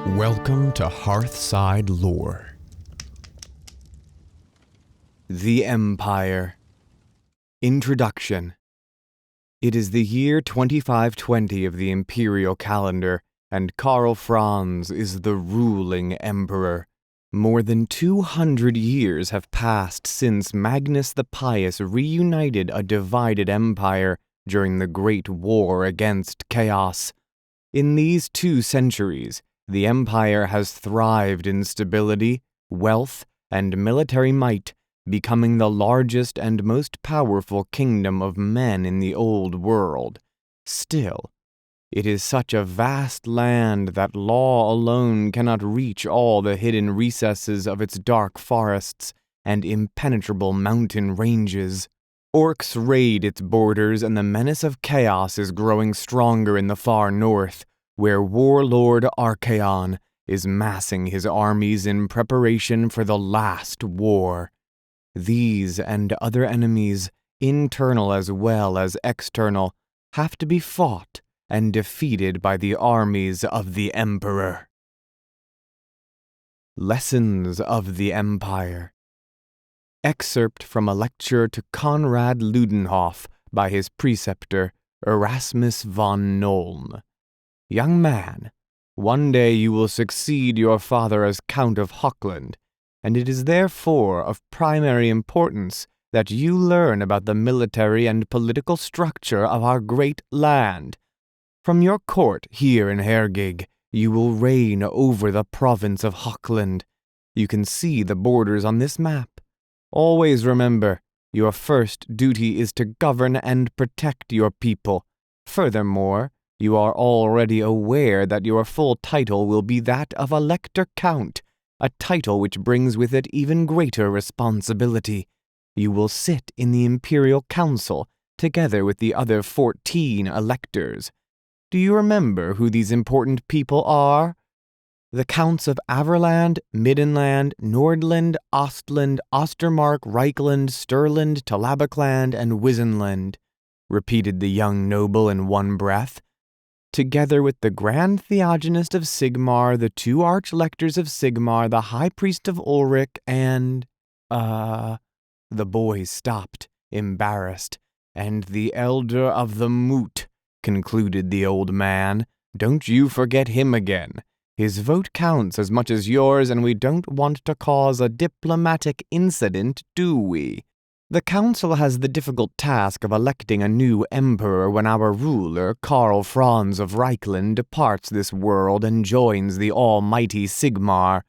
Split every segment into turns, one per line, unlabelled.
Welcome to Hearthside Lore. The Empire. Introduction. It is the year 2520 of the imperial calendar, and Karl Franz is the ruling emperor. More than 200 years have passed since Magnus the Pious reunited a divided empire during the Great War against Chaos. In these 2 centuries, the empire has thrived in stability, wealth, and military might, becoming the largest and most powerful kingdom of men in the old world. Still, it is such a vast land that law alone cannot reach all the hidden recesses of its dark forests and impenetrable mountain ranges. Orcs raid its borders, and the menace of chaos is growing stronger in the far north, where warlord Archaon is massing his armies in preparation for the last war. These and other enemies, internal as well as external, have to be fought and defeated by the armies of the Emperor. Lessons of the Empire. Excerpt from a lecture to Konrad Ludenhoff by his preceptor, Erasmus von Noln. Young man, one day you will succeed your father as Count of Hochland, and it is therefore of primary importance that you learn about the military and political structure of our great land. From your court here in Hergig, you will reign over the province of Hochland. You can see the borders on this map. Always remember, your first duty is to govern and protect your people. Furthermore, you are already aware that your full title will be that of Elector Count, a title which brings with it even greater responsibility. You will sit in the Imperial Council, together with the other 14 electors. Do you remember who these important people are? The Counts of Averland, Middenland, Nordland, Ostland, Ostermark, Reichland, Sturland, Talabakland, and Wisenland, repeated the young noble in one breath. Together with the Grand Theogenist of Sigmar, the 2 Archlectors of Sigmar, the High Priest of Ulrich, and, The boy stopped, embarrassed. And the Elder of the Moot, concluded the old man. Don't you forget him again. His vote counts as much as yours, and we don't want to cause a diplomatic incident, do we? The council has the difficult task of electing a new emperor when our ruler, Karl Franz of Reichland, departs this world and joins the almighty Sigmar.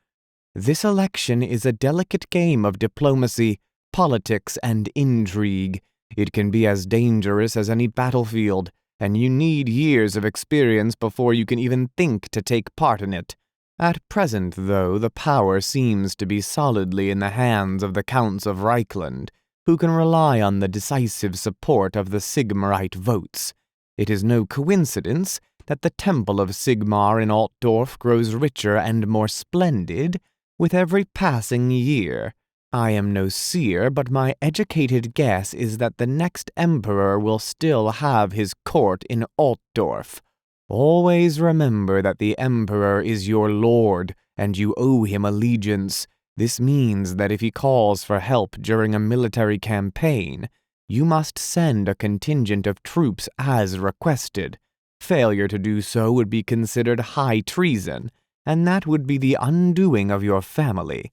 This election is a delicate game of diplomacy, politics, and intrigue. It can be as dangerous as any battlefield, and you need years of experience before you can even think to take part in it. At present, though, the power seems to be solidly in the hands of the Counts of Reichland, who can rely on the decisive support of the Sigmarite votes. It is no coincidence that the Temple of Sigmar in Altdorf grows richer and more splendid with every passing year. I am no seer, but my educated guess is that the next emperor will still have his court in Altdorf. Always remember that the emperor is your lord, and you owe him allegiance. This means that if he calls for help during a military campaign, you must send a contingent of troops as requested. Failure to do so would be considered high treason, and that would be the undoing of your family.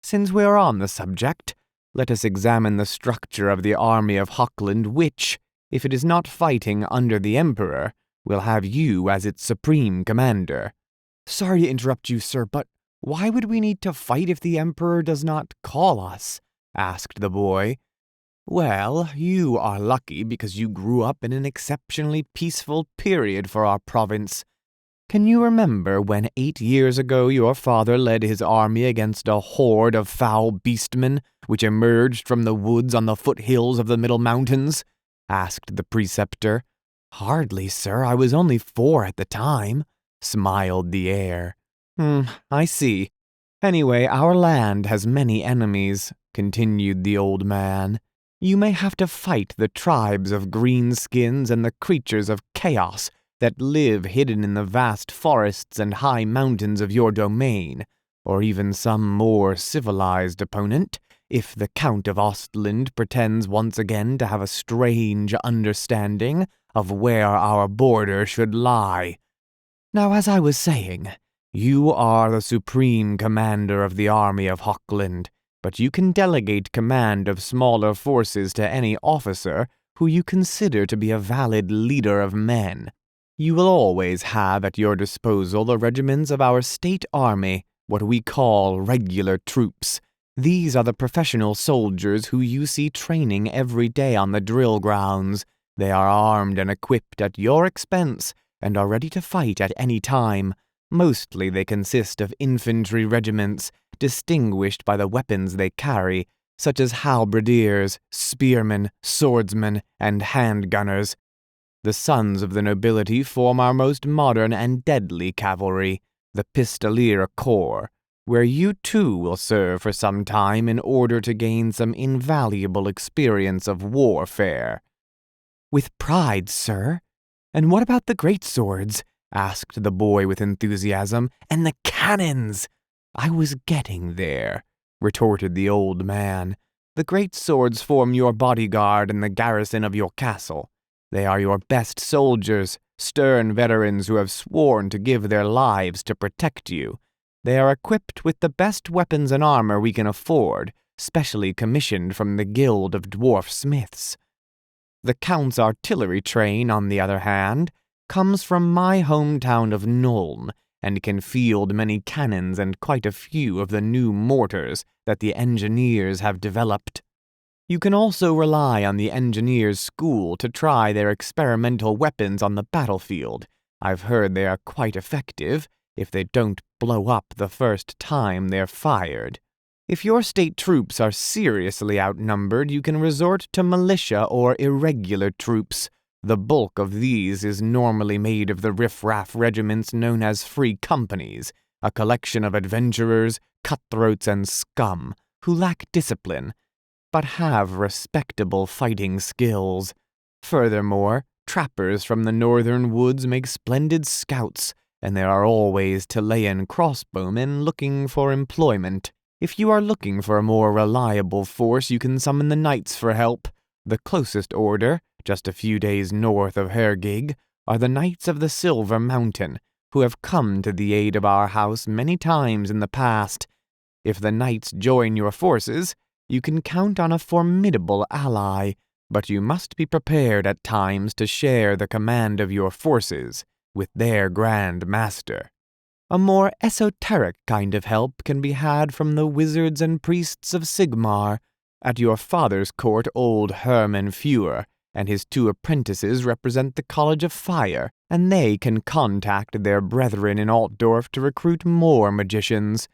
Since we are on the subject, let us examine the structure of the army of Hochland, which, if it is not fighting under the Emperor, will have you as its supreme commander. Sorry to interrupt you, sir, but why would we need to fight if the Emperor does not call us? Asked the boy. Well, you are lucky because you grew up in an exceptionally peaceful period for our province. Can you remember when 8 years ago your father led his army against a horde of foul beastmen which emerged from the woods on the foothills of the Middle Mountains? Asked the preceptor. Hardly, sir. I was only 4 at the time, smiled the heir. I see. Anyway, our land has many enemies, continued the old man. You may have to fight the tribes of greenskins and the creatures of chaos that live hidden in the vast forests and high mountains of your domain, or even some more civilized opponent, if the Count of Ostland pretends once again to have a strange understanding of where our border should lie. Now, as I was saying, you are the supreme commander of the army of Hochland, but you can delegate command of smaller forces to any officer who you consider to be a valid leader of men. You will always have at your disposal the regiments of our state army, what we call regular troops. These are the professional soldiers who you see training every day on the drill grounds. They are armed and equipped at your expense and are ready to fight at any time. Mostly they consist of infantry regiments, distinguished by the weapons they carry, such as halberdiers, spearmen, swordsmen, and handgunners. The sons of the nobility form our most modern and deadly cavalry, the Pistolier Corps, where you too will serve for some time in order to gain some invaluable experience of warfare. With pride, sir. And what about the great swords? Asked the boy with enthusiasm. And the cannons! I was getting there, retorted the old man. The great swords form your bodyguard in the garrison of your castle. They are your best soldiers, stern veterans who have sworn to give their lives to protect you. They are equipped with the best weapons and armor we can afford, specially commissioned from the Guild of Dwarf Smiths. The Count's artillery train, on the other hand, comes from my hometown of Nuln, and can field many cannons and quite a few of the new mortars that the engineers have developed. You can also rely on the engineers' school to try their experimental weapons on the battlefield. I've heard they are quite effective, if they don't blow up the first time they're fired. If your state troops are seriously outnumbered, you can resort to militia or irregular troops. The bulk of these is normally made of the riff-raff regiments known as free companies, a collection of adventurers, cutthroats, and scum who lack discipline, but have respectable fighting skills. Furthermore, trappers from the northern woods make splendid scouts, and there are always Chilean crossbowmen looking for employment. If you are looking for a more reliable force, you can summon the knights for help. The closest order, just a few days north of Hergig, are the Knights of the Silver Mountain, who have come to the aid of our house many times in the past. If the knights join your forces, you can count on a formidable ally, but you must be prepared at times to share the command of your forces with their Grand Master. A more esoteric kind of help can be had from the wizards and priests of Sigmar. At your father's court, old Hermann Fuhr and his 2 apprentices represent the College of Fire, and they can contact their brethren in Altdorf to recruit more magicians.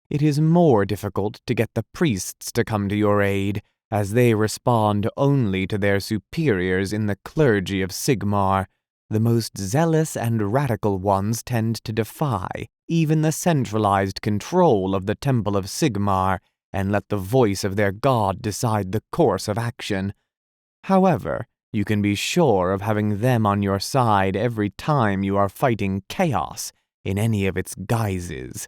It is more difficult to get the priests to come to your aid, as they respond only to their superiors in the clergy of Sigmar. The most zealous and radical ones tend to defy even the centralized control of the Temple of Sigmar and let the voice of their god decide the course of action. However, you can be sure of having them on your side every time you are fighting chaos in any of its guises.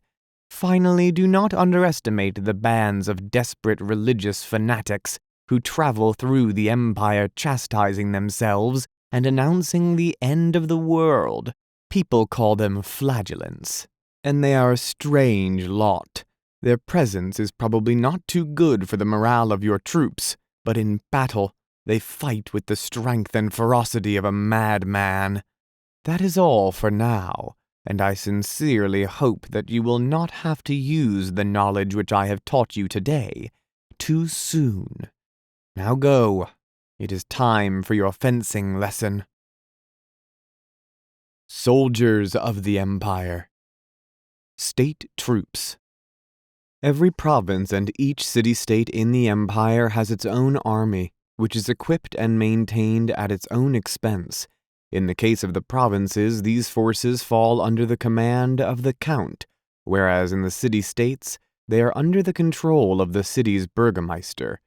Finally, do not underestimate the bands of desperate religious fanatics who travel through the Empire chastising themselves and announcing the end of the world. People call them flagellants, and they are a strange lot. Their presence is probably not too good for the morale of your troops, but in battle they fight with the strength and ferocity of a madman. That is all for now, and I sincerely hope that you will not have to use the knowledge which I have taught you today too soon. Now go. It is time for your fencing lesson. Soldiers of the Empire. State troops. Every province and each city-state in the Empire has its own army, which is equipped and maintained at its own expense. In the case of the provinces, these forces fall under the command of the Count, whereas in the city-states, they are under the control of the city's burgomaster.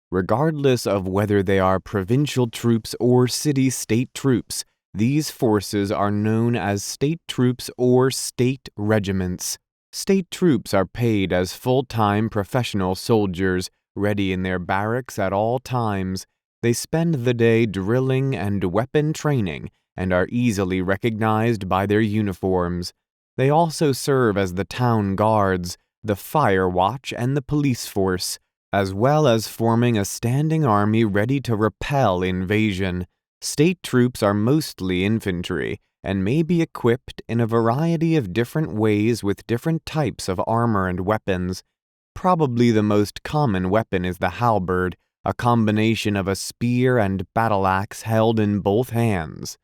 Regardless of whether they are provincial troops or city-state troops, These forces are known as state troops or state regiments. State troops are paid as full-time professional soldiers, ready in their barracks at all times. They spend the day drilling and weapon training and are easily recognized by their uniforms. They also serve as the town guards, the fire watch, and the police force, as well as forming a standing army ready to repel invasion. State troops are mostly infantry and may be equipped in a variety of different ways with different types of armor and weapons. Probably the most common weapon is the halberd, a combination of a spear and battle axe held in both hands.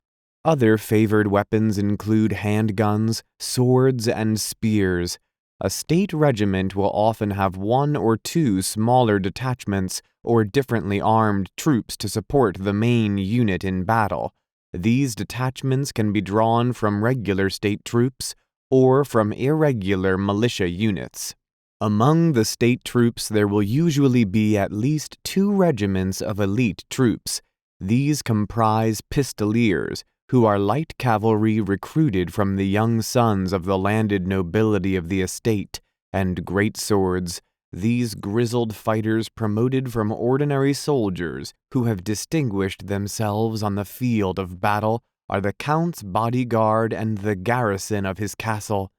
Other favored weapons include handguns, swords, and spears. A state regiment will often have one or two smaller detachments or differently armed troops to support the main unit in battle. These detachments can be drawn from regular state troops or from irregular militia units. Among the state troops, there will usually be at least 2 regiments of elite troops. These comprise pistoliers, who are light cavalry recruited from the young sons of the landed nobility of the estate, and great swords. These grizzled fighters promoted from ordinary soldiers who have distinguished themselves on the field of battle are the Count's bodyguard and the garrison of his castle.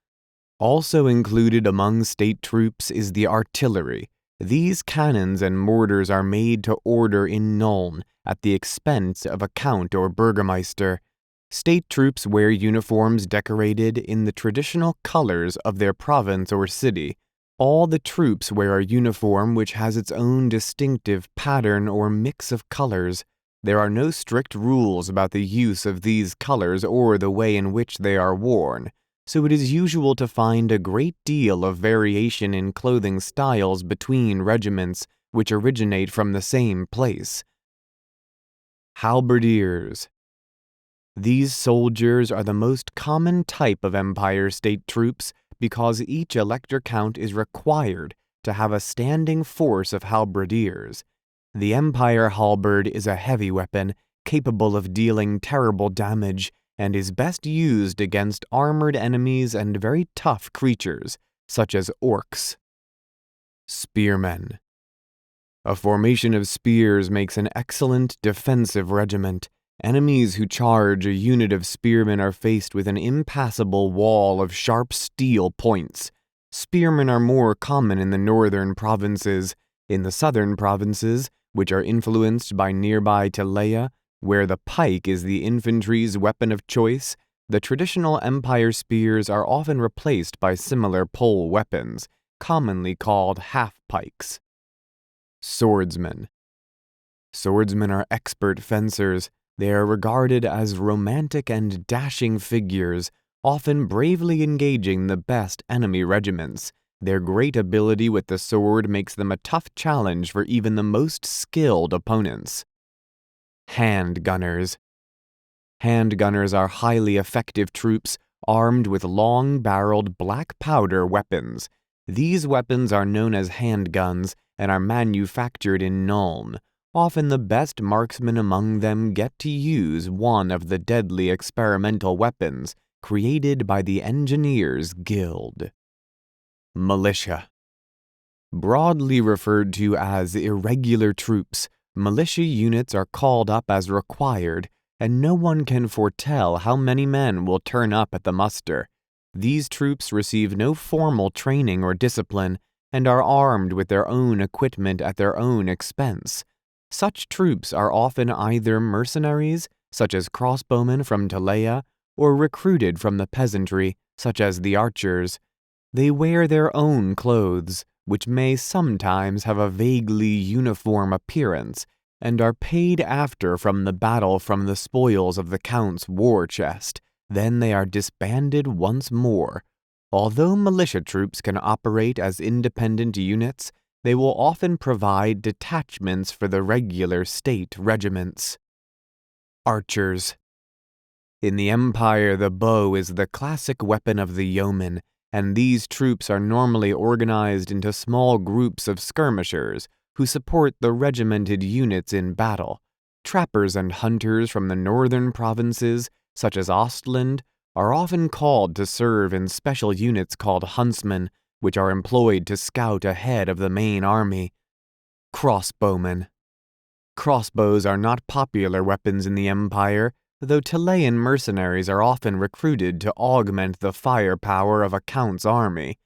Also included among state troops is the artillery. These cannons and mortars are made to order in Nuln at the expense of a count or burgomaster. State troops wear uniforms decorated in the traditional colors of their province or city. All the troops wear a uniform which has its own distinctive pattern or mix of colors. There are no strict rules about the use of these colors or the way in which they are worn, so it is usual to find a great deal of variation in clothing styles between regiments which originate from the same place. Halberdiers. These soldiers are the most common type of Empire state troops because each elector count is required to have a standing force of halberdiers. The Empire halberd is a heavy weapon capable of dealing terrible damage and is best used against armored enemies and very tough creatures, such as orcs. Spearmen. A formation of spears makes an excellent defensive regiment. Enemies who charge a unit of spearmen are faced with an impassable wall of sharp steel points. Spearmen are more common in the northern provinces. In the southern provinces, which are influenced by nearby Teleia, where the pike is the infantry's weapon of choice, the traditional Empire spears are often replaced by similar pole weapons, commonly called half-pikes. Swordsmen. Swordsmen are expert fencers. They are regarded as romantic and dashing figures, often bravely engaging the best enemy regiments. Their great ability with the sword makes them a tough challenge for even the most skilled opponents. Handgunners. Handgunners are highly effective troops armed with long-barreled black powder weapons. These weapons are known as handguns and are manufactured in Nuln. Often the best marksmen among them get to use one of the deadly experimental weapons created by the Engineers Guild. Militia. Broadly referred to as irregular troops, militia units are called up as required, and no one can foretell how many men will turn up at the muster. These troops receive no formal training or discipline, and are armed with their own equipment at their own expense. Such troops are often either mercenaries, such as crossbowmen from Teleia, or recruited from the peasantry, such as the archers. They wear their own clothes, which may sometimes have a vaguely uniform appearance, and are paid after from the battle from the spoils of the Count's war chest. Then they are disbanded once more. Although militia troops can operate as independent units, they will often provide detachments for the regular state regiments. Archers. In the Empire, the bow is the classic weapon of the yeoman, and these troops are normally organized into small groups of skirmishers who support the regimented units in battle. Trappers and hunters from the northern provinces such as Ostland, are often called to serve in special units called huntsmen, which are employed to scout ahead of the main army. Crossbowmen. Crossbows are not popular weapons in the Empire, though Chilean mercenaries are often recruited to augment the firepower of a count's army.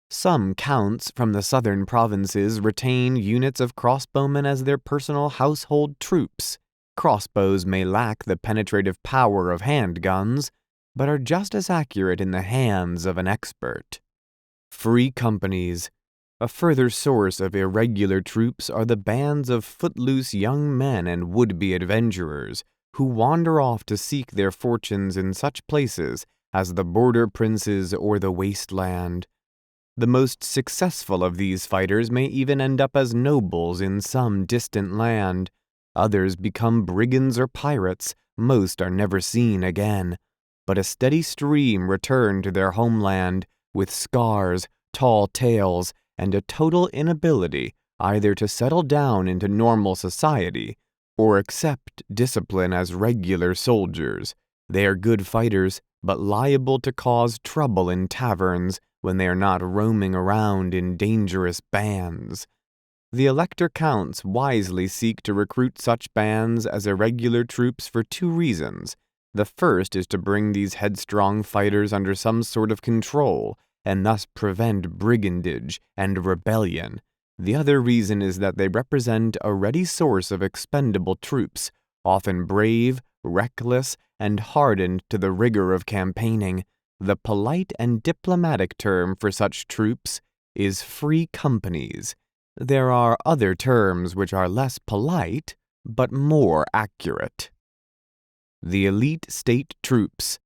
Some counts from the southern provinces retain units of crossbowmen as their personal household troops. Crossbows may lack the penetrative power of handguns, but are just as accurate in the hands of an expert. Free companies. A further source of irregular troops are the bands of footloose young men and would-be adventurers who wander off to seek their fortunes in such places as the border princes or the wasteland. The most successful of these fighters may even end up as nobles in some distant land. Others become brigands or pirates. Most are never seen again. But a steady stream return to their homeland with scars, tall tales, and a total inability either to settle down into normal society or accept discipline as regular soldiers. They are good fighters, but liable to cause trouble in taverns when they are not roaming around in dangerous bands. The elector counts wisely seek to recruit such bands as irregular troops for two reasons. The first is to bring these headstrong fighters under some sort of control, and thus prevent brigandage and rebellion. The other reason is that they represent a ready source of expendable troops, often brave, reckless, and hardened to the rigor of campaigning. The polite and diplomatic term for such troops is free companies. There are other terms which are less polite, but more accurate. The elite state troops.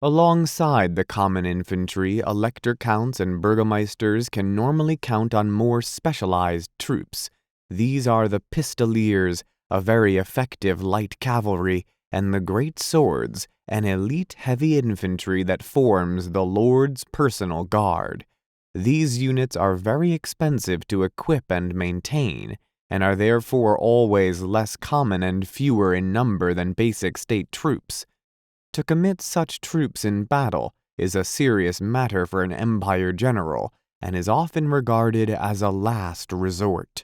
Alongside the common infantry, elector counts and burgomeisters can normally count on more specialized troops. These are the pistoliers, a very effective light cavalry, and the great swords, an elite heavy infantry that forms the Lord's personal guard. These units are very expensive to equip and maintain, and are therefore always less common and fewer in number than basic state troops. To commit such troops in battle is a serious matter for an empire general, and is often regarded as a last resort.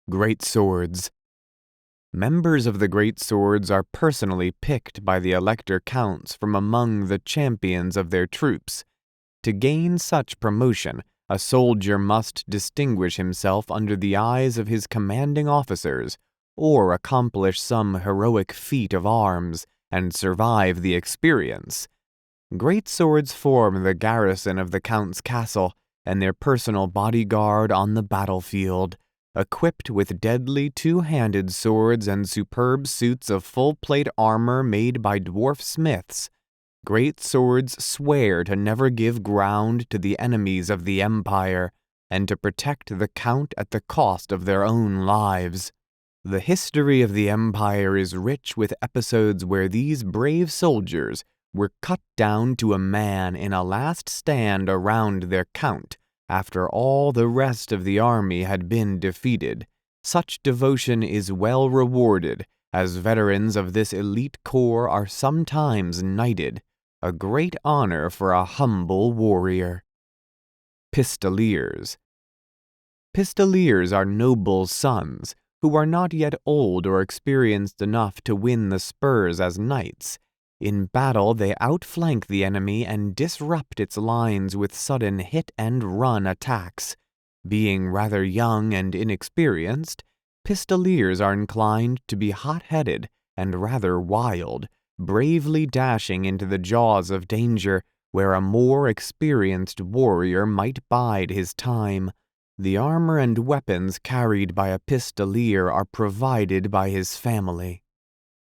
Great swords. Members of the great swords are personally picked by the elector counts from among the champions of their troops. To gain such promotion, a soldier must distinguish himself under the eyes of his commanding officers, or accomplish some heroic feat of arms, and survive the experience. Great swords form the garrison of the count's castle, and their personal bodyguard on the battlefield. Equipped with deadly two-handed swords and superb suits of full-plate armor made by dwarf smiths, great swords swear to never give ground to the enemies of the empire, and to protect the count at the cost of their own lives. The history of the empire is rich with episodes where these brave soldiers were cut down to a man in a last stand around their count, after all the rest of the army had been defeated. Such devotion is well rewarded, as veterans of this elite corps are sometimes knighted, a great honor for a humble warrior. Pistoliers. Pistoliers are nobles' sons, who are not yet old or experienced enough to win the spurs as knights. In battle they outflank the enemy and disrupt its lines with sudden hit-and-run attacks. Being rather young and inexperienced, pistoliers are inclined to be hot-headed and rather wild, bravely dashing into the jaws of danger where a more experienced warrior might bide his time. The armor and weapons carried by a pistolier are provided by his family.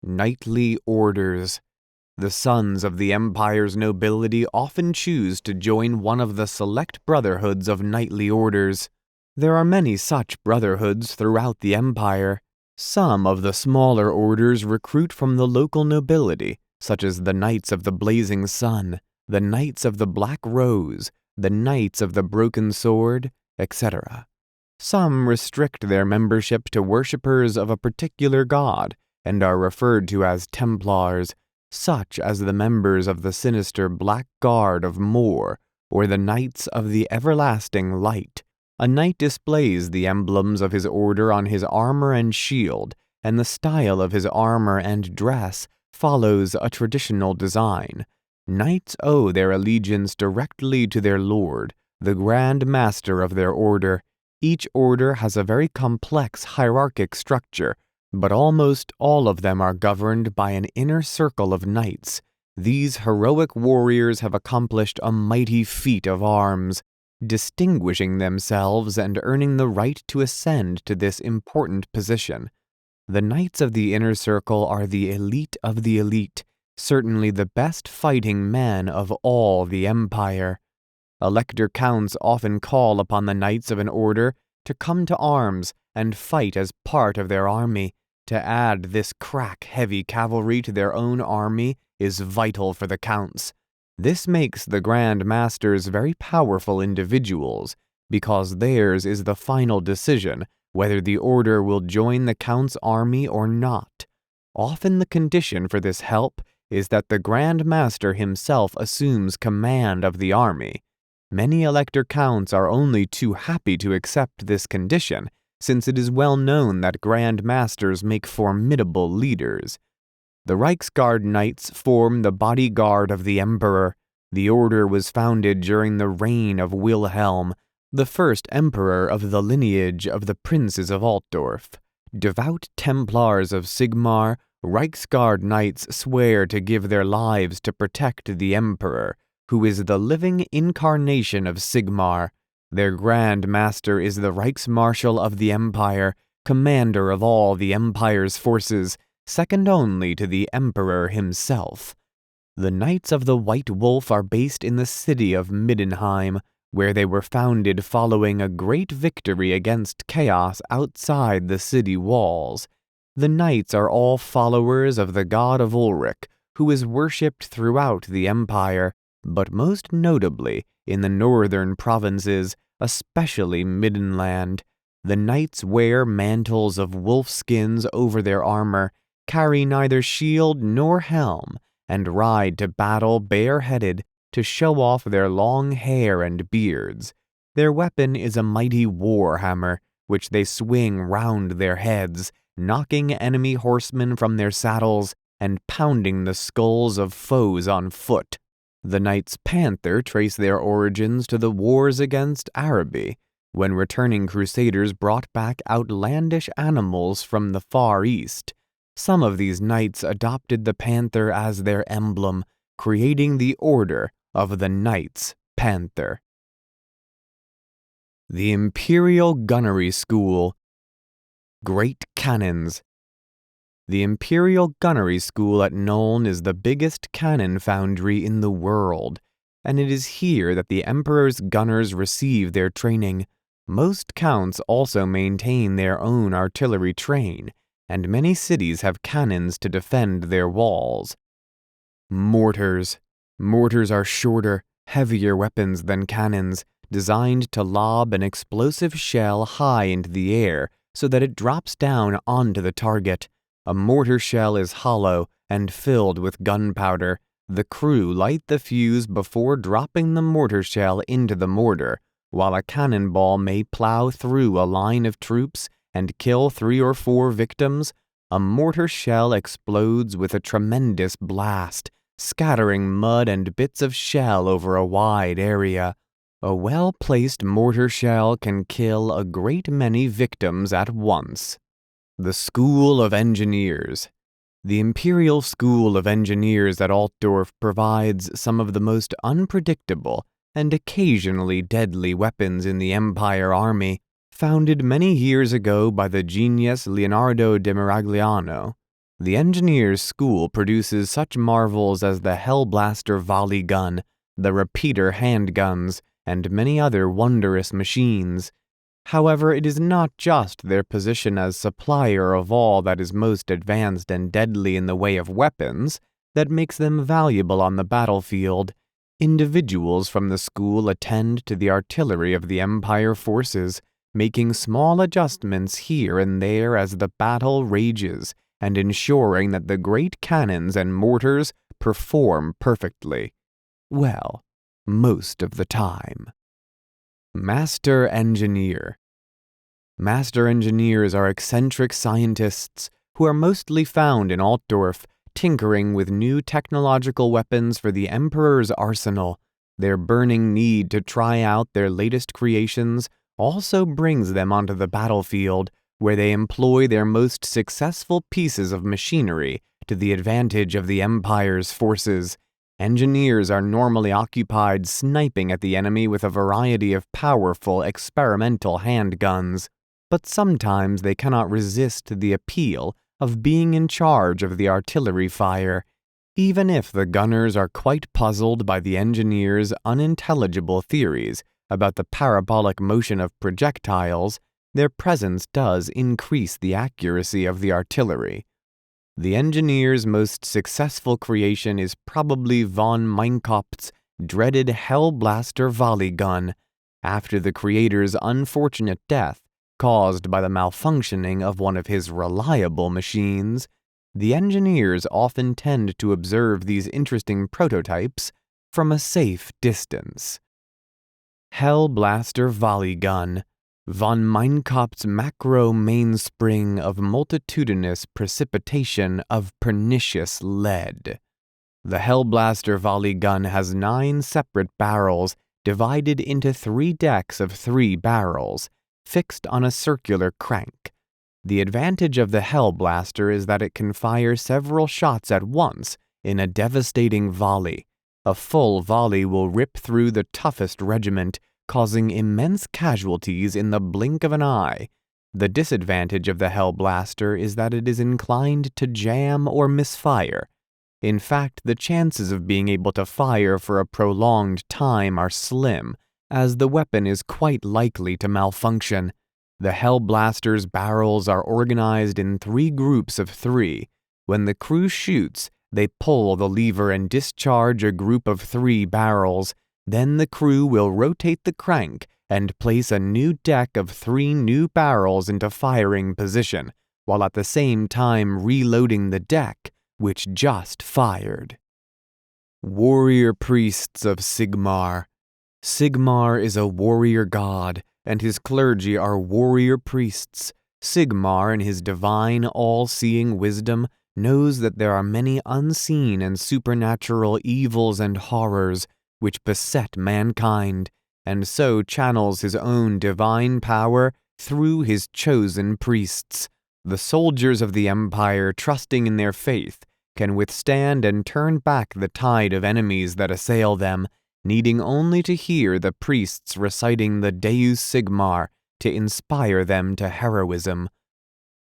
Knightly orders. The sons of the empire's nobility often choose to join one of the select brotherhoods of knightly orders. There are many such brotherhoods throughout the empire. Some of the smaller orders recruit from the local nobility, such as the Knights of the Blazing Sun, the Knights of the Black Rose, the Knights of the Broken Sword, etc. Some restrict their membership to worshippers of a particular god and are referred to as Templars. such as the members of the sinister Black Guard of Mor, or the Knights of the Everlasting Light. A knight displays the emblems of his order on his armor and shield, and the style of his armor and dress follows a traditional design. Knights owe their allegiance directly to their lord, the Grand Master of their order. Each order has a very complex hierarchic structure, but almost all of them are governed by an inner circle of knights. These heroic warriors have accomplished a mighty feat of arms, distinguishing themselves and earning the right to ascend to this important position. The knights of the inner circle are the elite of the elite, certainly the best fighting men of all the empire. Elector counts often call upon the knights of an order to come to arms and fight as part of their army. To add this crack-heavy cavalry to their own army is vital for the counts. This makes the Grand Masters very powerful individuals, because theirs is the final decision whether the order will join the Count's army or not. Often the condition for this help is that the Grand Master himself assumes command of the army. Many Elector Counts are only too happy to accept this condition, since it is well known that Grand Masters make formidable leaders. The Reichsguard Knights form the bodyguard of the Emperor. The order was founded during the reign of Wilhelm, the first emperor of the lineage of the princes of Altdorf. Devout Templars of Sigmar, Reichsguard Knights swear to give their lives to protect the Emperor, who is the living incarnation of Sigmar. Their Grand Master is the Reichsmarshal of the Empire, commander of all the Empire's forces, second only to the Emperor himself. The Knights of the White Wolf are based in the city of Middenheim, where they were founded following a great victory against chaos outside the city walls. The Knights are all followers of the god of Ulrich, who is worshipped throughout the Empire, but most notably in the northern provinces, especially Middenland. The Knights wear mantles of wolf skins over their armor, carry neither shield nor helm, and ride to battle bareheaded to show off their long hair and beards. Their weapon is a mighty war hammer, which they swing round their heads, knocking enemy horsemen from their saddles and pounding the skulls of foes on foot. The Knights Panther trace their origins to the wars against Araby, when returning crusaders brought back outlandish animals from the Far East. Some of these knights adopted the panther as their emblem, creating the Order of the Knights Panther. The Imperial Gunnery School. Great Cannons. The Imperial Gunnery School at Nuln is the biggest cannon foundry in the world, and it is here that the Emperor's gunners receive their training. Most counts also maintain their own artillery train, and many cities have cannons to defend their walls. Mortars. Mortars are shorter, heavier weapons than cannons, designed to lob an explosive shell high into the air so that it drops down onto the target. A mortar shell is hollow and filled with gunpowder. The crew light the fuse before dropping the mortar shell into the mortar, while a cannonball may plow through a line of troops and kill 3 or 4 victims. A mortar shell explodes with a tremendous blast, scattering mud and bits of shell over a wide area. A well-placed mortar shell can kill a great many victims at once. The School of Engineers. The Imperial School of Engineers at Altdorf provides some of the most unpredictable and occasionally deadly weapons in the Empire Army. Founded many years ago by the genius Leonardo de Miragliano, the Engineers School produces such marvels as the Hellblaster volley gun, the repeater handguns, and many other wondrous machines. However, it is not just their position as supplier of all that is most advanced and deadly in the way of weapons that makes them valuable on the battlefield. Individuals from the school attend to the artillery of the Empire forces, making small adjustments here and there as the battle rages, and ensuring that the great cannons and mortars perform perfectly. Well, most of the time. Master Engineer. Master engineers are eccentric scientists who are mostly found in Altdorf, tinkering with new technological weapons for the Emperor's arsenal. Their burning need to try out their latest creations also brings them onto the battlefield, where they employ their most successful pieces of machinery to the advantage of the Empire's forces. Engineers are normally occupied sniping at the enemy with a variety of powerful experimental handguns, but sometimes they cannot resist the appeal of being in charge of the artillery fire. Even if the gunners are quite puzzled by the engineers' unintelligible theories about the parabolic motion of projectiles, their presence does increase the accuracy of the artillery. The engineer's most successful creation is probably von Meinkopf's dreaded Hellblaster volley gun. After the creator's unfortunate death, caused by the malfunctioning of one of his reliable machines, the engineers often tend to observe these interesting prototypes from a safe distance. Hellblaster volley gun. Von Meinkopf's macro mainspring of multitudinous precipitation of pernicious lead. The Hellblaster volley gun has 9 separate barrels divided into 3 decks of 3 barrels, fixed on a circular crank. The advantage of the Hellblaster is that it can fire several shots at once in a devastating volley. A full volley will rip through the toughest regiment, causing immense casualties in the blink of an eye. The disadvantage of the Hellblaster is that it is inclined to jam or misfire. In fact, the chances of being able to fire for a prolonged time are slim, as the weapon is quite likely to malfunction. The Hellblaster's barrels are organized in 3 groups of 3. When the crew shoots, they pull the lever and discharge a group of 3 barrels. Then the crew will rotate the crank and place a new deck of 3 new barrels into firing position, while at the same time reloading the deck, which just fired. Warrior Priests of Sigmar. Sigmar is a warrior god, and his clergy are warrior priests. Sigmar, in his divine, all-seeing wisdom, knows that there are many unseen and supernatural evils and horrors which beset mankind, and so channels his own divine power through his chosen priests. The soldiers of the Empire, trusting in their faith, can withstand and turn back the tide of enemies that assail them, needing only to hear the priests reciting the Deus Sigmar to inspire them to heroism.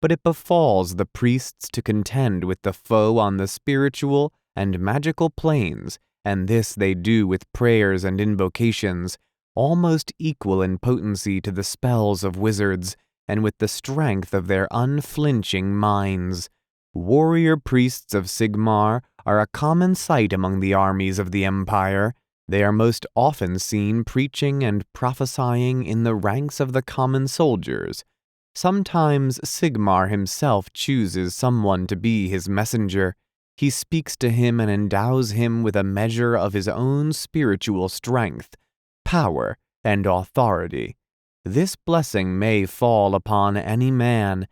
But it befalls the priests to contend with the foe on the spiritual and magical planes, and this they do with prayers and invocations, almost equal in potency to the spells of wizards, and with the strength of their unflinching minds. Warrior priests of Sigmar are a common sight among the armies of the Empire. They are most often seen preaching and prophesying in the ranks of the common soldiers. Sometimes Sigmar himself chooses someone to be his messenger. He speaks to him and endows him with a measure of his own spiritual strength, power, and authority. This blessing may fall upon any man,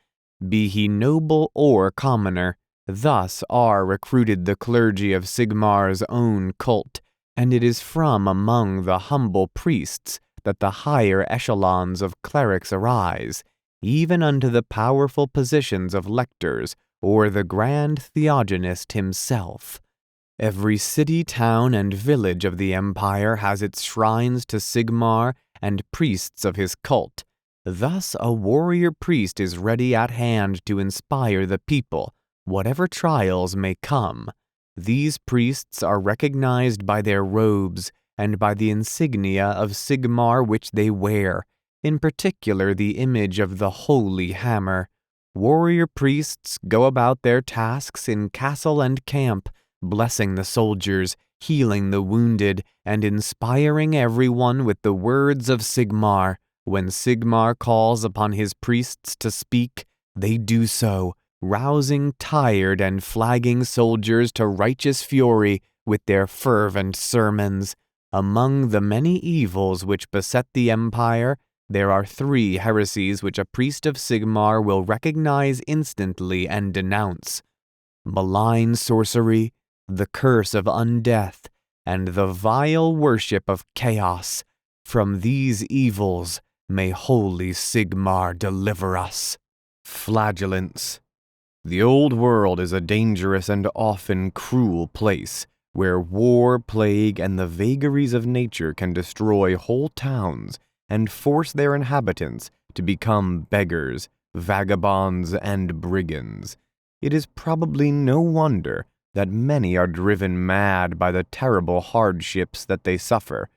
be he noble or commoner. Thus are recruited the clergy of Sigmar's own cult, and it is from among the humble priests that the higher echelons of clerics arise, even unto the powerful positions of lectors or the grand theogonist himself. Every city, town, and village of the Empire has its shrines to Sigmar and priests of his cult. Thus a warrior priest is ready at hand to inspire the people, whatever trials may come. These priests are recognized by their robes and by the insignia of Sigmar which they wear, in particular the image of the holy hammer. Warrior priests go about their tasks in castle and camp, blessing the soldiers, healing the wounded, and inspiring everyone with the words of Sigmar. When Sigmar calls upon his priests to speak, they do so, rousing tired and flagging soldiers to righteous fury with their fervent sermons. Among the many evils which beset the empire, there are 3 heresies which a priest of Sigmar will recognize instantly and denounce: malign sorcery, the curse of undeath, and the vile worship of chaos. From these evils may holy Sigmar deliver us. Flagellants. The old world is a dangerous and often cruel place, where war, plague, and the vagaries of nature can destroy whole towns and force their inhabitants to become beggars, vagabonds, and brigands. It is probably no wonder that many are driven mad by the terrible hardships that they suffer.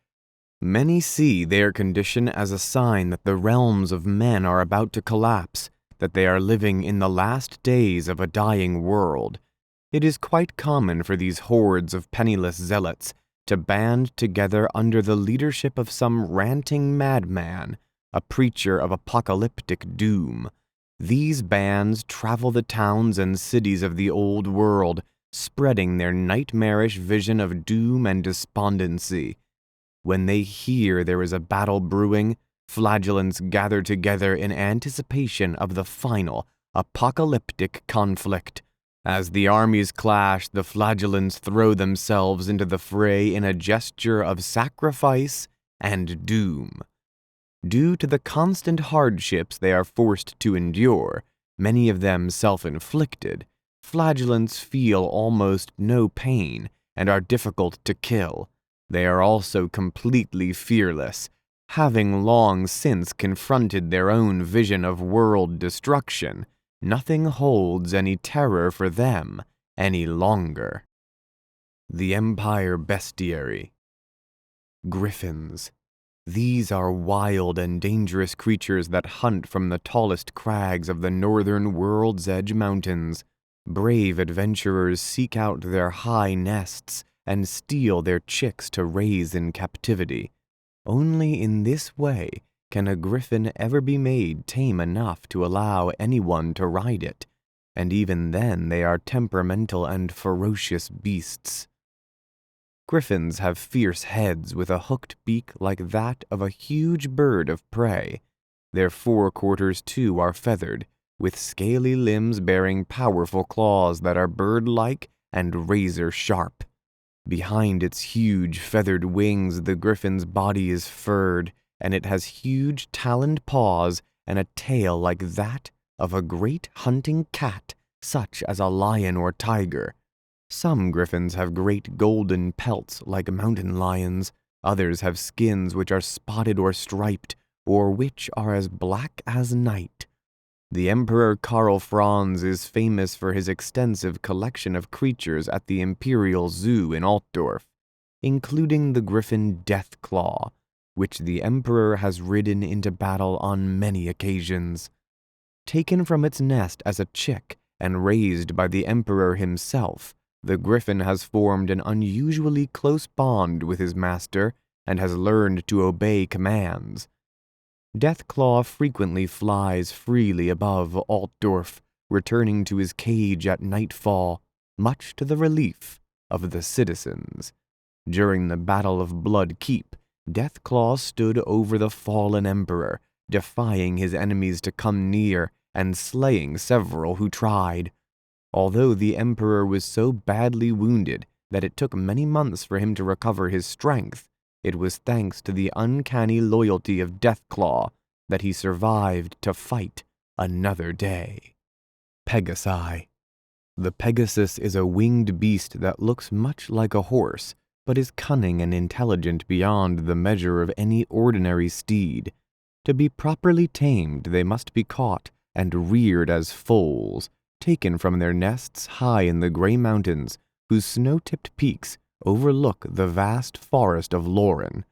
Many see their condition as a sign that the realms of men are about to collapse, that they are living in the last days of a dying world. It is quite common for these hordes of penniless zealots to band together under the leadership of some ranting madman, a preacher of apocalyptic doom. These bands travel the towns and cities of the old world, spreading their nightmarish vision of doom and despondency. When they hear there is a battle brewing, flagellants gather together in anticipation of the final, apocalyptic conflict. As the armies clash, the flagellants throw themselves into the fray in a gesture of sacrifice and doom. Due to the constant hardships they are forced to endure, many of them self-inflicted, flagellants feel almost no pain and are difficult to kill. They are also completely fearless, having long since confronted their own vision of world destruction. Nothing holds any terror for them any longer. The Empire Bestiary. Griffins. These are wild and dangerous creatures that hunt from the tallest crags of the northern World's Edge Mountains. Brave adventurers seek out their high nests and steal their chicks to raise in captivity. Only in this way can a griffin ever be made tame enough to allow anyone to ride it, and even then they are temperamental and ferocious beasts. Griffins have fierce heads with a hooked beak like that of a huge bird of prey. Their forequarters, too, are feathered, with scaly limbs bearing powerful claws that are bird-like and razor-sharp. Behind its huge feathered wings, the griffin's body is furred, and it has huge taloned paws and a tail like that of a great hunting cat, such as a lion or tiger. Some griffins have great golden pelts like mountain lions. Others have skins which are spotted or striped, or which are as black as night. The Emperor Karl Franz is famous for his extensive collection of creatures at the Imperial Zoo in Altdorf, including the griffin Deathclaw, which the Emperor has ridden into battle on many occasions. Taken from its nest as a chick and raised by the Emperor himself, the griffin has formed an unusually close bond with his master and has learned to obey commands. Deathclaw frequently flies freely above Altdorf, returning to his cage at nightfall, much to the relief of the citizens. During the Battle of Blood Keep, Deathclaw stood over the fallen emperor, defying his enemies to come near and slaying several who tried. Although the emperor was so badly wounded that it took many months for him to recover his strength, it was thanks to the uncanny loyalty of Deathclaw that he survived to fight another day. Pegasi. The Pegasus is a winged beast that looks much like a horse, but is cunning and intelligent beyond the measure of any ordinary steed. To be properly tamed, they must be caught and reared as foals, taken from their nests high in the gray mountains, whose snow-tipped peaks overlook the vast forest of Lauren.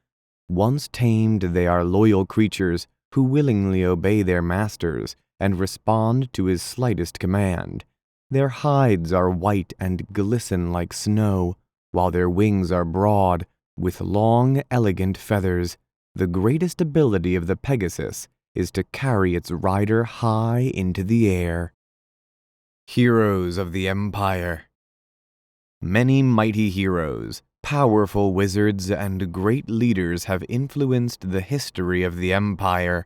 Once tamed, they are loyal creatures who willingly obey their masters and respond to his slightest command. Their hides are white and glisten like snow, while their wings are broad, with long, elegant feathers. The greatest ability of the Pegasus is to carry its rider high into the air. Heroes of the Empire. Many mighty heroes, powerful wizards, and great leaders have influenced the history of the Empire.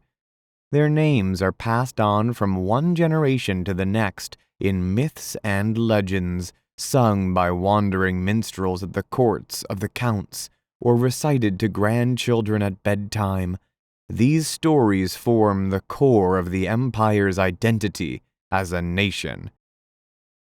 Their names are passed on from one generation to the next in myths and legends, sung by wandering minstrels at the courts of the counts, or recited to grandchildren at bedtime. These stories form the core of the Empire's identity as a nation.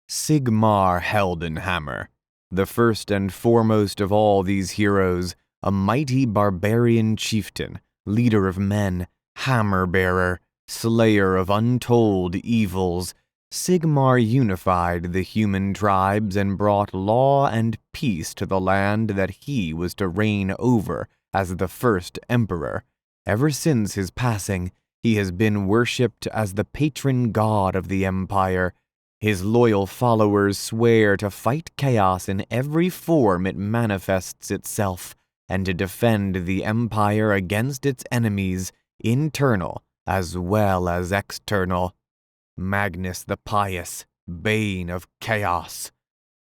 Sigmar Heldenhammer, the first and foremost of all these heroes, a mighty barbarian chieftain, leader of men, hammer-bearer, slayer of untold evils, Sigmar unified the human tribes and brought law and peace to the land that he was to reign over as the first emperor. Ever since his passing, he has been worshipped as the patron god of the Empire. His loyal followers swear to fight chaos in every form it manifests itself, and to defend the Empire against its enemies, internal as well as external. Magnus the Pious, bane of chaos.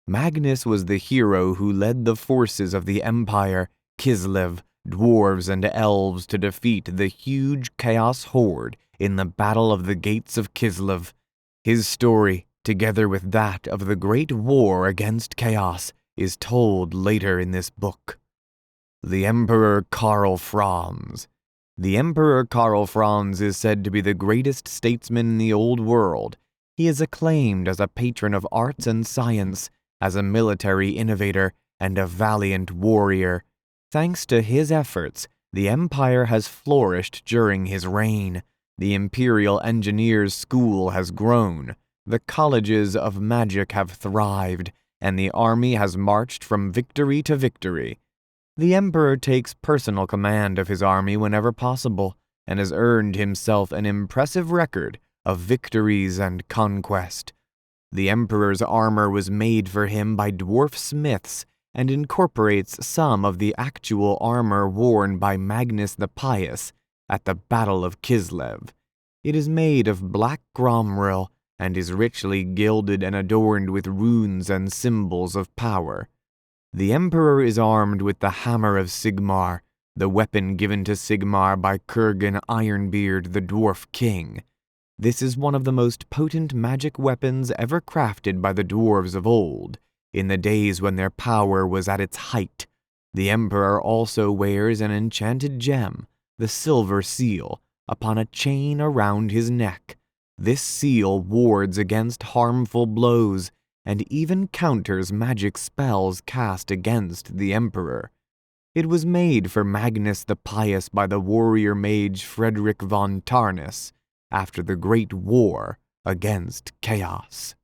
Magnus was the hero who led the forces of the Empire, Kislev, dwarves and elves to defeat the huge chaos horde in the Battle of the Gates of Kislev. His story, together with that of the Great War against Chaos, is told later in this book. The Emperor Karl Franz. The Emperor Karl Franz is said to be the greatest statesman in the Old World. He is acclaimed as a patron of arts and science, as a military innovator, and a valiant warrior. Thanks to his efforts, the Empire has flourished during his reign. The Imperial Engineers School has grown. The colleges of magic have thrived, and the army has marched from victory to victory. The Emperor takes personal command of his army whenever possible, and has earned himself an impressive record of victories and conquest. The Emperor's armor was made for him by dwarf smiths, and incorporates some of the actual armor worn by Magnus the Pious at the Battle of Kislev. It is made of black gromril, and is richly gilded and adorned with runes and symbols of power. The Emperor is armed with the Hammer of Sigmar, the weapon given to Sigmar by Kurgan Ironbeard, the Dwarf King. This is one of the most potent magic weapons ever crafted by the dwarves of old, in the days when their power was at its height. The Emperor also wears an enchanted gem, the Silver Seal, upon a chain around his neck. This seal wards against harmful blows, and even counters magic spells cast against the Emperor. It was made for Magnus the Pious by the warrior mage Frederick von Tarnus after the Great War against Chaos.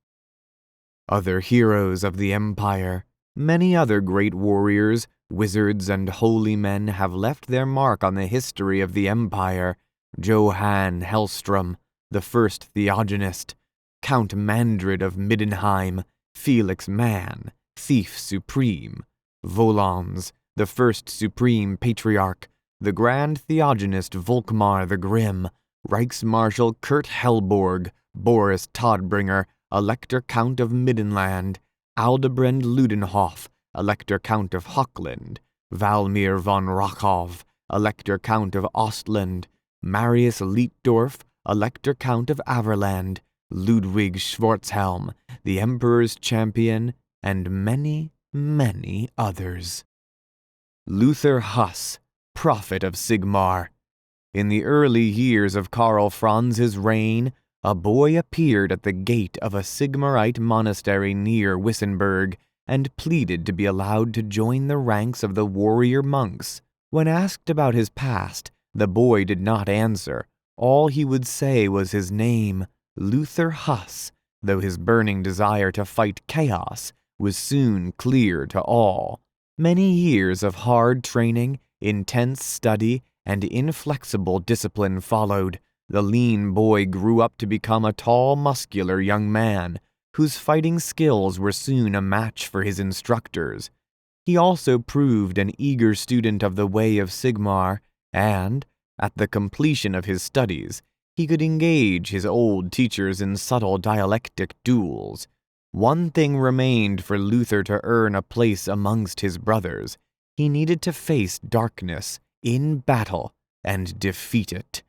Other heroes of the Empire. Many other great warriors, wizards, and holy men have left their mark on the history of the Empire. Johann Hellstrom, the first Theogonist, Count Mandred of Middenheim, Felix Mann, Thief Supreme, Volans, the first Supreme Patriarch, the Grand Theogonist Volkmar the Grim, Reichsmarshal Kurt Helborg, Boris Todbringer, Elector Count of Middenland, Aldebrand Ludenhof, Elector Count of Hochland, Valmir von Rachov, Elector Count of Ostland, Marius Lietdorf, Elector Count of Averland, Ludwig Schwarzhelm, the Emperor's champion, and many, many others. Luthor Huss, prophet of Sigmar. In the early years of Karl Franz's reign, a boy appeared at the gate of a Sigmarite monastery near Wissenberg and pleaded to be allowed to join the ranks of the warrior monks. When asked about his past, the boy did not answer. All he would say was his name, Luthor Huss, though his burning desire to fight chaos was soon clear to all. Many years of hard training, intense study, and inflexible discipline followed. The lean boy grew up to become a tall, muscular young man, whose fighting skills were soon a match for his instructors. He also proved an eager student of the way of Sigmar, and, at the completion of his studies, He could engage his old teachers in subtle dialectic duels. One thing remained for Luthor to earn a place amongst his brothers. He needed to face darkness in battle and defeat it.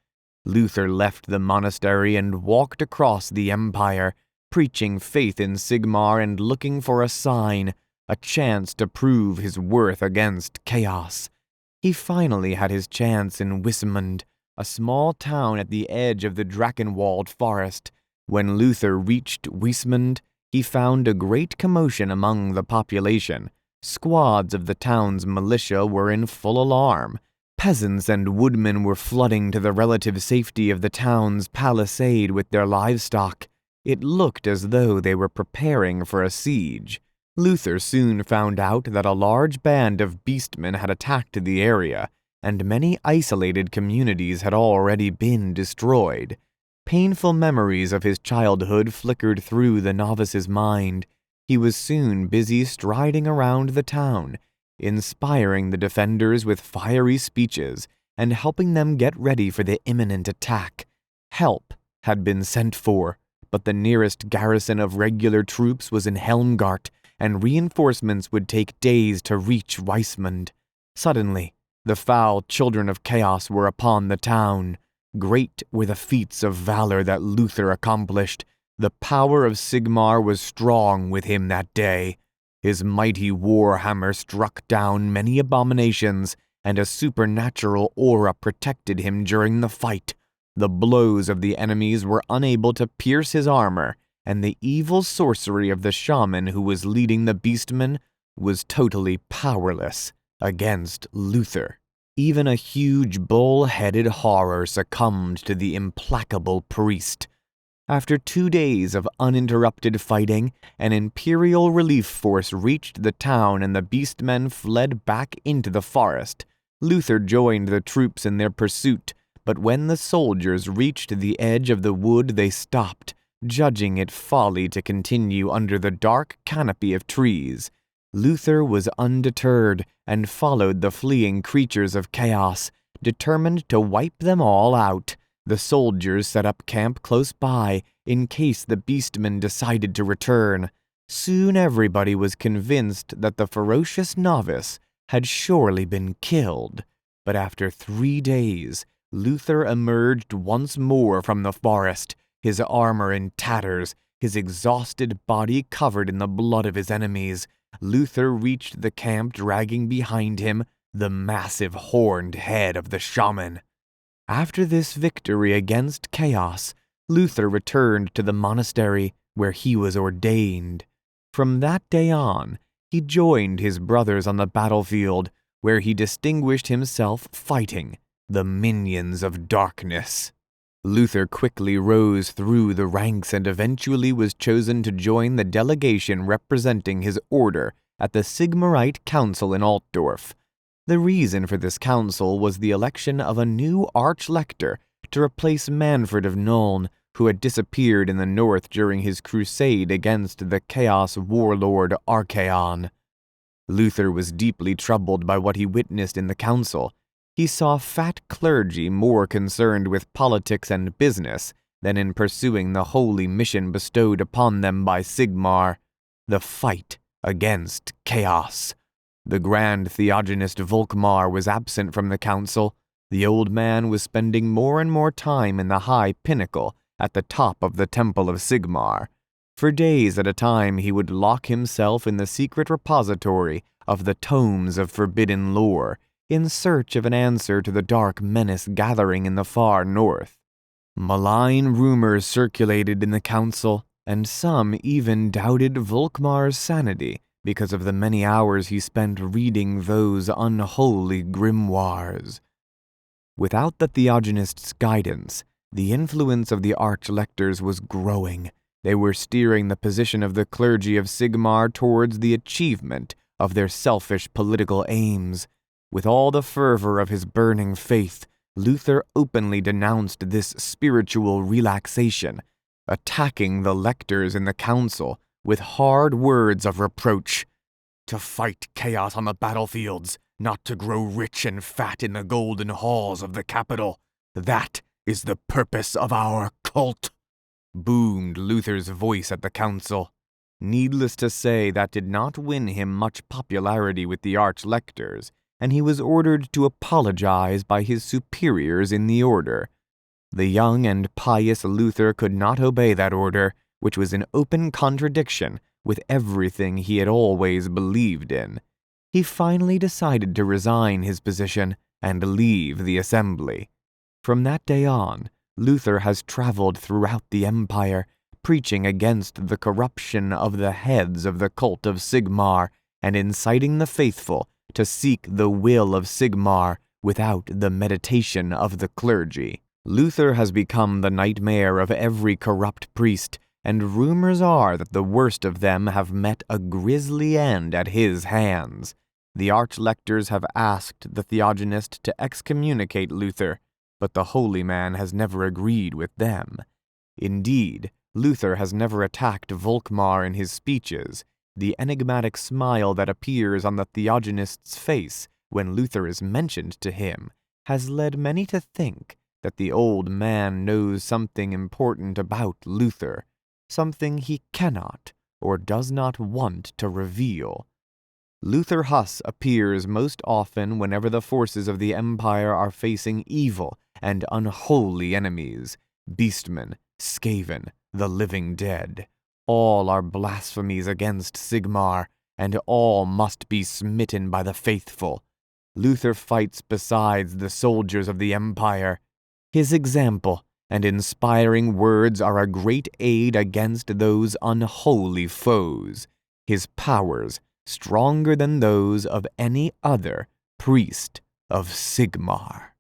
Luthor left the monastery and walked across the Empire, preaching faith in Sigmar and looking for a sign, a chance to prove his worth against chaos. He finally had his chance in Wismund, a small town at the edge of the Drakenwald forest. When Luthor reached Wismund, he found a great commotion among the population. Squads of the town's militia were in full alarm. Peasants and woodmen were flooding to the relative safety of the town's palisade with their livestock. It looked as though they were preparing for a siege. Luthor soon found out that a large band of beastmen had attacked the area, and many isolated communities had already been destroyed. Painful memories of his childhood flickered through the novice's mind. He was soon busy striding around the town, inspiring the defenders with fiery speeches and helping them get ready for the imminent attack. Help had been sent for, but the nearest garrison of regular troops was in Helmgart, and reinforcements would take days to reach Weismund. Suddenly, the foul children of chaos were upon the town. Great were the feats of valor that Luthor accomplished. The power of Sigmar was strong with him that day. His mighty warhammer struck down many abominations, and a supernatural aura protected him during the fight. The blows of the enemies were unable to pierce his armor, and the evil sorcery of the shaman who was leading the beastmen was totally powerless against Luthor. Even a huge bull-headed horror succumbed to the implacable priest. After 2 days of uninterrupted fighting, an Imperial relief force reached the town and the beastmen fled back into the forest. Luthor joined the troops in their pursuit, but when the soldiers reached the edge of the wood they stopped, judging it folly to continue under the dark canopy of trees. Luthor was undeterred and followed the fleeing creatures of chaos, determined to wipe them all out. The soldiers set up camp close by in case the beastmen decided to return. Soon everybody was convinced that the ferocious novice had surely been killed. But after 3 days, Luthor emerged once more from the forest, his armor in tatters, his exhausted body covered in the blood of his enemies. Luthor reached the camp dragging behind him the massive horned head of the shaman. After this victory against chaos, Luthor returned to the monastery where he was ordained. From that day on, he joined his brothers on the battlefield, where he distinguished himself fighting the minions of darkness. Luthor quickly rose through the ranks and eventually was chosen to join the delegation representing his order at the Sigmarite Council in Altdorf. The reason for this council was the election of a new Archlector to replace Manfred of Nuln, who had disappeared in the north during his crusade against the Chaos warlord Archaon. Luthor was deeply troubled by what he witnessed in the council. He saw fat clergy more concerned with politics and business than in pursuing the holy mission bestowed upon them by Sigmar, the fight against chaos. The Grand Theogonist Volkmar was absent from the council. The old man was spending more and more time in the high pinnacle at the top of the Temple of Sigmar. For days at a time he would lock himself in the secret repository of the tomes of forbidden lore, in search of an answer to the dark menace gathering in the far north. Malign rumors circulated in the council, and some even doubted Volkmar's sanity because of the many hours he spent reading those unholy grimoires. Without the Theogonist's guidance, the influence of the Archlectors was growing. They were steering the position of the clergy of Sigmar towards the achievement of their selfish political aims. With all the fervor of his burning faith, Luthor openly denounced this spiritual relaxation, attacking the lectors in the council with hard words of reproach. To fight chaos on the battlefields, not to grow rich and fat in the golden halls of the capital. That is the purpose of our cult?" boomed Luthor's voice at the council. Needless to say, that did not win him much popularity with the arch-lectors, and he was ordered to apologize by his superiors in the order. The young and pious Luthor could not obey that order, which was in open contradiction with everything he had always believed in. He finally decided to resign his position and leave the assembly. From that day on, Luthor has traveled throughout the Empire, preaching against the corruption of the heads of the cult of Sigmar and inciting the faithful to seek the will of Sigmar without the meditation of the clergy. Luthor has become the nightmare of every corrupt priest, and rumors are that the worst of them have met a grisly end at his hands. The arch-lectors have asked the theogonist to excommunicate Luthor, but the holy man has never agreed with them. Indeed, Luthor has never attacked Volkmar in his speeches. The enigmatic smile that appears on the theogonist's face when Luthor is mentioned to him has led many to think that the old man knows something important about Luthor, something he cannot or does not want to reveal. Luthor Huss appears most often whenever the forces of the Empire are facing evil and unholy enemies. Beastmen, Skaven, the living dead. All are blasphemies against Sigmar, and all must be smitten by the faithful. Luthor fights beside the soldiers of the Empire. His example and inspiring words are a great aid against those unholy foes. His powers stronger than those of any other priest of Sigmar.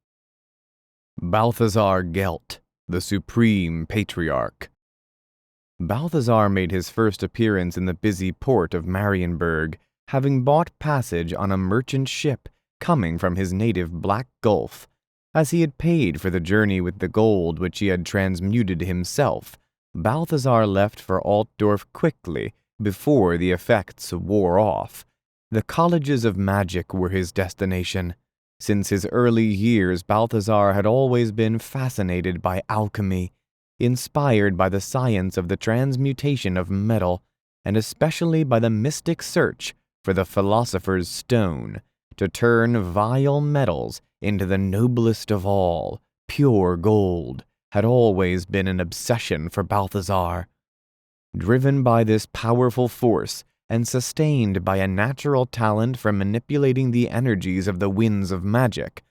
Balthasar Gelt, the Supreme Patriarch. Balthasar made his first appearance in the busy port of Marienburg, having bought passage on a merchant ship coming from his native Black Gulf. As he had paid for the journey with the gold which he had transmuted himself, Balthasar left for Altdorf quickly before the effects wore off. The colleges of magic were his destination. Since his early years, Balthasar had always been fascinated by alchemy, inspired by the science of the transmutation of metal, and especially by the mystic search for the philosopher's stone, to turn vile metals into the noblest of all, pure gold, had always been an obsession for Balthasar. Driven by this powerful force, and sustained by a natural talent for manipulating the energies of the winds of magic,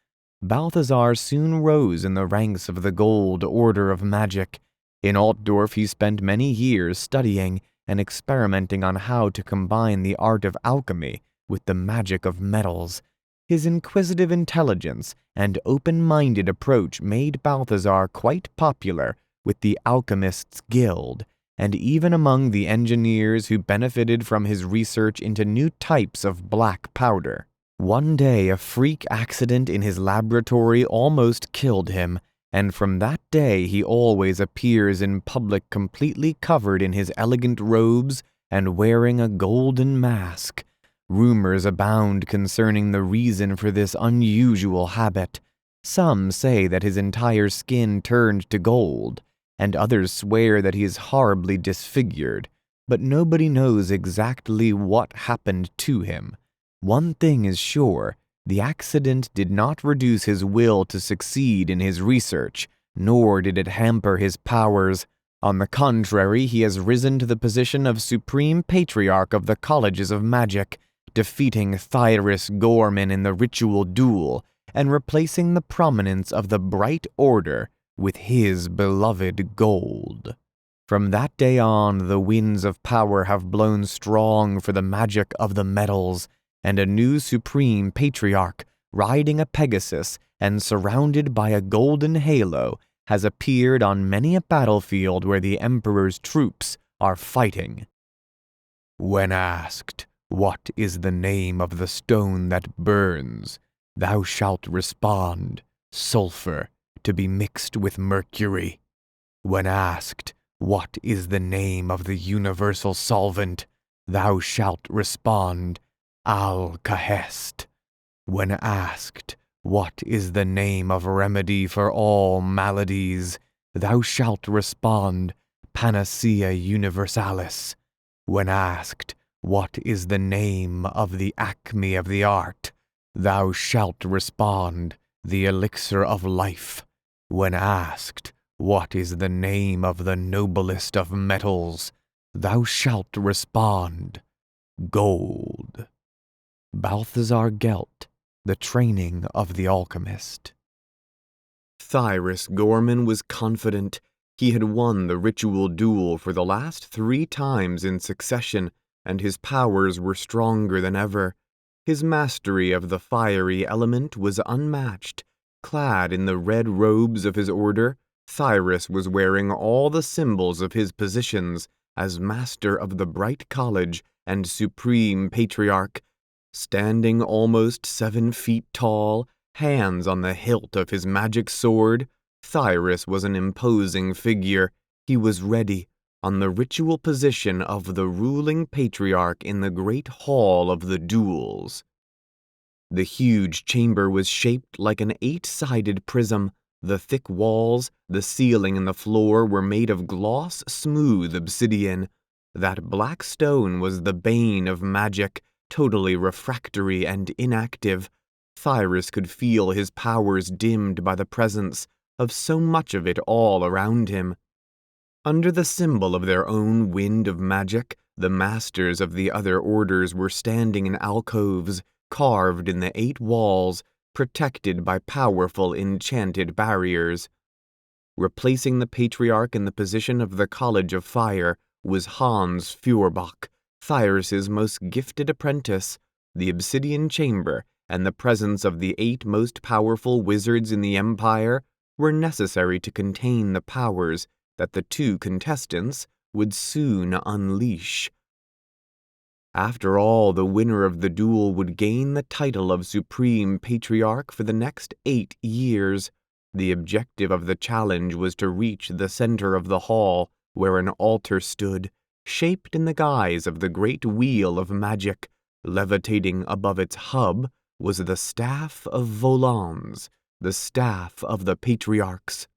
Balthasar soon rose in the ranks of the Gold Order of Magic. In Altdorf he spent many years studying and experimenting on how to combine the art of alchemy with the magic of metals. His inquisitive intelligence and open-minded approach made Balthasar quite popular with the Alchemists' Guild, and even among the engineers who benefited from his research into new types of black powder. One day a freak accident in his laboratory almost killed him, and from that day he always appears in public completely covered in his elegant robes and wearing a golden mask. Rumors abound concerning the reason for this unusual habit. Some say that his entire skin turned to gold, and others swear that he is horribly disfigured, but nobody knows exactly what happened to him. One thing is sure, the accident did not reduce his will to succeed in his research, nor did it hamper his powers. On the contrary, he has risen to the position of Supreme Patriarch of the Colleges of Magic, defeating Thyrus Gorman in the ritual duel, and replacing the prominence of the Bright Order with his beloved gold. From that day on, the winds of power have blown strong for the magic of the metals, and a new Supreme Patriarch, riding a Pegasus and surrounded by a golden halo, has appeared on many a battlefield where the Emperor's troops are fighting. When asked, "What is the name of the stone that burns?" thou shalt respond, "Sulfur, to be mixed with mercury." When asked, "What is the name of the universal solvent?" thou shalt respond, "Alcahest." When asked, "What is the name of remedy for all maladies?" thou shalt respond, "Panacea Universalis." When asked, "What is the name of the acme of the art?" thou shalt respond, "The elixir of life." When asked, "What is the name of the noblest of metals?" thou shalt respond, "Gold." Balthasar Gelt, The Training of the Alchemist. Thyrus Gorman was confident. He had won the ritual duel for the last 3 times in succession, and his powers were stronger than ever. His mastery of the fiery element was unmatched. Clad in the red robes of his order, Thyrus was wearing all the symbols of his positions as Master of the Bright College and Supreme Patriarch. Standing almost 7 feet tall, hands on the hilt of his magic sword, Thyrus was an imposing figure. He was ready, on the ritual position of the ruling patriarch in the great hall of the duels. The huge chamber was shaped like an 8-sided prism. The thick walls, the ceiling, and the floor were made of gloss-smooth obsidian. That black stone was the bane of magic, totally refractory and inactive. Thyrus could feel his powers dimmed by the presence of so much of it all around him. Under the symbol of their own wind of magic, the masters of the other orders were standing in alcoves carved in the 8 walls, protected by powerful enchanted barriers. Replacing the Patriarch in the position of the College of Fire was Hans Feuerbach, Thyrus's most gifted apprentice. The obsidian chamber and the presence of the 8 most powerful wizards in the Empire were necessary to contain the powers that the 2 contestants would soon unleash. After all, the winner of the duel would gain the title of Supreme Patriarch for the next 8 years. The objective of the challenge was to reach the center of the hall, where an altar stood, shaped in the guise of the great wheel of magic. Levitating above its hub was the Staff of Volans, the staff of the Patriarchs.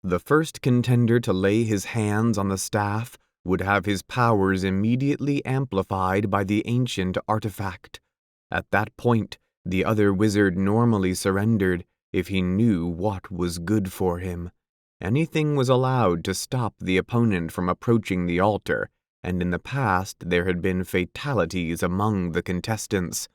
The first contender to lay his hands on the staff would have his powers immediately amplified by the ancient artifact. At that point, the other wizard normally surrendered if he knew what was good for him. Anything was allowed to stop the opponent from approaching the altar, and in the past there had been fatalities among the contestants.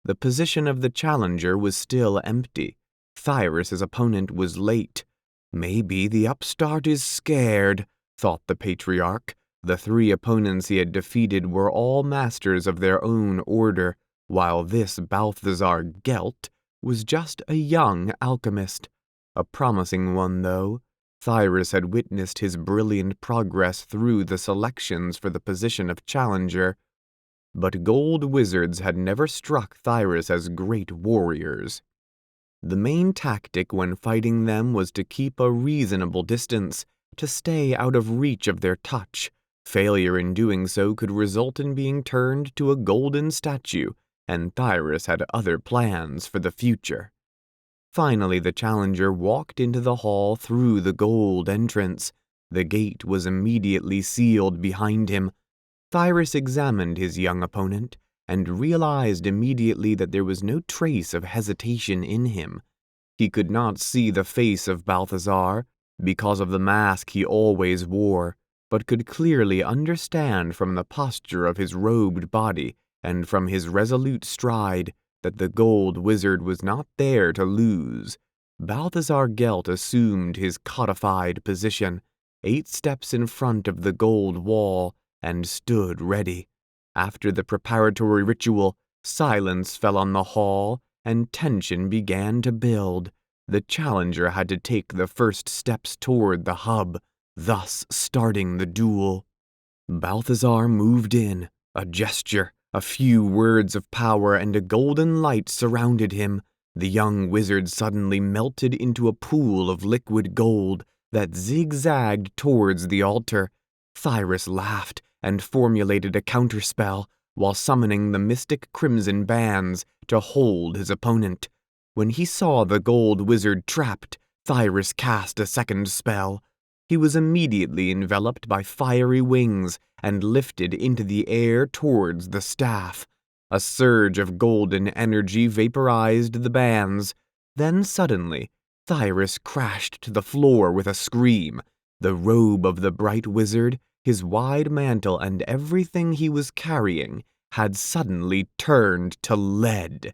The position of the challenger was still empty. Thyrus's opponent was late. "Maybe the upstart is scared," thought the Patriarch. The 3 opponents he had defeated were all masters of their own order, while this Balthasar Gelt was just a young alchemist. A promising one, though. Thyrus had witnessed his brilliant progress through the selections for the position of challenger. But gold wizards had never struck Thyrus as great warriors. The main tactic when fighting them was to keep a reasonable distance, to stay out of reach of their touch. Failure in doing so could result in being turned to a golden statue, and Thyrus had other plans for the future. Finally, the challenger walked into the hall through the gold entrance. The gate was immediately sealed behind him. Thyrus examined his young opponent and realized immediately that there was no trace of hesitation in him. He could not see the face of Balthasar because of the mask he always wore, but could clearly understand from the posture of his robed body and from his resolute stride that the gold wizard was not there to lose. Balthasar Gelt assumed his codified position, 8 steps in front of the gold wall, and stood ready. After the preparatory ritual, silence fell on the hall, and tension began to build. The challenger had to take the first steps toward the hub, thus starting the duel. Balthasar moved in. A gesture, a few words of power, and a golden light surrounded him. The young wizard suddenly melted into a pool of liquid gold that zigzagged towards the altar. Thyrus laughed and formulated a counterspell while summoning the mystic crimson bands to hold his opponent. When he saw the gold wizard trapped, Thyrus cast a second spell. He was immediately enveloped by fiery wings and lifted into the air towards the staff. A surge of golden energy vaporized the bands. Then suddenly, Thyrus crashed to the floor with a scream. The robe of the bright wizard, his wide mantle, and everything he was carrying had suddenly turned to lead.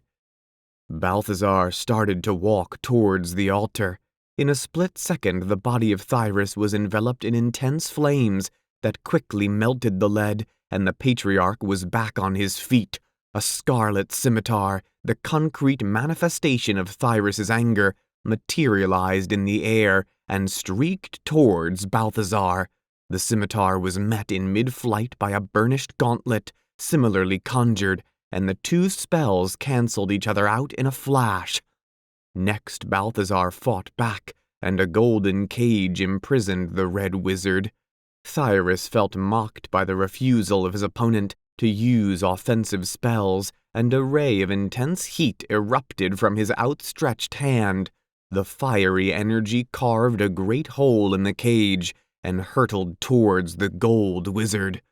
Balthasar started to walk towards the altar. In a split second, the body of Thyrus was enveloped in intense flames that quickly melted the lead, and the Patriarch was back on his feet. A scarlet scimitar, the concrete manifestation of Thyrus's anger, materialized in the air and streaked towards Balthasar. The scimitar was met in mid-flight by a burnished gauntlet, similarly conjured, and the two spells cancelled each other out in a flash. Next, Balthasar fought back, and a golden cage imprisoned the red wizard. Thyrus felt mocked by the refusal of his opponent to use offensive spells, and a ray of intense heat erupted from his outstretched hand. The fiery energy carved a great hole in the cage and hurtled towards the gold wizard.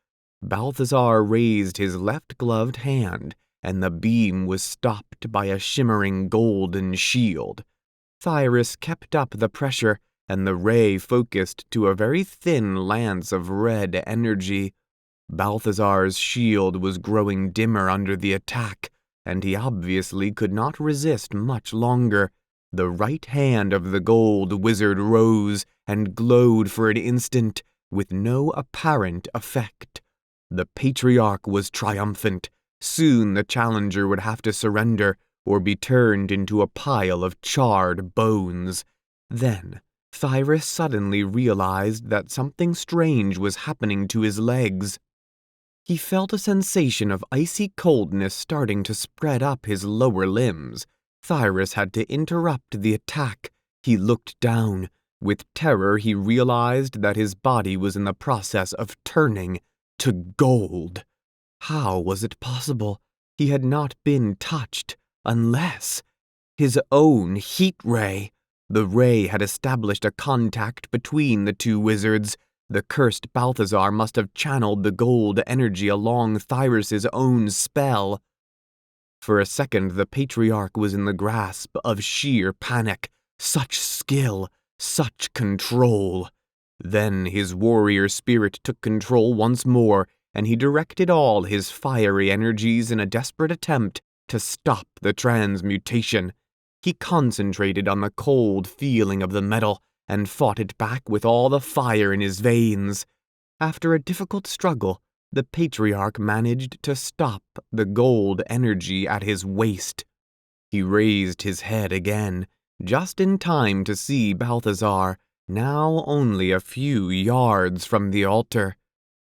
Balthasar raised his left-gloved hand, and the beam was stopped by a shimmering golden shield. Thyrus kept up the pressure, and the ray focused to a very thin lance of red energy. Balthasar's shield was growing dimmer under the attack, and he obviously could not resist much longer. The right hand of the gold wizard rose and glowed for an instant, with no apparent effect. The Patriarch was triumphant. Soon the challenger would have to surrender or be turned into a pile of charred bones. Then, Thyrus suddenly realized that something strange was happening to his legs. He felt a sensation of icy coldness starting to spread up his lower limbs. Thyrus had to interrupt the attack. He looked down. With terror, he realized that his body was in the process of turning to gold. How was it possible? He had not been touched, unless his own heat ray. The ray had established a contact between the two wizards. The cursed Balthasar must have channeled the gold energy along Thyrus's own spell. For a second, the Patriarch was in the grasp of sheer panic. Such skill, such control. Then his warrior spirit took control once more, and he directed all his fiery energies in a desperate attempt to stop the transmutation. He concentrated on the cold feeling of the metal and fought it back with all the fire in his veins. After a difficult struggle, the Patriarch managed to stop the gold energy at his waist. He raised his head again, just in time to see Balthasar, now only a few yards from the altar.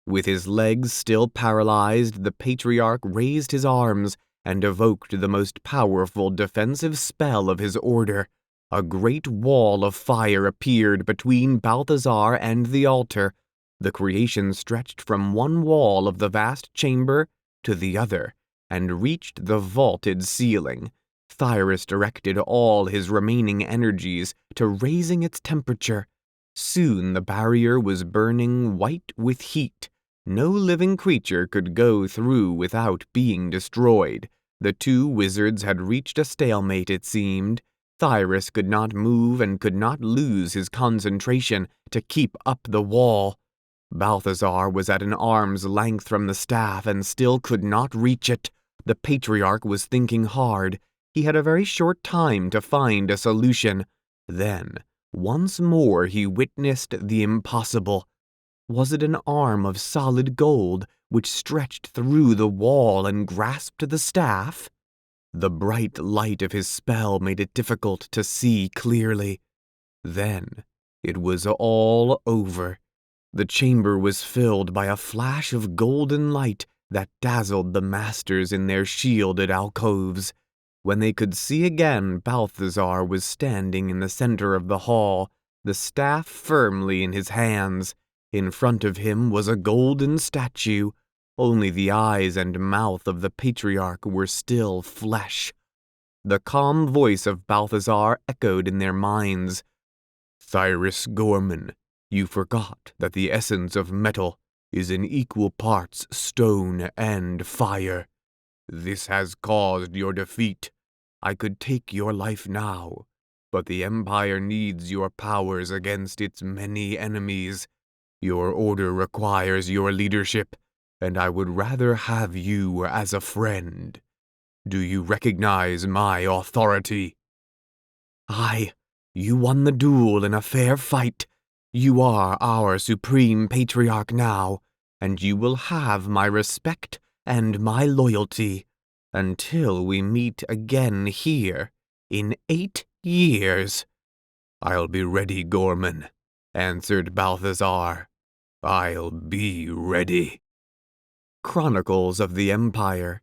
With his legs still paralyzed, the Patriarch raised his arms and evoked the most powerful defensive spell of his order. A great wall of fire appeared between Balthasar and the altar. The creation stretched from one wall of the vast chamber to the other, and reached the vaulted ceiling. Thyrus directed all his remaining energies to raising its temperature. Soon the barrier was burning white with heat. No living creature could go through without being destroyed. The two wizards had reached a stalemate, it seemed. Thyrus could not move and could not lose his concentration to keep up the wall. Balthasar was at an arm's length from the staff and still could not reach it. The Patriarch was thinking hard. He had a very short time to find a solution. Then, once more he witnessed the impossible. Was it an arm of solid gold which stretched through the wall and grasped the staff? The bright light of his spell made it difficult to see clearly. Then it was all over. The chamber was filled by a flash of golden light that dazzled the masters in their shielded alcoves. When they could see again, Balthasar was standing in the center of the hall, the staff firmly in his hands. In front of him was a golden statue. Only the eyes and mouth of the Patriarch were still flesh. The calm voice of Balthasar echoed in their minds. "Cyrus Gorman, you forgot that the essence of metal is in equal parts stone and fire. This has caused your defeat. I could take your life now, but the Empire needs your powers against its many enemies. Your order requires your leadership, and I would rather have you as a friend. Do you recognize my authority?" "Aye, you won the duel in a fair fight. You are our supreme patriarch now, and you will have my respect and my loyalty until we meet again here in 8 years. "I'll be ready, Gorman," answered Balthasar. "I'll be ready." Chronicles of the Empire.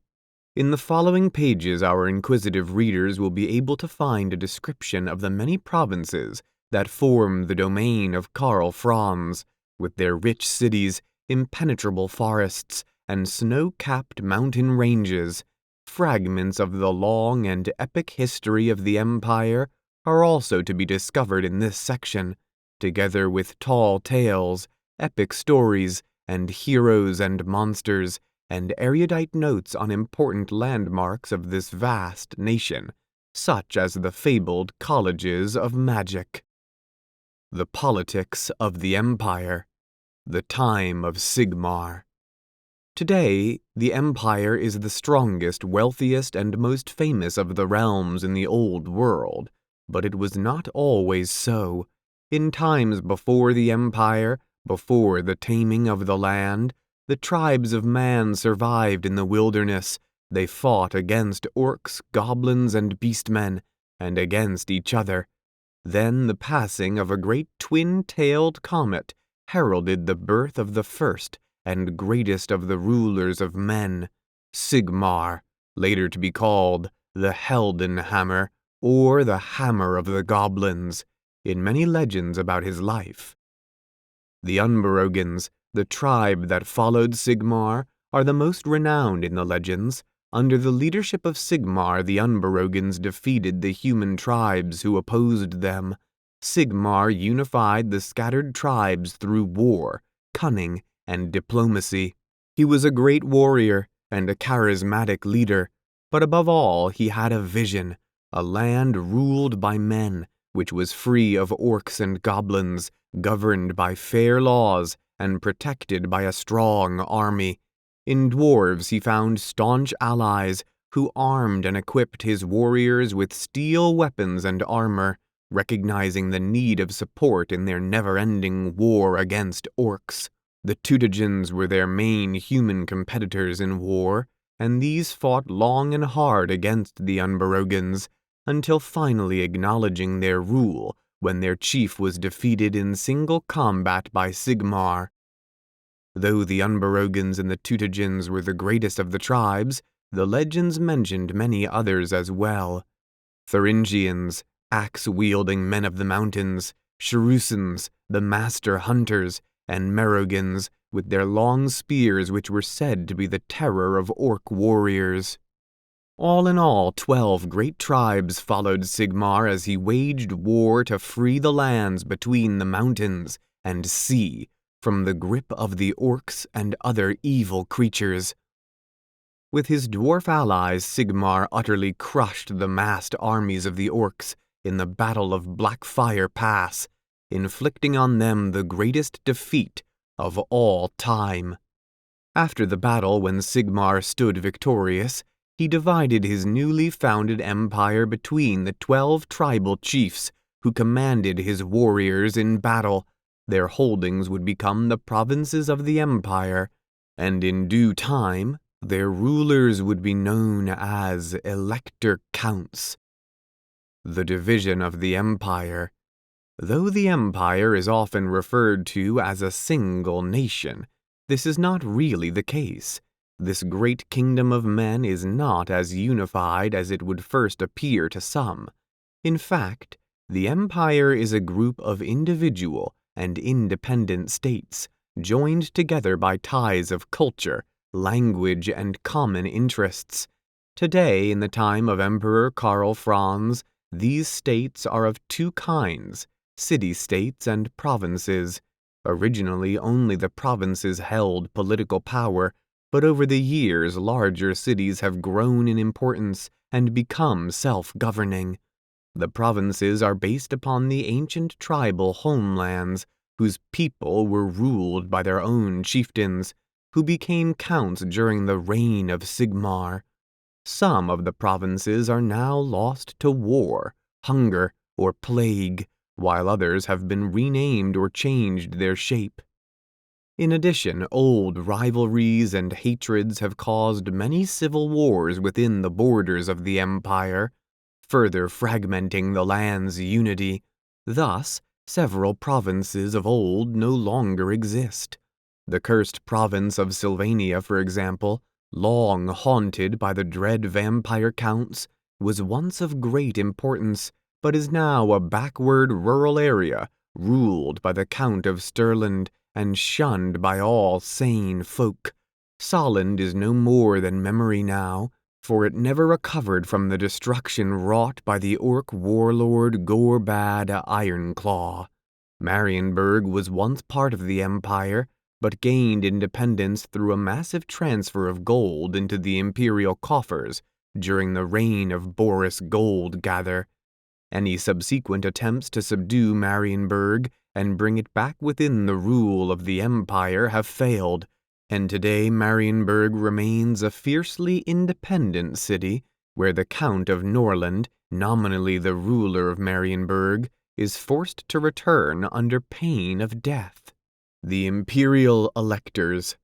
In the following pages, our inquisitive readers will be able to find a description of the many provinces that form the domain of Karl Franz, with their rich cities, impenetrable forests, and snow-capped mountain ranges. Fragments of the long and epic history of the Empire are also to be discovered in this section, together with tall tales, epic stories, and heroes and monsters, and erudite notes on important landmarks of this vast nation, such as the fabled colleges of magic. The politics of the Empire. The time of Sigmar. Today, the Empire is the strongest, wealthiest, and most famous of the realms in the old world, but it was not always so. In times before the Empire, before the taming of the land, the tribes of man survived in the wilderness. They fought against orcs, goblins, and beastmen, and against each other. Then the passing of a great twin-tailed comet heralded the birth of the first and greatest of the rulers of men, Sigmar, later to be called the Heldenhammer, or the Hammer of the Goblins, in many legends about his life. The Unberogans, the tribe that followed Sigmar, are the most renowned in the legends. Under the leadership of Sigmar, the Unberogans defeated the human tribes who opposed them. Sigmar unified the scattered tribes through war, cunning, and diplomacy. He was a great warrior and a charismatic leader, but above all he had a vision, a land ruled by men, which was free of orcs and goblins, governed by fair laws, and protected by a strong army. In dwarves he found staunch allies who armed and equipped his warriors with steel weapons and armor, recognizing the need of support in their never-ending war against orcs. The Teutogens were their main human competitors in war, and these fought long and hard against the Unberogans, until finally acknowledging their rule when their chief was defeated in single combat by Sigmar. Though the Unberogans and the Teutogens were the greatest of the tribes, the legends mentioned many others as well. Thuringians, axe-wielding men of the mountains, Cherusans, the master hunters, and Merogans, with their long spears which were said to be the terror of orc warriors. All in all, 12 great tribes followed Sigmar as he waged war to free the lands between the mountains and sea from the grip of the orcs and other evil creatures. With his dwarf allies, Sigmar utterly crushed the massed armies of the orcs in the Battle of Blackfire Pass, inflicting on them the greatest defeat of all time. After the battle, when Sigmar stood victorious, he divided his newly founded empire between the 12 tribal chiefs who commanded his warriors in battle. Their holdings would become the provinces of the empire, and in due time, their rulers would be known as Elector Counts. The division of the empire. Though the empire is often referred to as a single nation, this is not really the case. This great kingdom of men is not as unified as it would first appear to some. In fact, the empire is a group of individual and independent states, joined together by ties of culture, language, and common interests. Today, in the time of Emperor Karl Franz, these states are of two kinds, city-states and provinces. Originally, only the provinces held political power, but over the years larger cities have grown in importance and become self-governing. The provinces are based upon the ancient tribal homelands, whose people were ruled by their own chieftains, who became counts during the reign of Sigmar. Some of the provinces are now lost to war, hunger, or plague, while others have been renamed or changed their shape. In addition, old rivalries and hatreds have caused many civil wars within the borders of the empire, further fragmenting the land's unity. Thus, several provinces of old no longer exist. The cursed province of Sylvania, for example, long haunted by the dread vampire counts, was once of great importance, but is now a backward rural area ruled by the Count of Stirland and shunned by all sane folk. Solland is no more than memory now, for it never recovered from the destruction wrought by the orc warlord Gorbad Ironclaw. Marienburg was once part of the empire, but gained independence through a massive transfer of gold into the imperial coffers during the reign of Boris Goldgather. Any subsequent attempts to subdue Marienburg and bring it back within the rule of the empire have failed, and today Marienburg remains a fiercely independent city where the Count of Norland, nominally the ruler of Marienburg, is forced to return under pain of death. The imperial electors.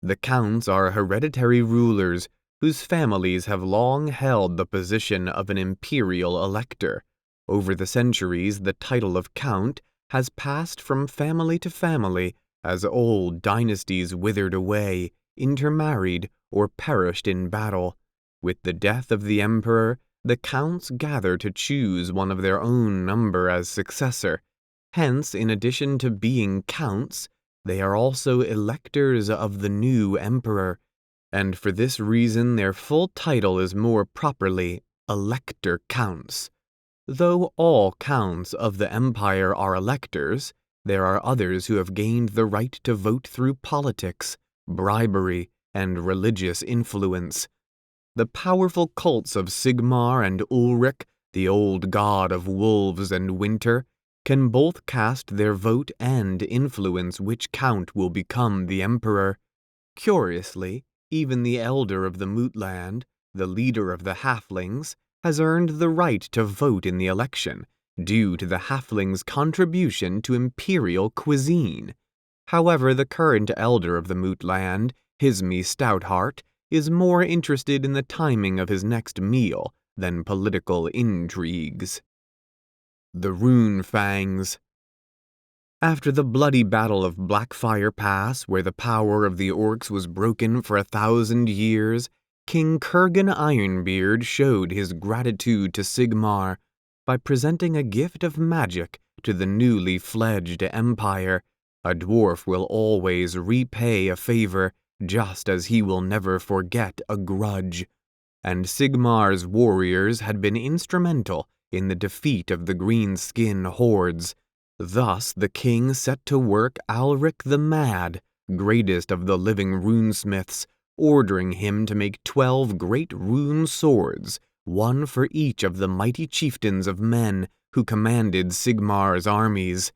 The counts are hereditary rulers whose families have long held the position of an imperial elector. Over the centuries, the title of count has passed from family to family as old dynasties withered away, intermarried, or perished in battle. With the death of the emperor, the counts gather to choose one of their own number as successor. Hence, in addition to being counts, they are also electors of the new emperor, and for this reason their full title is more properly elector counts. Though all counts of the empire are electors, there are others who have gained the right to vote through politics, bribery, and religious influence. The powerful cults of Sigmar and Ulrich, the old god of wolves and winter, can both cast their vote and influence which count will become the emperor. Curiously, even the elder of the Mootland, the leader of the halflings, has earned the right to vote in the election, due to the halflings' contribution to imperial cuisine. However, the current elder of the Mootland, Hismi Stoutheart, is more interested in the timing of his next meal than political intrigues. The Rune Fangs. After the bloody battle of Blackfire Pass, where the power of the orcs was broken for 1,000 years, King Kurgan Ironbeard showed his gratitude to Sigmar by presenting a gift of magic to the newly fledged empire. A dwarf will always repay a favor, just as he will never forget a grudge. And Sigmar's warriors had been instrumental in the defeat of the greenskin hordes. Thus the king set to work Alric the Mad, greatest of the living runesmiths, ordering him to make 12 great rune swords, one for each of the mighty chieftains of men who commanded Sigmar's armies.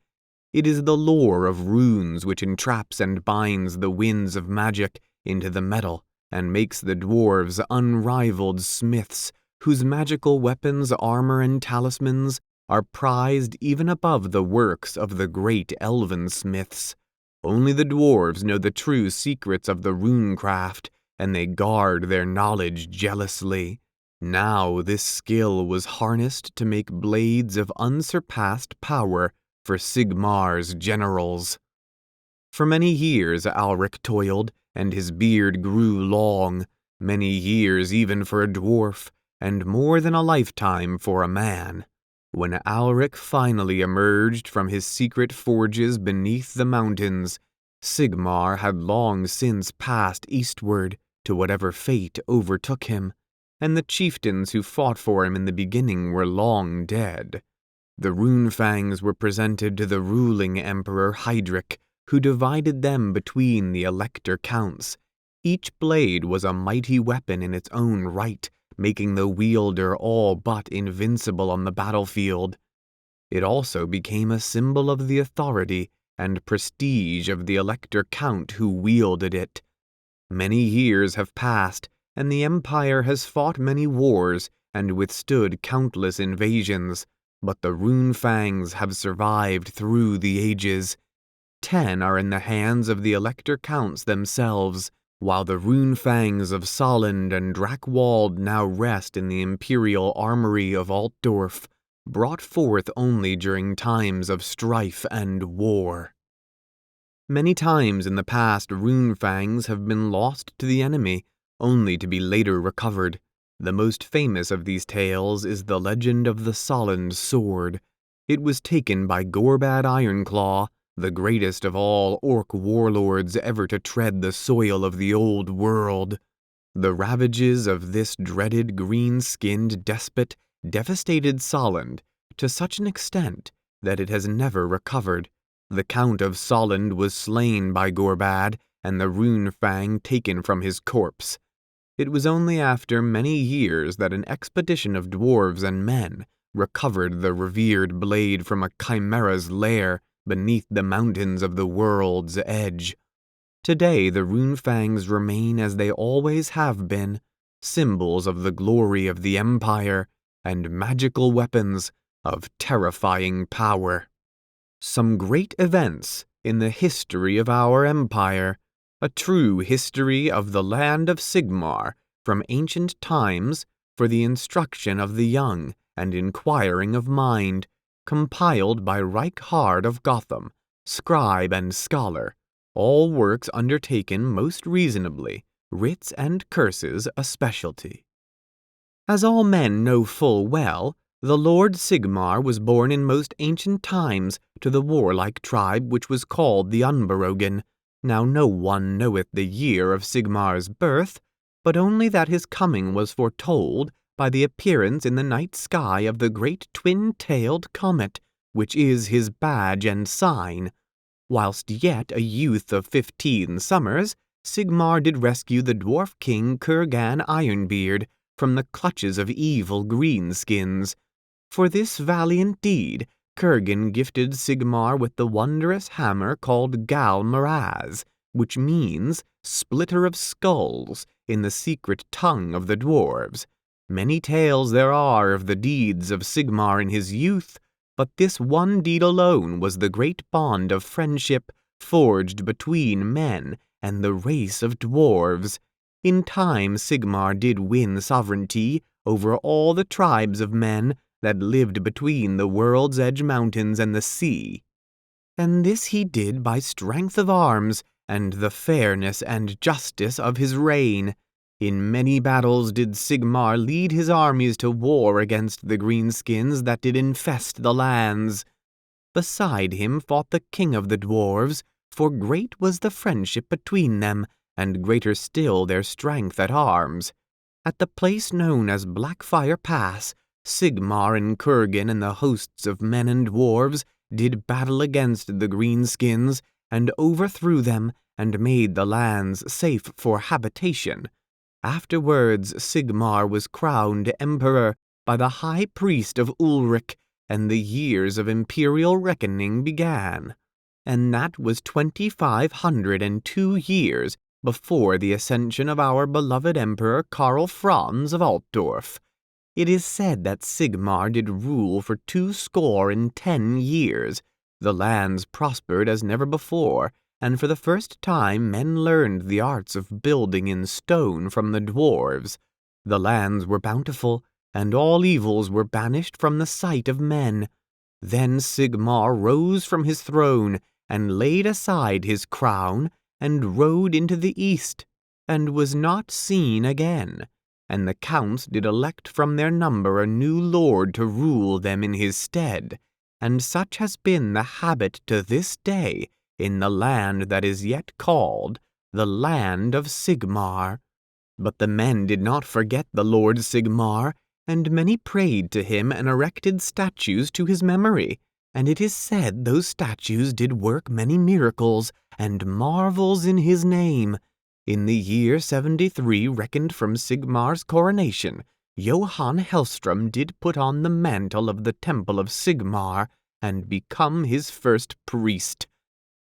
It is the lore of runes which entraps and binds the winds of magic into the metal and makes the dwarves unrivaled smiths, whose magical weapons, armor, and talismans are prized even above the works of the great elven smiths. Only the dwarves know the true secrets of the runecraft, and they guard their knowledge jealously. Now this skill was harnessed to make blades of unsurpassed power for Sigmar's generals. For many years Alric toiled, and his beard grew long, many years even for a dwarf, and more than a lifetime for a man. When Alric finally emerged from his secret forges beneath the mountains, Sigmar had long since passed eastward to whatever fate overtook him. and the chieftains who fought for him in the beginning were long dead. The runefangs were presented to the ruling Emperor Heydrich, who divided them between the Elector Counts. Each blade was a mighty weapon in its own right, making the wielder all but invincible on the battlefield. It also became a symbol of the authority and prestige of the Elector Count who wielded it. Many years have passed, and the Empire has fought many wars and withstood countless invasions, but the runefangs have survived through the ages. 10 are in the hands of the Elector Counts themselves, while the runefangs of Solland and Drakewald now rest in the Imperial Armory of Altdorf, brought forth only during times of strife and war. Many times in the past, runefangs have been lost to the enemy, only to be later recovered. The most famous of these tales is the legend of the Solland Sword. It was taken by Gorbad Ironclaw, the greatest of all orc warlords ever to tread the soil of the old world. The ravages of this dreaded green-skinned despot devastated Solland to such an extent that it has never recovered. The Count of Solland was slain by Gorbad, and the runefang taken from his corpse. It was only after many years that an expedition of dwarves and men recovered the revered blade from a chimera's lair beneath the mountains of the world's edge. Today the runefangs remain as they always have been, symbols of the glory of the Empire and magical weapons of terrifying power. Some great events in the history of our Empire, a true history of the land of Sigmar from ancient times for the instruction of the young and inquiring of mind, compiled by Reichhard of Gotham, scribe and scholar, all works undertaken most reasonably, writs and curses a specialty. As all men know full well, the Lord Sigmar was born in most ancient times to the warlike tribe which was called the Unberogen. Now no one knoweth the year of Sigmar's birth, but only that his coming was foretold by the appearance in the night sky of the great twin-tailed comet, which is his badge and sign. Whilst yet a youth of 15 summers, Sigmar did rescue the dwarf king Kurgan Ironbeard from the clutches of evil greenskins. For this valiant deed, Kurgan gifted Sigmar with the wondrous hammer called Gal Maraz, which means splitter of skulls in the secret tongue of the dwarves. Many tales there are of the deeds of Sigmar in his youth, but this one deed alone was the great bond of friendship forged between men and the race of dwarves. In time Sigmar did win sovereignty over all the tribes of men that lived between the World's Edge Mountains and the sea. And this he did by strength of arms and the fairness and justice of his reign. In many battles did Sigmar lead his armies to war against the greenskins that did infest the lands. Beside him fought the king of the dwarves, for great was the friendship between them, and greater still their strength at arms. At the place known as Blackfire Pass, Sigmar and Kurgan and the hosts of men and dwarves did battle against the greenskins, and overthrew them, and made the lands safe for habitation. Afterwards Sigmar was crowned emperor by the high priest of Ulrich, and the years of imperial reckoning began. And that was 2,502 years before the ascension of our beloved Emperor Karl Franz of Altdorf. It is said that Sigmar did rule for 210 years. The lands prospered as never before, and for the first time men learned the arts of building in stone from the dwarves. The lands were bountiful, and all evils were banished from the sight of men. Then Sigmar rose from his throne, and laid aside his crown, and rode into the east, and was not seen again. And the counts did elect from their number a new lord to rule them in his stead, and such has been the habit to this day in the land that is yet called the land of Sigmar. But the men did not forget the Lord Sigmar, and many prayed to him and erected statues to his memory, and it is said those statues did work many miracles and marvels in his name. In the year 73 reckoned from Sigmar's coronation, Johann Hellstrom did put on the mantle of the temple of Sigmar and become his first priest.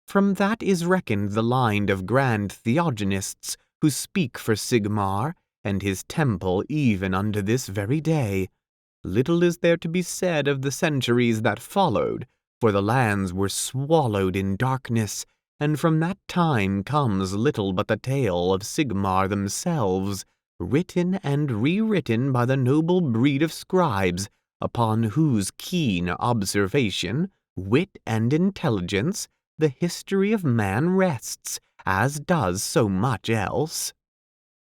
From that is reckoned the line of grand theogonists who speak for Sigmar and his temple even unto this very day. Little is there to be said of the centuries that followed, for the lands were swallowed in darkness, and from that time comes little but the tale of Sigmar themselves, written and rewritten by the noble breed of scribes, upon whose keen observation, wit, and intelligence the history of man rests, as does so much else.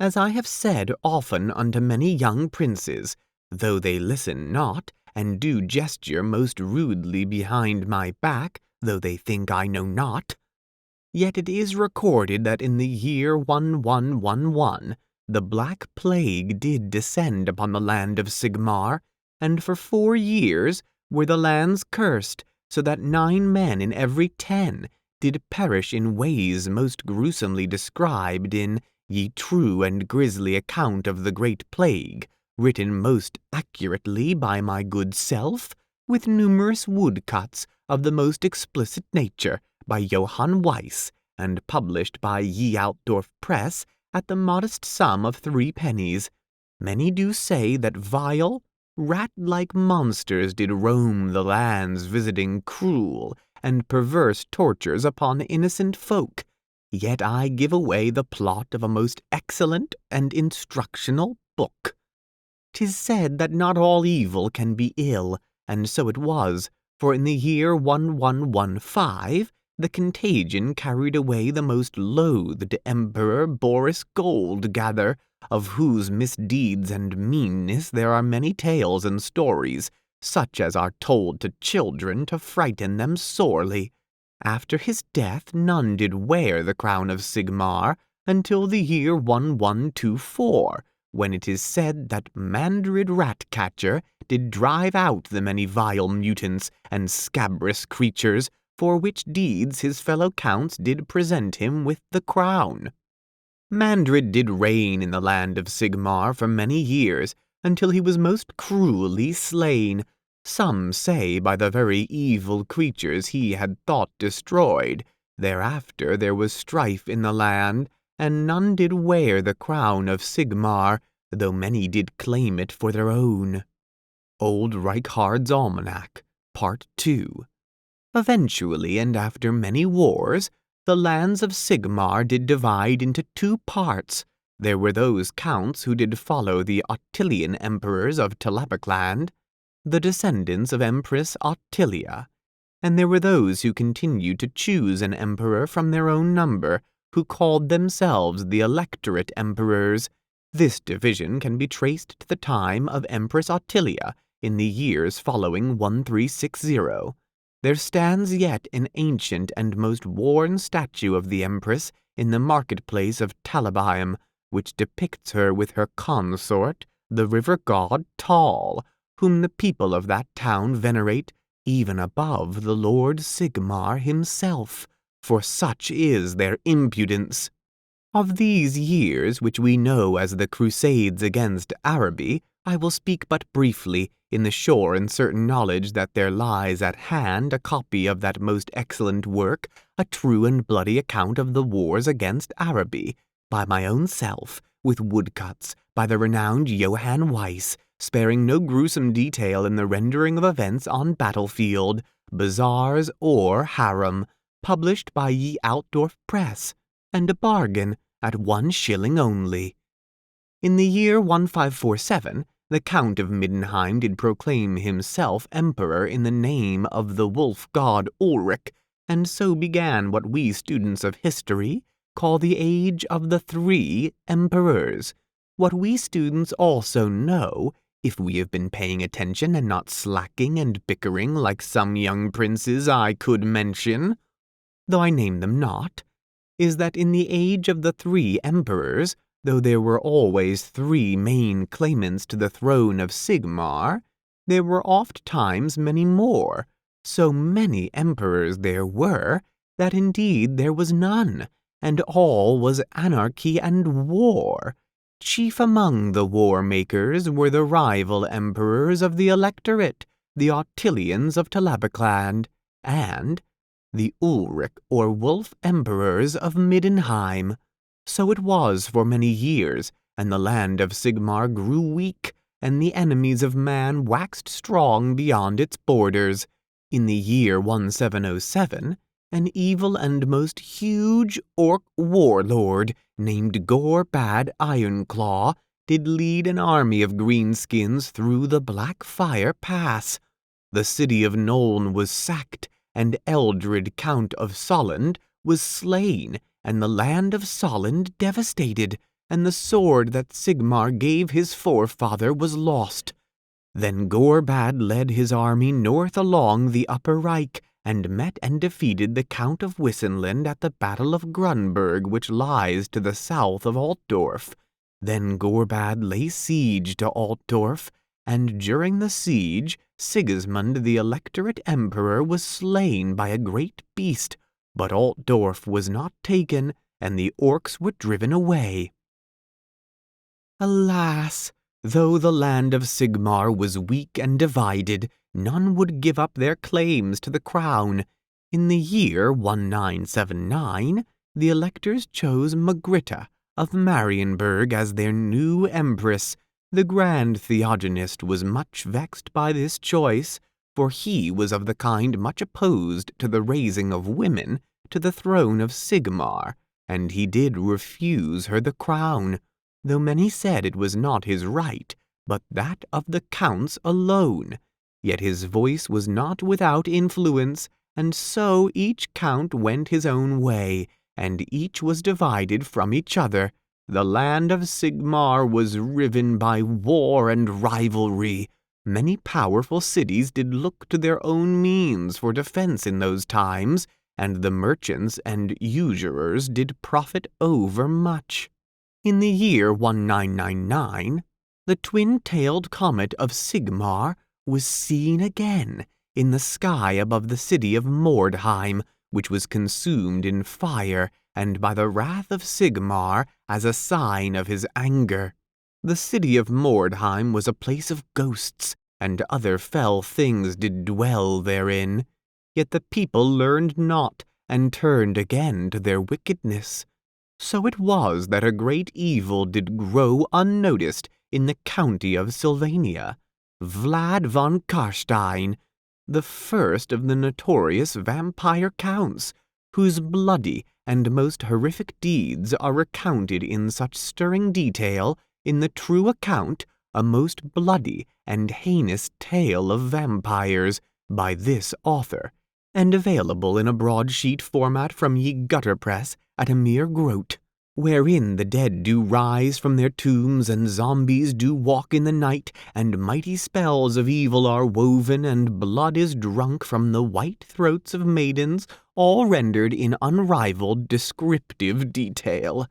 As I have said often unto many young princes, though they listen not, and do gesture most rudely behind my back, though they think I know not, yet it is recorded that in the year 1111 the Black Plague did descend upon the land of Sigmar, and for 4 years were the lands cursed, so that 9 men in every 10 did perish in ways most gruesomely described in Ye True and Grisly Account of the Great Plague, written most accurately by my good self, with numerous woodcuts of the most explicit nature by Johann Weiss, and published by Ye Altdorf Press at the modest sum of 3 pennies. Many do say that vile, rat-like monsters did roam the lands, visiting cruel and perverse tortures upon innocent folk, yet I give away the plot of a most excellent and instructional book. 'Tis said that not all evil can be ill, and so it was, for in the year 1115 the contagion carried away the most loathed Emperor Boris Goldgather, of whose misdeeds and meanness there are many tales and stories, such as are told to children to frighten them sorely. After his death none did wear the crown of Sigmar until the year 1124, when it is said that Mandrid Ratcatcher did drive out the many vile mutants and scabrous creatures, for which deeds his fellow counts did present him with the crown. Mandrid did reign in the land of Sigmar for many years, until he was most cruelly slain, some say by the very evil creatures he had thought destroyed. Thereafter there was strife in the land, and none did wear the crown of Sigmar, though many did claim it for their own. Old Reichard's Almanac, Part 2. Eventually, and after many wars, the lands of Sigmar did divide into 2 parts. There were those counts who did follow the Ottilian emperors of Telepacland, the descendants of Empress Ottilia, and there were those who continued to choose an emperor from their own number, who called themselves the Electorate Emperors. This division can be traced to the time of Empress Ottilia in the years following 1360. There stands yet an ancient and most worn statue of the Empress in the marketplace of Talabaim, which depicts her with her consort, the river god Tal, whom the people of that town venerate even above the Lord Sigmar himself, for such is their impudence. Of these years, which we know as the Crusades against Araby, I will speak but briefly, in the sure and certain knowledge that there lies at hand a copy of that most excellent work, a true and bloody account of the wars against Araby, by my own self, with woodcuts, by the renowned Johann Weiss, sparing no gruesome detail in the rendering of events on battlefield, bazaars, or harem, published by Ye Altdorf Press, and a bargain at 1 shilling only. In the year 1547, the Count of Middenheim did proclaim himself emperor in the name of the wolf god Ulrich, and so began what we students of history call the Age of the 3 Emperors. What we students also know, if we have been paying attention and not slacking and bickering like some young princes I could mention, though I name them not, is that in the Age of the 3 Emperors, though there were always 3 main claimants to the throne of Sigmar, there were oft times many more. So many emperors there were, that indeed there was none, and all was anarchy and war. Chief among the war-makers were the rival emperors of the electorate, the Ottilians of Talabecland, and the Ulrich or Wolf emperors of Middenheim. So it was for many years, and the land of Sigmar grew weak, and the enemies of man waxed strong beyond its borders. In the year 1707, an evil and most huge orc warlord named Gorbad Ironclaw did lead an army of greenskins through the Blackfire Pass. The city of Nuln was sacked, and Eldred Count of Solland was slain, and the land of Solland devastated, and the sword that Sigmar gave his forefather was lost. Then Gorbad led his army north along the Upper Reich, and met and defeated the Count of Wissenland at the Battle of Grunberg, which lies to the south of Altdorf. Then Gorbad lay siege to Altdorf, and during the siege Sigismund the Electorate Emperor was slain by a great beast, but Altdorf was not taken, and the orcs were driven away. Alas! Though the land of Sigmar was weak and divided, none would give up their claims to the crown. In the year 1979, the electors chose Margritta of Marienburg as their new empress. The Grand Theogenist was much vexed by this choice, for he was of the kind much opposed to the raising of women to the throne of Sigmar, and he did refuse her the crown, though many said it was not his right, but that of the counts alone. Yet his voice was not without influence, and so each count went his own way, and each was divided from each other. The land of Sigmar was riven by war and rivalry. Many powerful cities did look to their own means for defense in those times, and the merchants and usurers did profit overmuch. In the year 1999, the twin-tailed comet of Sigmar was seen again in the sky above the city of Mordheim, which was consumed in fire and by the wrath of Sigmar as a sign of his anger. The city of Mordheim was a place of ghosts, and other fell things did dwell therein. Yet the people learned not, and turned again to their wickedness. So it was that a great evil did grow unnoticed in the county of Sylvania. Vlad von Karstein, the first of the notorious vampire counts, whose bloody and most horrific deeds are recounted in such stirring detail in the true account, a most bloody and heinous tale of vampires, by this author, and available in a broadsheet format from ye gutter press at a mere groat, wherein the dead do rise from their tombs, and zombies do walk in the night, and mighty spells of evil are woven, and blood is drunk from the white throats of maidens, all rendered in unrivaled descriptive detail.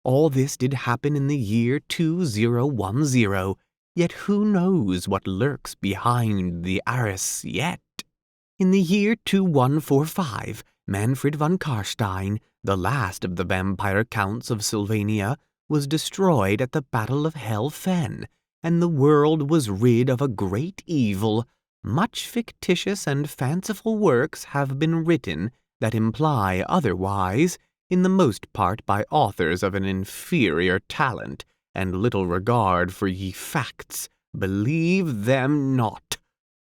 All this did happen in the year 2010, yet who knows what lurks behind the arras yet? In the year 2145, Manfred von Karstein, the last of the vampire counts of Sylvania, was destroyed at the Battle of Hel Fen, and the world was rid of a great evil. Much fictitious and fanciful works have been written that imply otherwise, in the most part by authors of an inferior talent, and little regard for ye facts. Believe them not.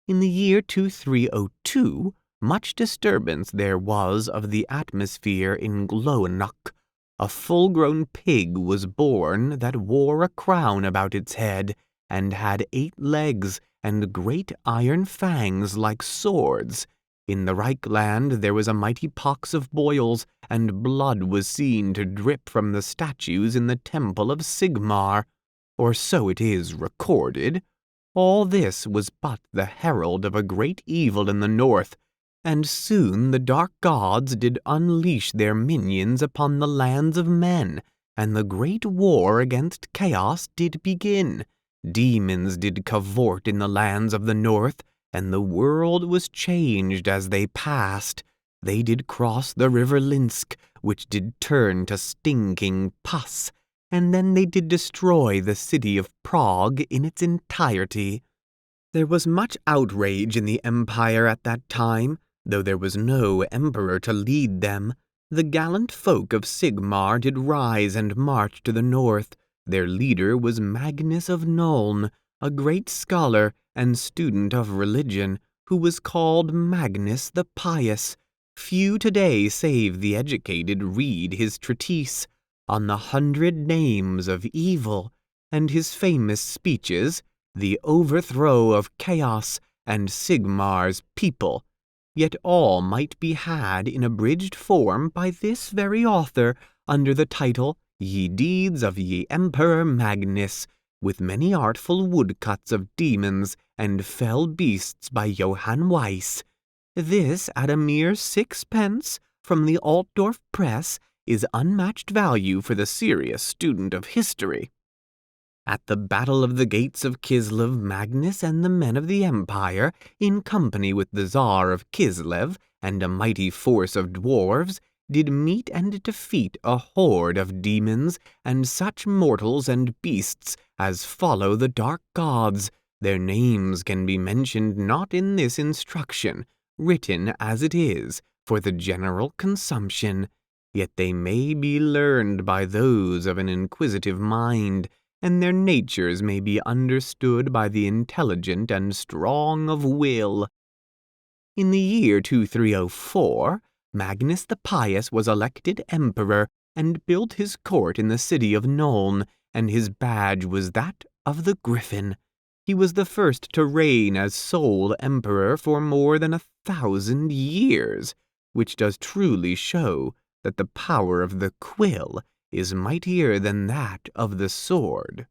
In the year 2302, much disturbance there was of the atmosphere in Glowenach. A full-grown pig was born that wore a crown about its head, and had 8 legs, and great iron fangs like swords. In the Reichland there was a mighty pox of boils, and blood was seen to drip from the statues in the temple of Sigmar, or so it is recorded. All this was but the herald of a great evil in the north, and soon the dark gods did unleash their minions upon the lands of men, and the great war against chaos did begin. Demons did cavort in the lands of the north, and the world was changed as they passed. They did cross the river Linsk, which did turn to stinking pus, and then they did destroy the city of Prague in its entirety. There was much outrage in the empire at that time, though there was no emperor to lead them. The gallant folk of Sigmar did rise and march to the north. Their leader was Magnus of Nuln, a great scholar and student of religion, who was called Magnus the Pious. Few today save the educated read his treatise on the 100 Names of Evil, and his famous speeches, The Overthrow of Chaos and Sigmar's People. Yet all might be had in abridged form by this very author under the title Ye Deeds of Ye Emperor Magnus, with many artful woodcuts of demons and fell beasts by Johann Weiss. This, at a mere 6d from the Altdorf Press, is unmatched value for the serious student of history. At the Battle of the Gates of Kislev, Magnus and the men of the Empire, in company with the Tsar of Kislev and a mighty force of dwarves, did meet and defeat a horde of demons and such mortals and beasts as follow the dark gods. Their names can be mentioned not in this instruction, written as it is, for the general consumption, yet they may be learned by those of an inquisitive mind, and their natures may be understood by the intelligent and strong of will. In the year 2304, Magnus the Pious was elected emperor and built his court in the city of Nuln, and his badge was that of the griffin. He was the first to reign as sole emperor for more than 1,000 years, which does truly show that the power of the quill is mightier than that of the sword.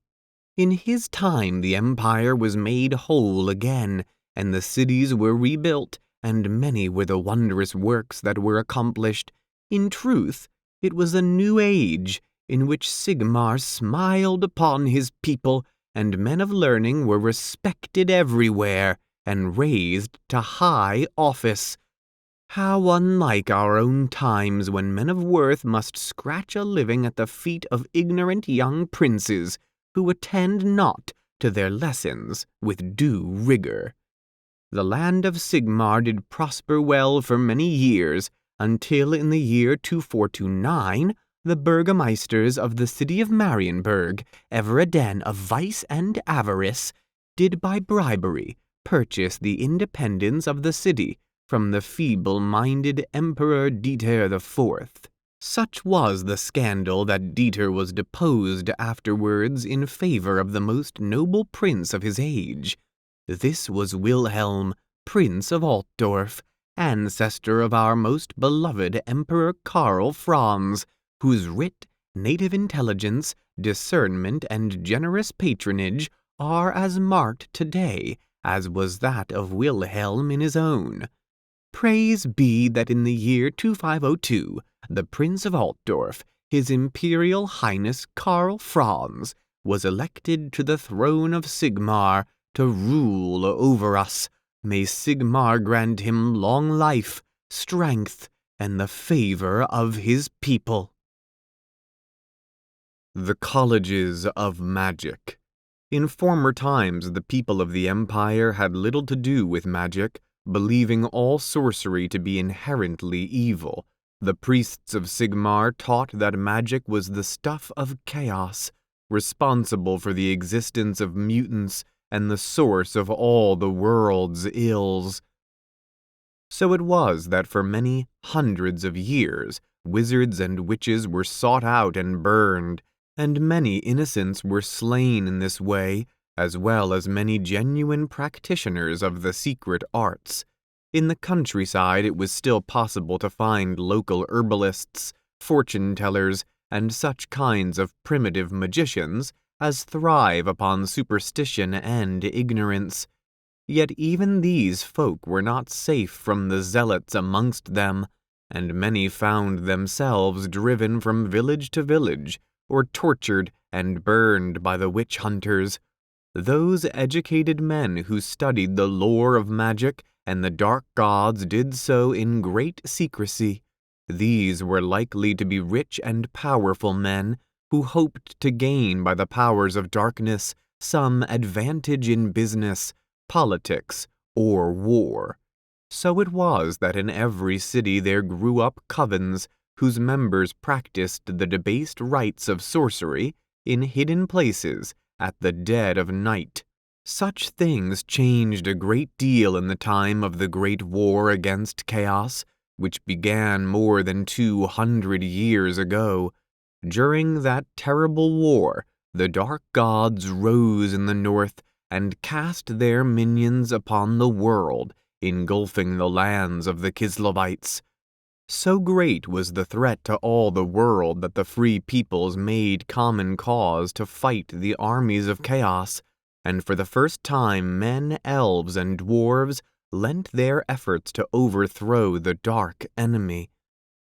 In his time the empire was made whole again, and the cities were rebuilt, and many were the wondrous works that were accomplished. In truth, it was a new age, in which Sigmar smiled upon his people, and men of learning were respected everywhere, and raised to high office. How unlike our own times, when men of worth must scratch a living at the feet of ignorant young princes, who attend not to their lessons with due rigor. The land of Sigmar did prosper well for many years, until in the year 2429, the burgomeisters of the city of Marienburg, ever a den of vice and avarice, did by bribery purchase the independence of the city from the feeble-minded Emperor Dieter IV. Such was the scandal that Dieter was deposed afterwards in favor of the most noble prince of his age. This was Wilhelm, Prince of Altdorf, ancestor of our most beloved Emperor Karl Franz, whose wit, native intelligence, discernment, and generous patronage are as marked today as was that of Wilhelm in his own. Praise be that in the year 2502, the Prince of Altdorf, His Imperial Highness Karl Franz, was elected to the throne of Sigmar to rule over us. May Sigmar grant him long life, strength, and the favor of his people. The Colleges of Magic. In former times, the people of the Empire had little to do with magic, believing all sorcery to be inherently evil. The priests of Sigmar taught that magic was the stuff of chaos, responsible for the existence of mutants and the source of all the world's ills. So it was that for many hundreds of years, wizards and witches were sought out and burned, and many innocents were slain in this way, as well as many genuine practitioners of the secret arts. In the countryside it was still possible to find local herbalists, fortune-tellers, and such kinds of primitive magicians as thrive upon superstition and ignorance. Yet even these folk were not safe from the zealots amongst them, and many found themselves driven from village to village, or tortured and burned by the witch hunters. Those educated men who studied the lore of magic and the dark gods did so in great secrecy. These were likely to be rich and powerful men who hoped to gain by the powers of darkness some advantage in business, politics, or war. So it was that in every city there grew up covens whose members practiced the debased rites of sorcery in hidden places at the dead of night. Such things changed a great deal in the time of the Great War against Chaos, which began more than 200 years ago. During that terrible war, the dark gods rose in the north and cast their minions upon the world, engulfing the lands of the Kislevites. So great was the threat to all the world that the free peoples made common cause to fight the armies of chaos, and for the first time men, elves, and dwarves lent their efforts to overthrow the dark enemy.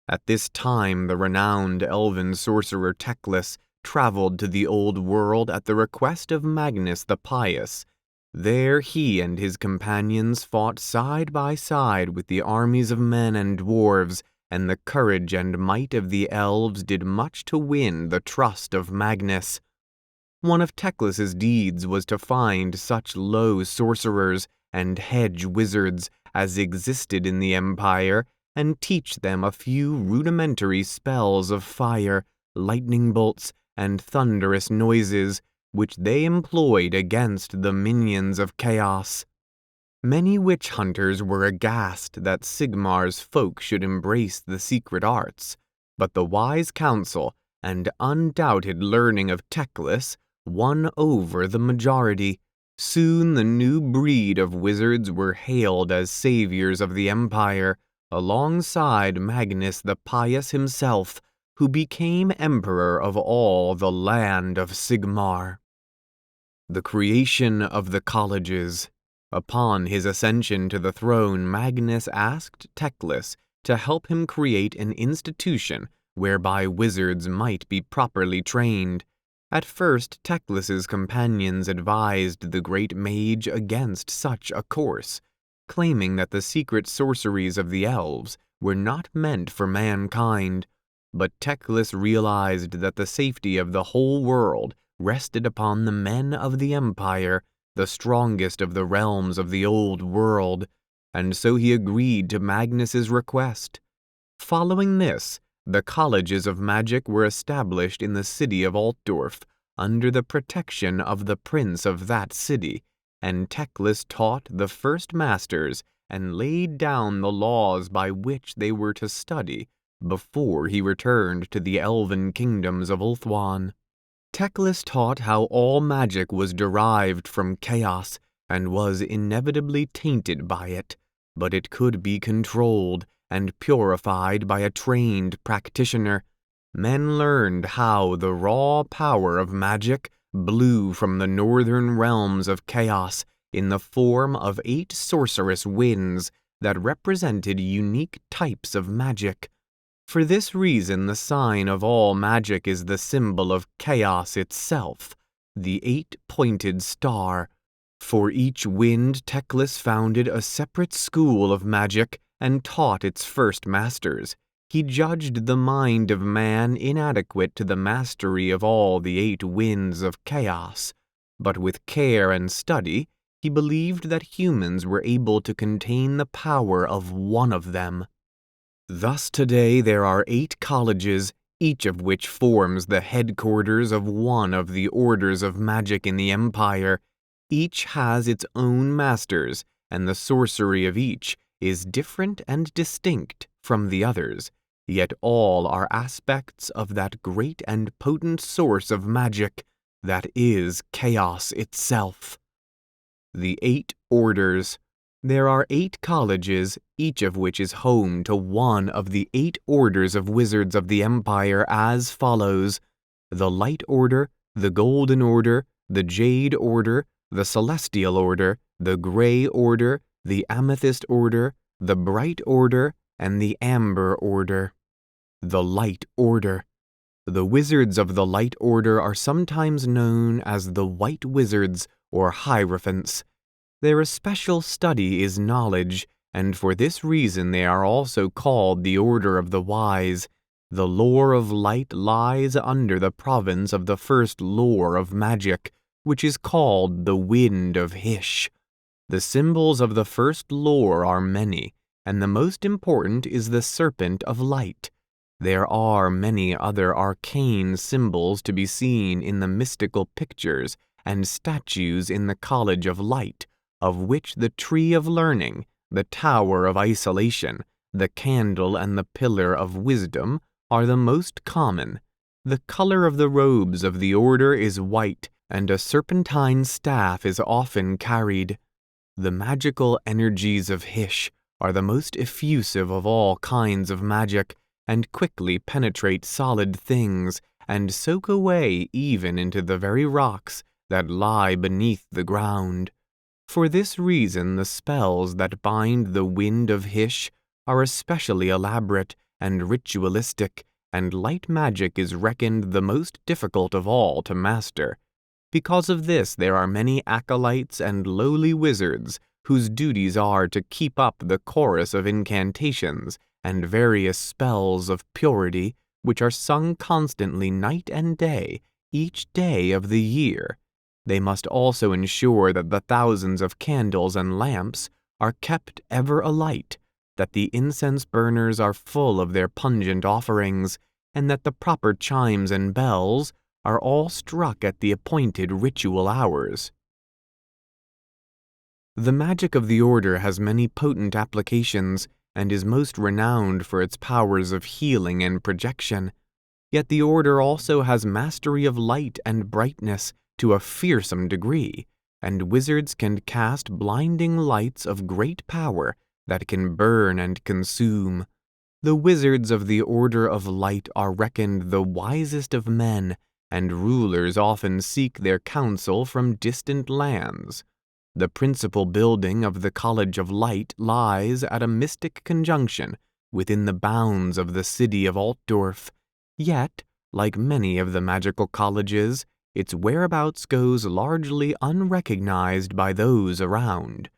At this time the renowned elven sorcerer Teclis traveled to the old world at the request of Magnus the Pious. There he and his companions fought side by side with the armies of men and dwarves, and the courage and might of the elves did much to win the trust of Magnus. One of Teclis's deeds was to find such low sorcerers and hedge wizards as existed in the empire and teach them a few rudimentary spells of fire, lightning bolts, and thunderous noises, which they employed against the minions of chaos. Many witch hunters were aghast that Sigmar's folk should embrace the secret arts, but the wise counsel and undoubted learning of Teclis won over the majority. Soon the new breed of wizards were hailed as saviors of the empire, alongside Magnus the Pious himself, who became emperor of all the land of Sigmar. The creation of the colleges. Upon his ascension to the throne, Magnus asked Teclis to help him create an institution whereby wizards might be properly trained. At first, Teclis's companions advised the great mage against such a course, claiming that the secret sorceries of the elves were not meant for mankind. But Teclis realized that the safety of the whole world rested upon the men of the empire, the strongest of the realms of the old world, and so he agreed to Magnus's request. Following this, the colleges of magic were established in the city of Altdorf under the protection of the prince of that city, and Teclis taught the first masters and laid down the laws by which they were to study before he returned to the elven kingdoms of Ulthuan. Teclis taught how all magic was derived from chaos and was inevitably tainted by it, but it could be controlled and purified by a trained practitioner. Men learned how the raw power of magic blew from the northern realms of chaos in the form of 8 sorcerous winds that represented unique types of magic. For this reason, the sign of all magic is the symbol of chaos itself, the 8-pointed star. For each wind, Teclis founded a separate school of magic and taught its first masters. He judged the mind of man inadequate to the mastery of all the 8 winds of chaos, but with care and study, he believed that humans were able to contain the power of one of them. Thus today there are 8 colleges, each of which forms the headquarters of one of the orders of magic in the empire. Each has its own masters, and the sorcery of each is different and distinct from the others, yet all are aspects of that great and potent source of magic that is chaos itself. The 8 orders. There are 8 colleges, each of which is home to one of the 8 orders of wizards of the empire as follows: the Light Order, the Golden Order, the Jade Order, the Celestial Order, the Gray Order, the Amethyst Order, the Bright Order, and the Amber Order. The Light Order. The wizards of the Light Order are sometimes known as the White Wizards or Hierophants. Their especial study is knowledge, and for this reason they are also called the Order of the Wise. The lore of light lies under the province of the first lore of magic, which is called the Wind of Hysh. The symbols of the first lore are many, and the most important is the Serpent of Light. There are many other arcane symbols to be seen in the mystical pictures and statues in the College of Light, of which the Tree of Learning, the Tower of Isolation, the Candle and the Pillar of Wisdom are the most common. The color of the robes of the order is white, and a serpentine staff is often carried. The magical energies of Hysh are the most effusive of all kinds of magic, and quickly penetrate solid things, and soak away even into the very rocks that lie beneath the ground. For this reason the spells that bind the Wind of Hysh are especially elaborate and ritualistic, and light magic is reckoned the most difficult of all to master. Because of this there are many acolytes and lowly wizards whose duties are to keep up the chorus of incantations and various spells of purity which are sung constantly night and day, each day of the year. They must also ensure that the thousands of candles and lamps are kept ever alight, that the incense burners are full of their pungent offerings, and that the proper chimes and bells are all struck at the appointed ritual hours. The magic of the order has many potent applications, and is most renowned for its powers of healing and projection. Yet the order also has mastery of light and brightness to a fearsome degree, and wizards can cast blinding lights of great power that can burn and consume. The wizards of the Order of Light are reckoned the wisest of men, and rulers often seek their counsel from distant lands. The principal building of the College of Light lies at a mystic conjunction within the bounds of the city of Altdorf, yet, like many of the magical colleges, its whereabouts goes largely unrecognized by those around.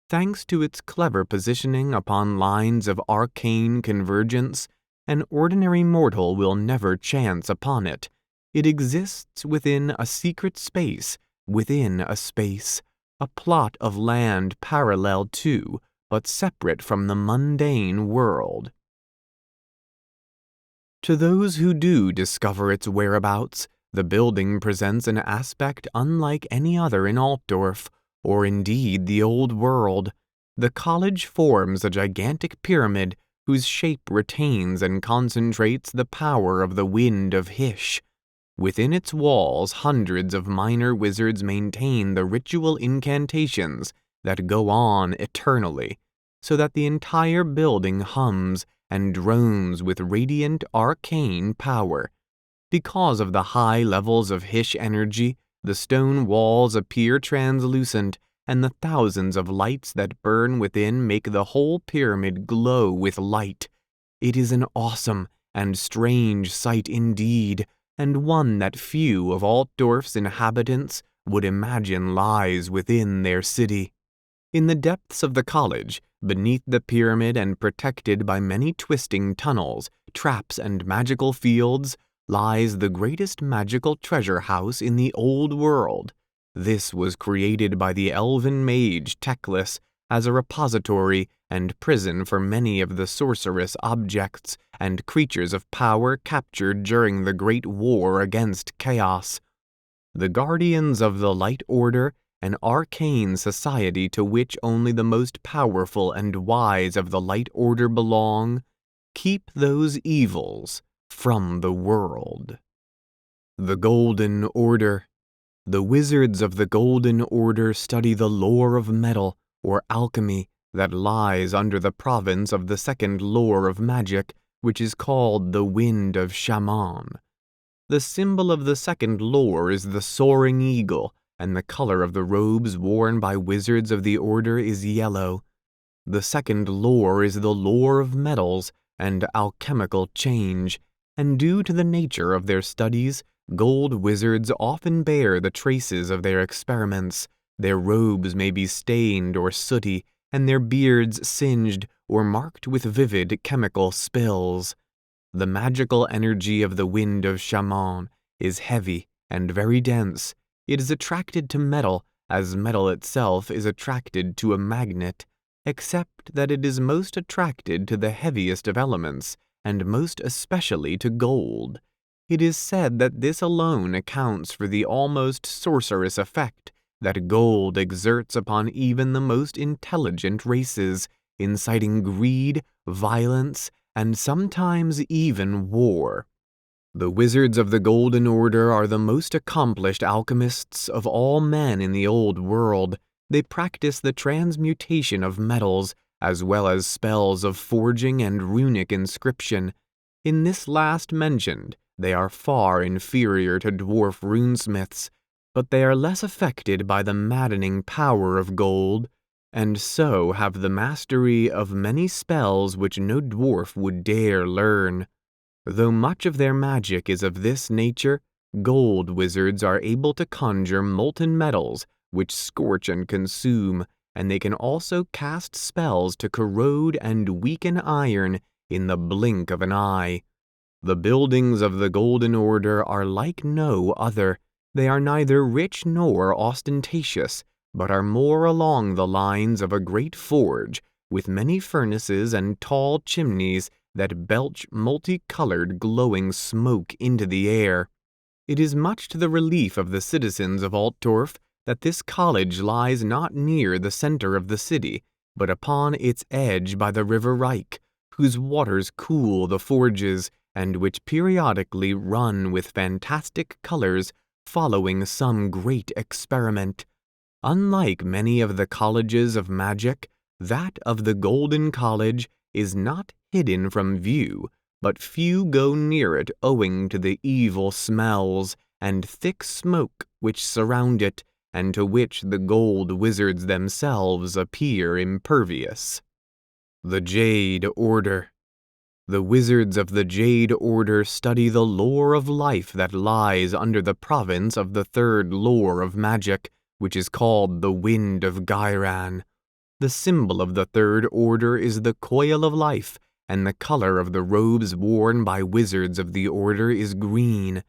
Thanks to its clever positioning upon lines of arcane convergence, an ordinary mortal will never chance upon it. It exists within a secret space, within a space, a plot of land parallel to, but separate from the mundane world. To those who do discover its whereabouts, the building presents an aspect unlike any other in Altdorf, or indeed the old world. The college forms a gigantic pyramid whose shape retains and concentrates the power of the Wind of Hysh. Within its walls, hundreds of minor wizards maintain the ritual incantations that go on eternally, so that the entire building hums and drones with radiant arcane power. Because of the high levels of Hysh energy, the stone walls appear translucent, and the thousands of lights that burn within make the whole pyramid glow with light. It is an awesome and strange sight indeed, and one that few of Altdorf's inhabitants would imagine lies within their city. In the depths of the college, beneath the pyramid and protected by many twisting tunnels, traps, and magical fields, lies the greatest magical treasure house in the old world. This was created by the elven mage Teclis as a repository and prison for many of the sorcerous objects and creatures of power captured during the Great War against Chaos. The Guardians of the Light Order, an arcane society to which only the most powerful and wise of the Light Order belong, keep those evils from the world. The Golden Order. The wizards of the Golden Order study the lore of metal, or alchemy, that lies under the province of the second lore of magic, which is called the Wind of Shaman. The symbol of the second lore is the soaring eagle, and the color of the robes worn by wizards of the order is yellow. The second lore is the lore of metals and alchemical change, and due to the nature of their studies, gold wizards often bear the traces of their experiments. Their robes may be stained or sooty, and their beards singed or marked with vivid chemical spills. The magical energy of the wind of Shaman is heavy and very dense. It is attracted to metal as metal itself is attracted to a magnet, except that it is most attracted to the heaviest of elements, and most especially to gold. It is said that this alone accounts for the almost sorcerous effect that gold exerts upon even the most intelligent races, inciting greed, violence, and sometimes even war. The wizards of the Golden Order are the most accomplished alchemists of all men in the old world. They practice the transmutation of metals, as well as spells of forging and runic inscription. In this last mentioned, they are far inferior to dwarf runesmiths, but they are less affected by the maddening power of gold, and so have the mastery of many spells which no dwarf would dare learn. Though much of their magic is of this nature, gold wizards are able to conjure molten metals which scorch and consume, and they can also cast spells to corrode and weaken iron in the blink of an eye. The buildings of the Golden Order are like no other. They are neither rich nor ostentatious, but are more along the lines of a great forge, with many furnaces and tall chimneys that belch multicolored glowing smoke into the air. It is much to the relief of the citizens of Altdorf that this college lies not near the center of the city, but upon its edge by the river Reich, whose waters cool the forges, and which periodically run with fantastic colors following some great experiment. Unlike many of the colleges of magic, that of the Golden College is not hidden from view, but few go near it owing to the evil smells and thick smoke which surround it, and to which the gold wizards themselves appear impervious. The Jade Order. The wizards of the Jade Order study the lore of life that lies under the province of the third lore of magic, which is called the Wind of Gairan. The symbol of the Third Order is the coil of life, and the color of the robes worn by wizards of the Order is green.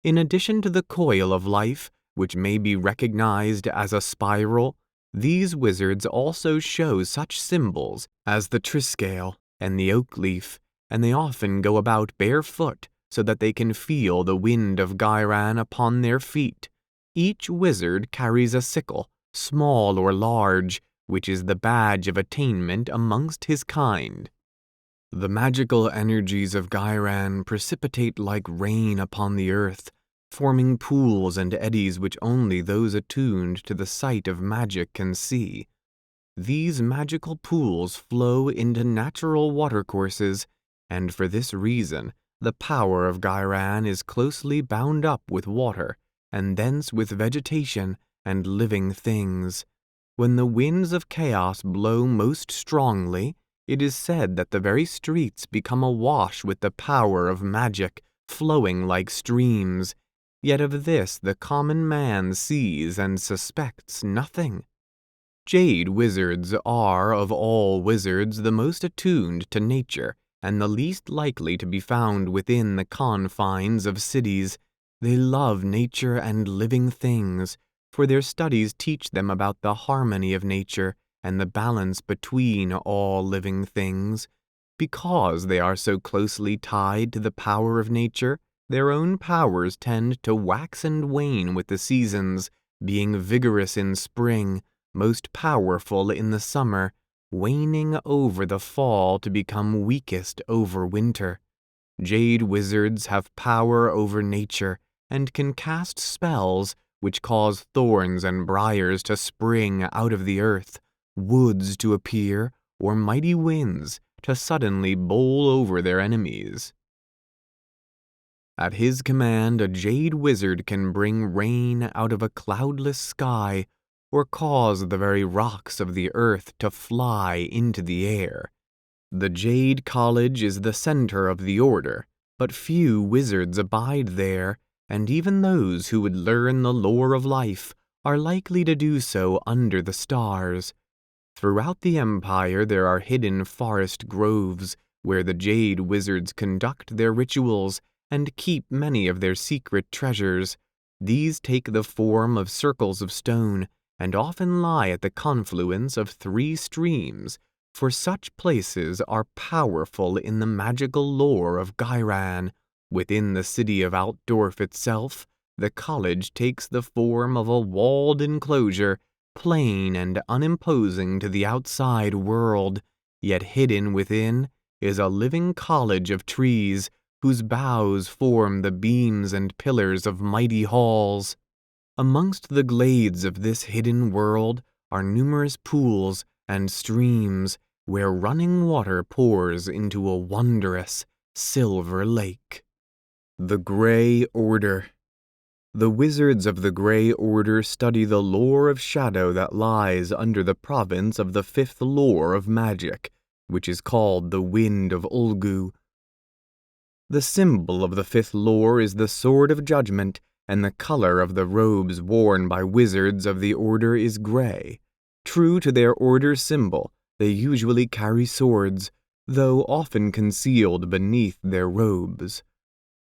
In addition to the coil of life, which may be recognized as a spiral, these wizards also show such symbols as the triscale and the oak leaf, and they often go about barefoot so that they can feel the wind of Gairan upon their feet. Each wizard carries a sickle, small or large, which is the badge of attainment amongst his kind. The magical energies of Gairan precipitate like rain upon the earth, forming pools and eddies which only those attuned to the sight of magic can see. These magical pools flow into natural watercourses, and for this reason the power of Gairan is closely bound up with water, and thence with vegetation and living things. When the winds of chaos blow most strongly, it is said that the very streets become awash with the power of magic, flowing like streams. Yet of this the common man sees and suspects nothing. Jade wizards are, of all wizards, the most attuned to nature, and the least likely to be found within the confines of cities. They love nature and living things, for their studies teach them about the harmony of nature and the balance between all living things. Because they are so closely tied to the power of nature, their own powers tend to wax and wane with the seasons, being vigorous in spring, most powerful in the summer, waning over the fall to become weakest over winter. Jade wizards have power over nature and can cast spells which cause thorns and briars to spring out of the earth, woods to appear, or mighty winds to suddenly bowl over their enemies. At his command, a jade wizard can bring rain out of a cloudless sky, or cause the very rocks of the earth to fly into the air. The Jade College is the center of the order, but few wizards abide there, and even those who would learn the lore of life are likely to do so under the stars. Throughout the Empire there are hidden forest groves where the jade wizards conduct their rituals and keep many of their secret treasures. These take the form of circles of stone and often lie at the confluence of 3 streams, for such places are powerful in the magical lore of Ghyran. Within the city of Altdorf itself, the college takes the form of a walled enclosure, plain and unimposing to the outside world, yet hidden within is a living college of trees whose boughs form the beams and pillars of mighty halls. Amongst the glades of this hidden world are numerous pools and streams where running water pours into a wondrous silver lake. The Grey Order. The wizards of the Grey Order study the lore of shadow that lies under the province of the 5th lore of magic, which is called the Wind of Ulgu. The symbol of the 5th lore is the Sword of Judgment, and the color of the robes worn by wizards of the order is gray. True to their order's symbol, they usually carry swords, though often concealed beneath their robes.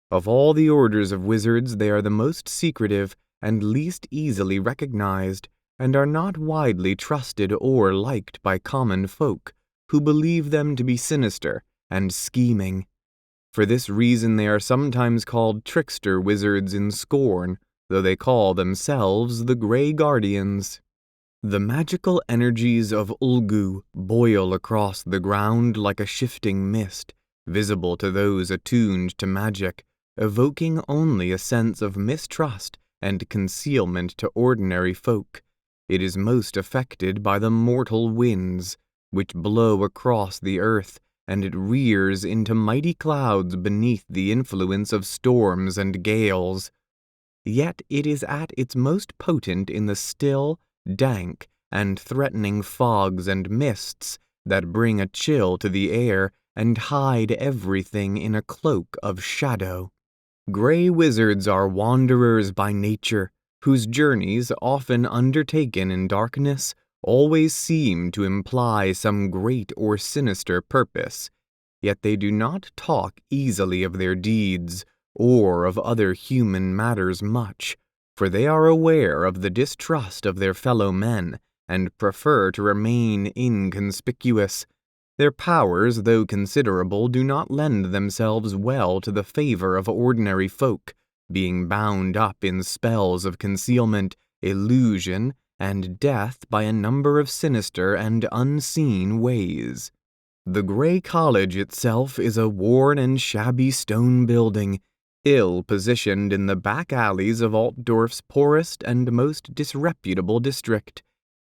Of all the orders of wizards, they are the most secretive and least easily recognized, and are not widely trusted or liked by common folk, who believe them to be sinister and scheming. For this reason they are sometimes called trickster wizards in scorn, though they call themselves the Grey Guardians. The magical energies of Ulgu boil across the ground like a shifting mist, visible to those attuned to magic, evoking only a sense of mistrust and concealment to ordinary folk. It is most affected by the mortal winds, which blow across the earth, and it rears into mighty clouds beneath the influence of storms and gales. Yet it is at its most potent in the still, dank, and threatening fogs and mists that bring a chill to the air and hide everything in a cloak of shadow. Grey wizards are wanderers by nature, whose journeys, often undertaken in darkness, always seem to imply some great or sinister purpose, yet they do not talk easily of their deeds or of other human matters much, for they are aware of the distrust of their fellow men and prefer to remain inconspicuous. Their powers, though considerable, do not lend themselves well to the favor of ordinary folk, being bound up in spells of concealment, illusion, and death by a number of sinister and unseen ways. The Grey College itself is a worn and shabby stone building, ill positioned in the back alleys of Altdorf's poorest and most disreputable district.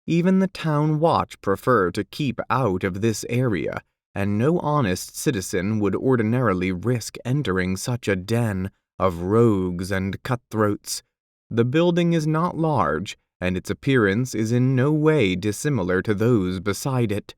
Even the town watch prefer to keep out of this area, and no honest citizen would ordinarily risk entering such a den of rogues and cutthroats. The building is not large, and its appearance is in no way dissimilar to those beside it.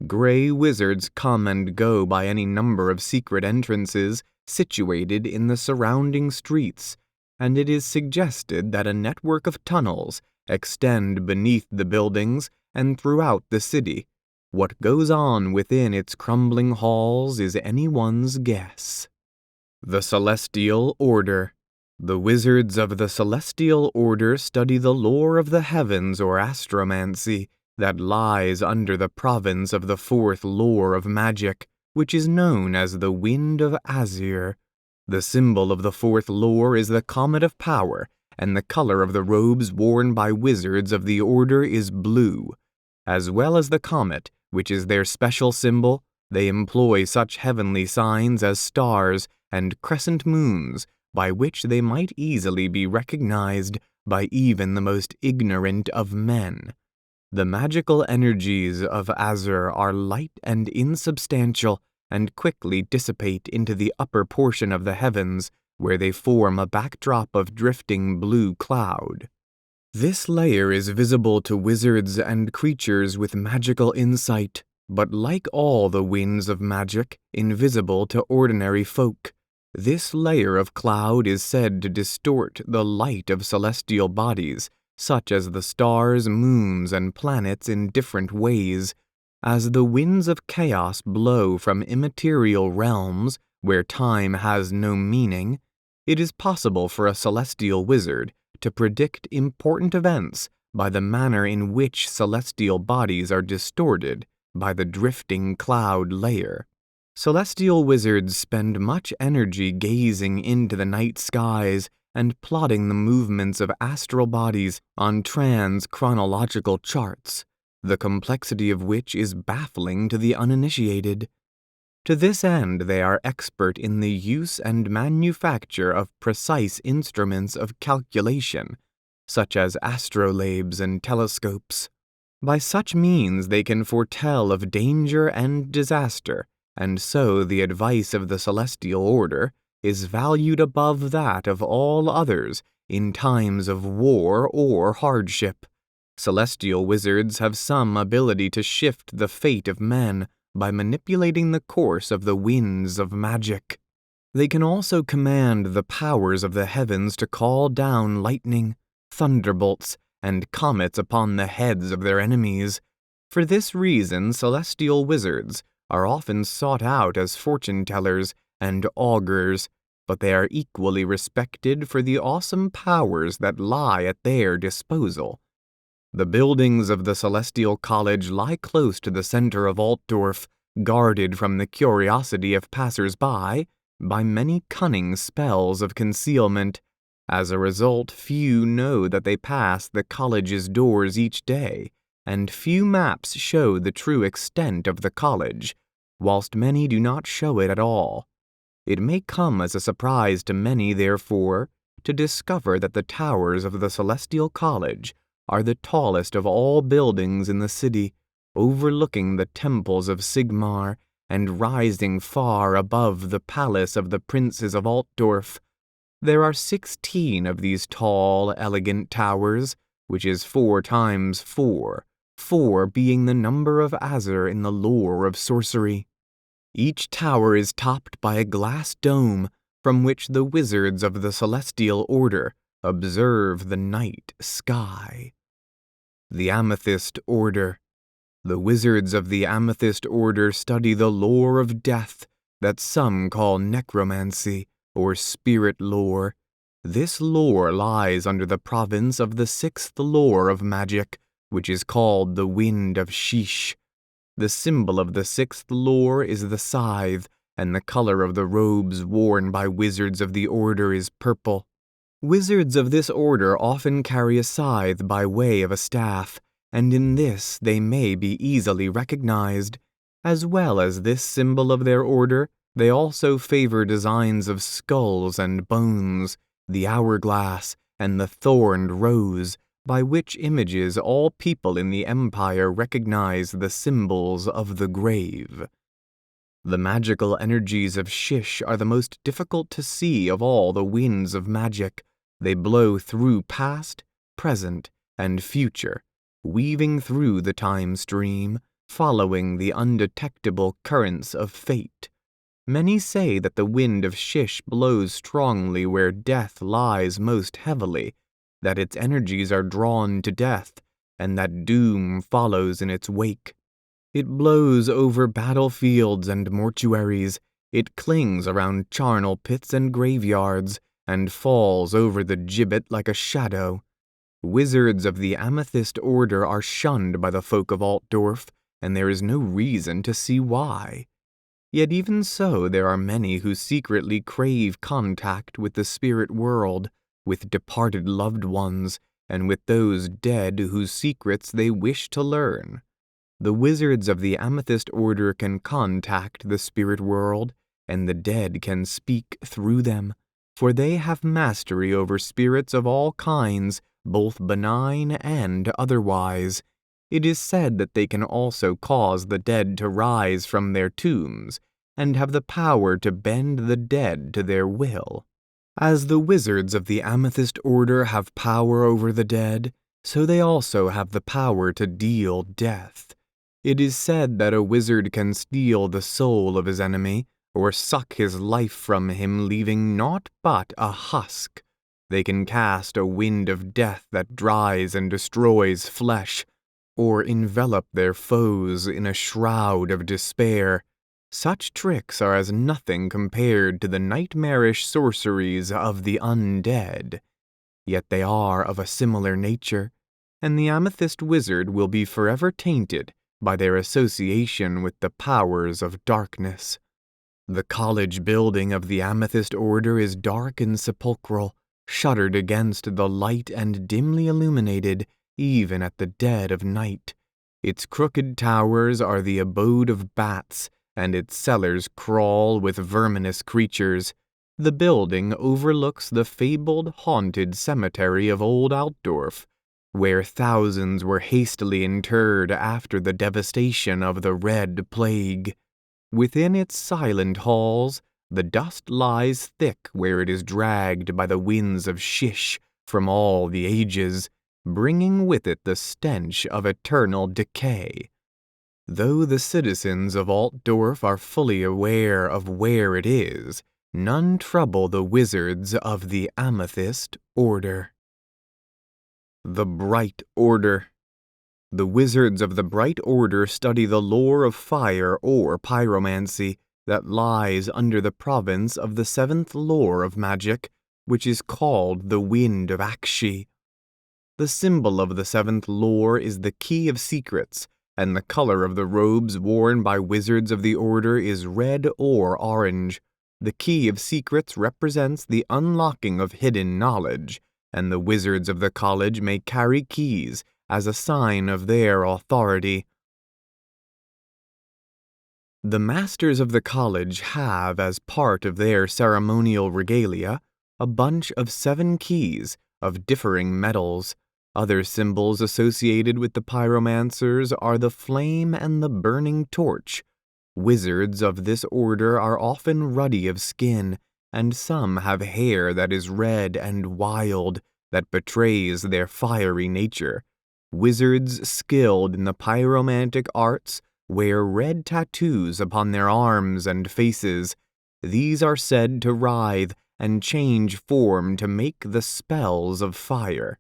Grey wizards come and go by any number of secret entrances situated in the surrounding streets, and it is suggested that a network of tunnels extend beneath the buildings and throughout the city. What goes on within its crumbling halls is anyone's guess. The Celestial Order. The wizards of the Celestial Order study the lore of the heavens or astromancy that lies under the province of the 4th lore of magic, which is known as the Wind of Azir. The symbol of the 4th lore is the Comet of Power, and the color of the robes worn by wizards of the order is blue. As well as the comet, which is their special symbol, they employ such heavenly signs as stars and crescent moons, by which they might easily be recognized by even the most ignorant of men. The magical energies of Azur are light and insubstantial, and quickly dissipate into the upper portion of the heavens, where they form a backdrop of drifting blue cloud. This layer is visible to wizards and creatures with magical insight, but like all the winds of magic, invisible to ordinary folk. This layer of cloud is said to distort the light of celestial bodies, such as the stars, moons, and planets in different ways. As the winds of chaos blow from immaterial realms where time has no meaning, it is possible for a celestial wizard to predict important events by the manner in which celestial bodies are distorted by the drifting cloud layer. Celestial wizards spend much energy gazing into the night skies and plotting the movements of astral bodies on trans-chronological charts, the complexity of which is baffling to the uninitiated. To this end, they are expert in the use and manufacture of precise instruments of calculation, such as astrolabes and telescopes. By such means they can foretell of danger and disaster, and so the advice of the celestial order is valued above that of all others in times of war or hardship. Celestial wizards have some ability to shift the fate of men by manipulating the course of the winds of magic. They can also command the powers of the heavens to call down lightning, thunderbolts, and comets upon the heads of their enemies. For this reason, celestial wizards are often sought out as fortune-tellers and augurs, but they are equally respected for the awesome powers that lie at their disposal. The buildings of the Celestial College lie close to the center of Altdorf, guarded from the curiosity of passers-by by many cunning spells of concealment. As a result, few know that they pass the college's doors each day, and few maps show the true extent of the college, whilst many do not show it at all. It may come as a surprise to many, therefore, to discover that the towers of the Celestial College are the tallest of all buildings in the city, overlooking the temples of Sigmar and rising far above the palace of the princes of Altdorf. There are 16 of these tall, elegant towers, which is 4 times 4, 4 being the number of Azur in the lore of sorcery. Each tower is topped by a glass dome from which the wizards of the Celestial Order observe the night sky. The Amethyst Order. The wizards of the Amethyst Order study the lore of death that some call necromancy or spirit lore. This lore lies under the province of the 6th lore of magic, which is called the Wind of Sheesh. The symbol of the 6th lore is the scythe, and the color of the robes worn by wizards of the order is purple. Wizards of this order often carry a scythe by way of a staff, and in this they may be easily recognized. As well as this symbol of their order, they also favor designs of skulls and bones, the hourglass, and the thorned rose, by which images all people in the empire recognize the symbols of the grave. The magical energies of Shish are the most difficult to see of all the winds of magic. They blow through past, present, and future, weaving through the time stream, following the undetectable currents of fate. Many say that the wind of Shish blows strongly where death lies most heavily, that its energies are drawn to death, and that doom follows in its wake. It blows over battlefields and mortuaries, it clings around charnel pits and graveyards, and falls over the gibbet like a shadow. Wizards of the Amethyst Order are shunned by the folk of Altdorf, and there is no reason to see why. Yet even so, there are many who secretly crave contact with the spirit world, with departed loved ones, and with those dead whose secrets they wish to learn. The wizards of the Amethyst Order can contact the spirit world, and the dead can speak through them, for they have mastery over spirits of all kinds, both benign and otherwise. It is said that they can also cause the dead to rise from their tombs, and have the power to bend the dead to their will. As the wizards of the Amethyst Order have power over the dead, so they also have the power to deal death. It is said that a wizard can steal the soul of his enemy, or suck his life from him, leaving naught but a husk. They can cast a wind of death that dries and destroys flesh, or envelop their foes in a shroud of despair. Such tricks are as nothing compared to the nightmarish sorceries of the undead. Yet they are of a similar nature, and the amethyst wizard will be forever tainted by their association with the powers of darkness. The college building of the Amethyst Order is dark and sepulchral, shuttered against the light and dimly illuminated, even at the dead of night. Its crooked towers are the abode of bats, and its cellars crawl with verminous creatures. The building overlooks the fabled haunted cemetery of Old Altdorf, where thousands were hastily interred after the devastation of the Red Plague. Within its silent halls, the dust lies thick where it is dragged by the winds of Shish from all the ages, bringing with it the stench of eternal decay. Though the citizens of Altdorf are fully aware of where it is, none trouble the wizards of the Amethyst Order. The Bright Order. The wizards of the Bright Order study the lore of fire or pyromancy that lies under the province of the seventh lore of magic, which is called the Wind of Akshi. The symbol of the seventh lore is the Key of Secrets, and the color of the robes worn by wizards of the Order is red or orange. The Key of Secrets represents the unlocking of hidden knowledge, and the wizards of the college may carry keys as a sign of their authority. The masters of the college have, as part of their ceremonial regalia, a bunch of 7 keys of differing metals. Other symbols associated with the pyromancers are the flame and the burning torch. Wizards of this order are often ruddy of skin, and some have hair that is red and wild, that betrays their fiery nature. Wizards skilled in the pyromantic arts wear red tattoos upon their arms and faces. These are said to writhe and change form to make the spells of fire.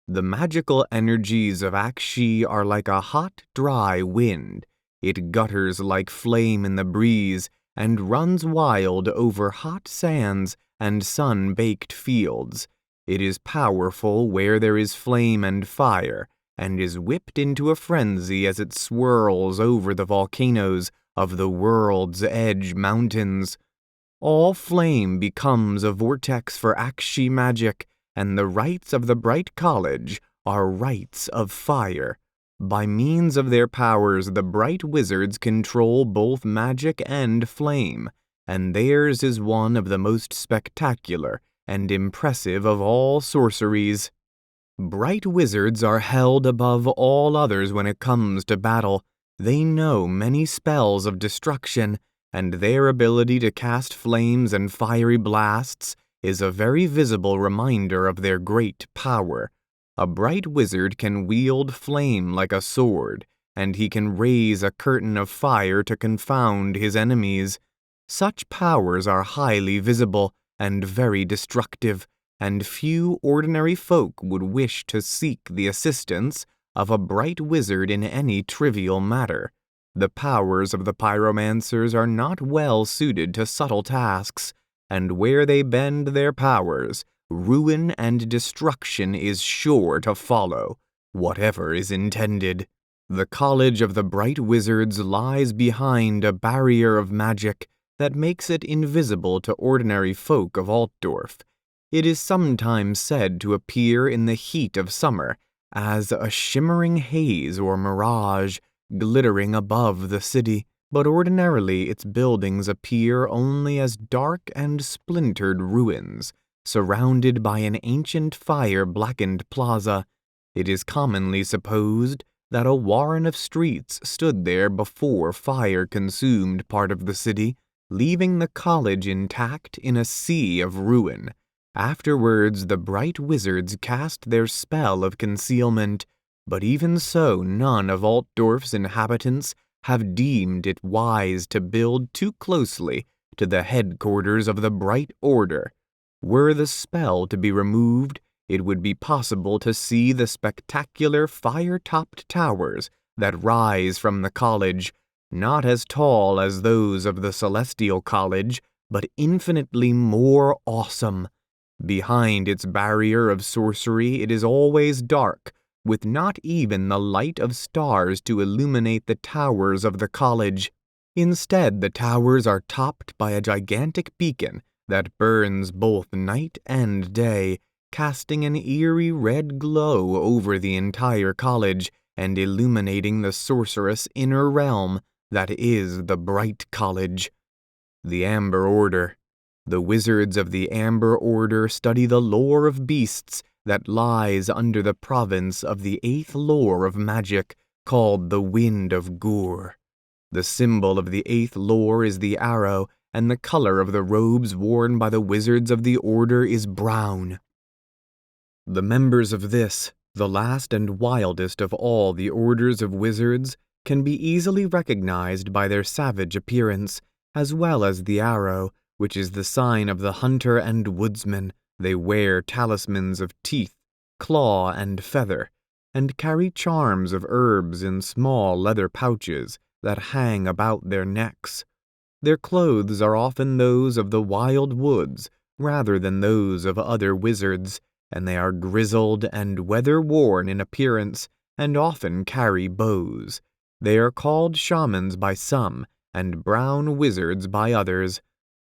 The magical energies of Akshi are like a hot, dry wind. It gutters like flame in the breeze and runs wild over hot sands and sun-baked fields. It is powerful where there is flame and fire, and is whipped into a frenzy as it swirls over the volcanoes of the World's Edge Mountains. All flame becomes a vortex for Akshi magic, and the rites of the Bright College are rites of fire. By means of their powers, the Bright Wizards control both magic and flame, and theirs is one of the most spectacular and impressive of all sorceries. Bright Wizards are held above all others when it comes to battle. They know many spells of destruction, and their ability to cast flames and fiery blasts is a very visible reminder of their great power. A Bright Wizard can wield flame like a sword, and he can raise a curtain of fire to confound his enemies. Such powers are highly visible and very destructive, and few ordinary folk would wish to seek the assistance of a Bright Wizard in any trivial matter. The powers of the pyromancers are not well suited to subtle tasks, and where they bend their powers, ruin and destruction is sure to follow, whatever is intended. The College of the Bright Wizards lies behind a barrier of magic that makes it invisible to ordinary folk of Altdorf. It is sometimes said to appear in the heat of summer as a shimmering haze or mirage glittering above the city, but ordinarily its buildings appear only as dark and splintered ruins, surrounded by an ancient fire-blackened plaza. It is commonly supposed that a warren of streets stood there before fire consumed part of the city, leaving the college intact in a sea of ruin. Afterwards, the Bright Wizards cast their spell of concealment, but even so none of Altdorf's inhabitants have deemed it wise to build too closely to the headquarters of the Bright Order. Were the spell to be removed, it would be possible to see the spectacular fire-topped towers that rise from the college, not as tall as those of the Celestial College, but infinitely more awesome. Behind its barrier of sorcery, it is always dark, with not even the light of stars to illuminate the towers of the college. Instead, the towers are topped by a gigantic beacon that burns both night and day, casting an eerie red glow over the entire college and illuminating the sorcerous inner realm that is the Bright College. The Amber Order. The wizards of the Amber Order study the lore of beasts that lies under the province of the 8th lore of magic, called the Wind of Gur. The symbol of the 8th lore is the arrow, and the color of the robes worn by the wizards of the Order is brown. The members of this, the last and wildest of all the orders of wizards, can be easily recognized by their savage appearance, as well as the arrow, which is the sign of the hunter and woodsman. They wear talismans of teeth, claw, and feather, and carry charms of herbs in small leather pouches that hang about their necks. Their clothes are often those of the wild woods rather than those of other wizards, and they are grizzled and weather-worn in appearance and often carry bows. They are called shamans by some and brown wizards by others.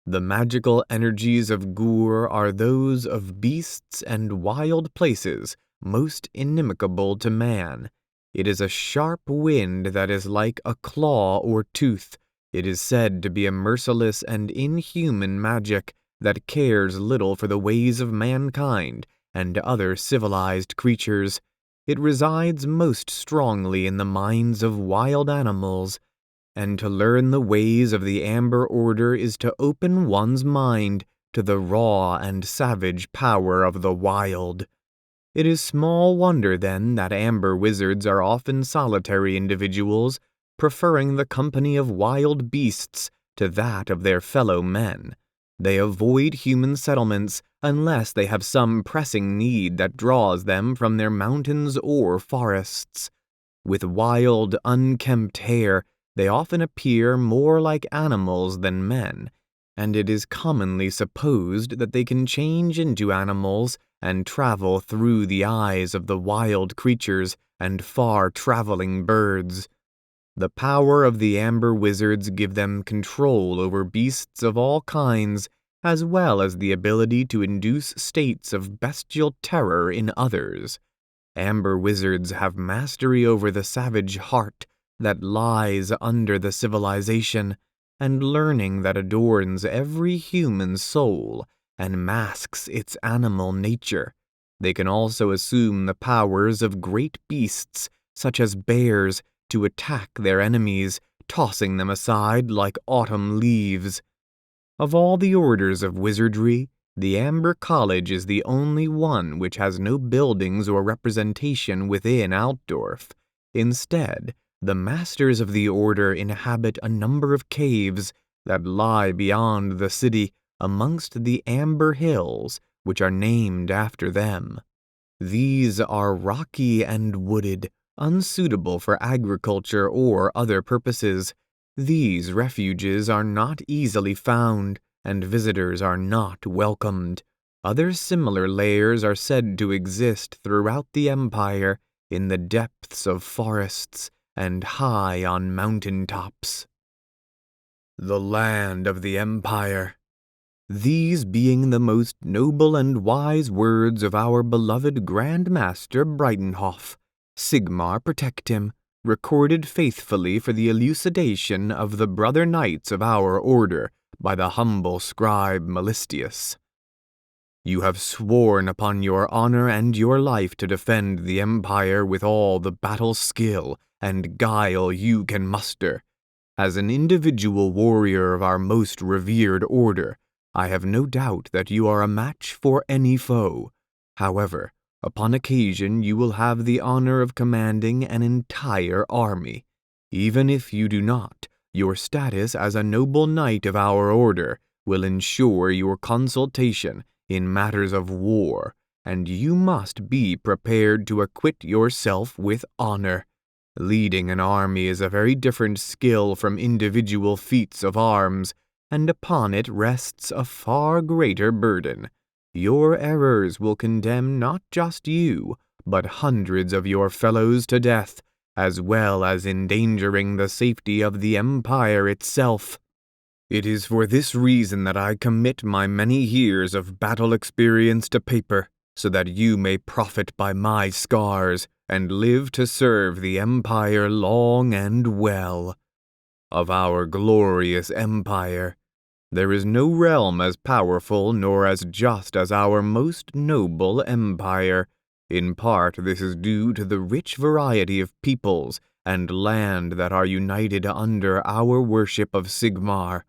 The magical energies of Gur are those of beasts and wild places most inimical to man. It is a sharp wind that is like a claw or tooth. It is said to be a merciless and inhuman magic that cares little for the ways of mankind and other civilized creatures. It resides most strongly in the minds of wild animals, and to learn the ways of the Amber Order is to open one's mind to the raw and savage power of the wild. It is small wonder, then, that amber wizards are often solitary individuals, preferring the company of wild beasts to that of their fellow men. They avoid human settlements unless they have some pressing need that draws them from their mountains or forests. With wild, unkempt hair, they often appear more like animals than men, and it is commonly supposed that they can change into animals and travel through the eyes of the wild creatures and far-traveling birds. The power of the Amber Wizards give them control over beasts of all kinds, as well as the ability to induce states of bestial terror in others. Amber Wizards have mastery over the savage heart that lies under the civilization, and learning that adorns every human soul and masks its animal nature. They can also assume the powers of great beasts, such as bears, to attack their enemies, tossing them aside like autumn leaves. Of all the orders of wizardry, the Amber College is the only one which has no buildings or representation within Altdorf. Instead, the masters of the order inhabit a number of caves that lie beyond the city amongst the Amber Hills, which are named after them. These are rocky and wooded, unsuitable for agriculture or other purposes. These refuges are not easily found, and visitors are not welcomed. Other similar lairs are said to exist throughout the Empire, in the depths of forests and high on mountain tops. The land of the Empire. These being the most noble and wise words of our beloved Grand Master Breitenhof, Sigmar protect him, recorded faithfully for the elucidation of the brother knights of our order by the humble scribe Melistius. You have sworn upon your honor and your life to defend the Empire with all the battle skill and guile you can muster. As an individual warrior of our most revered order, I have no doubt that you are a match for any foe. However, upon occasion you will have the honor of commanding an entire army. Even if you do not, your status as a noble knight of our order will ensure your consultation in matters of war, and you must be prepared to acquit yourself with honor. Leading an army is a very different skill from individual feats of arms, and upon it rests a far greater burden. Your errors will condemn not just you, but hundreds of your fellows to death, as well as endangering the safety of the Empire itself. It is for this reason that I commit my many years of battle experience to paper, so that you may profit by my scars and live to serve the Empire long and well. Of our glorious Empire, there is no realm as powerful nor as just as our most noble Empire. In part, this is due to the rich variety of peoples and land that are united under our worship of Sigmar.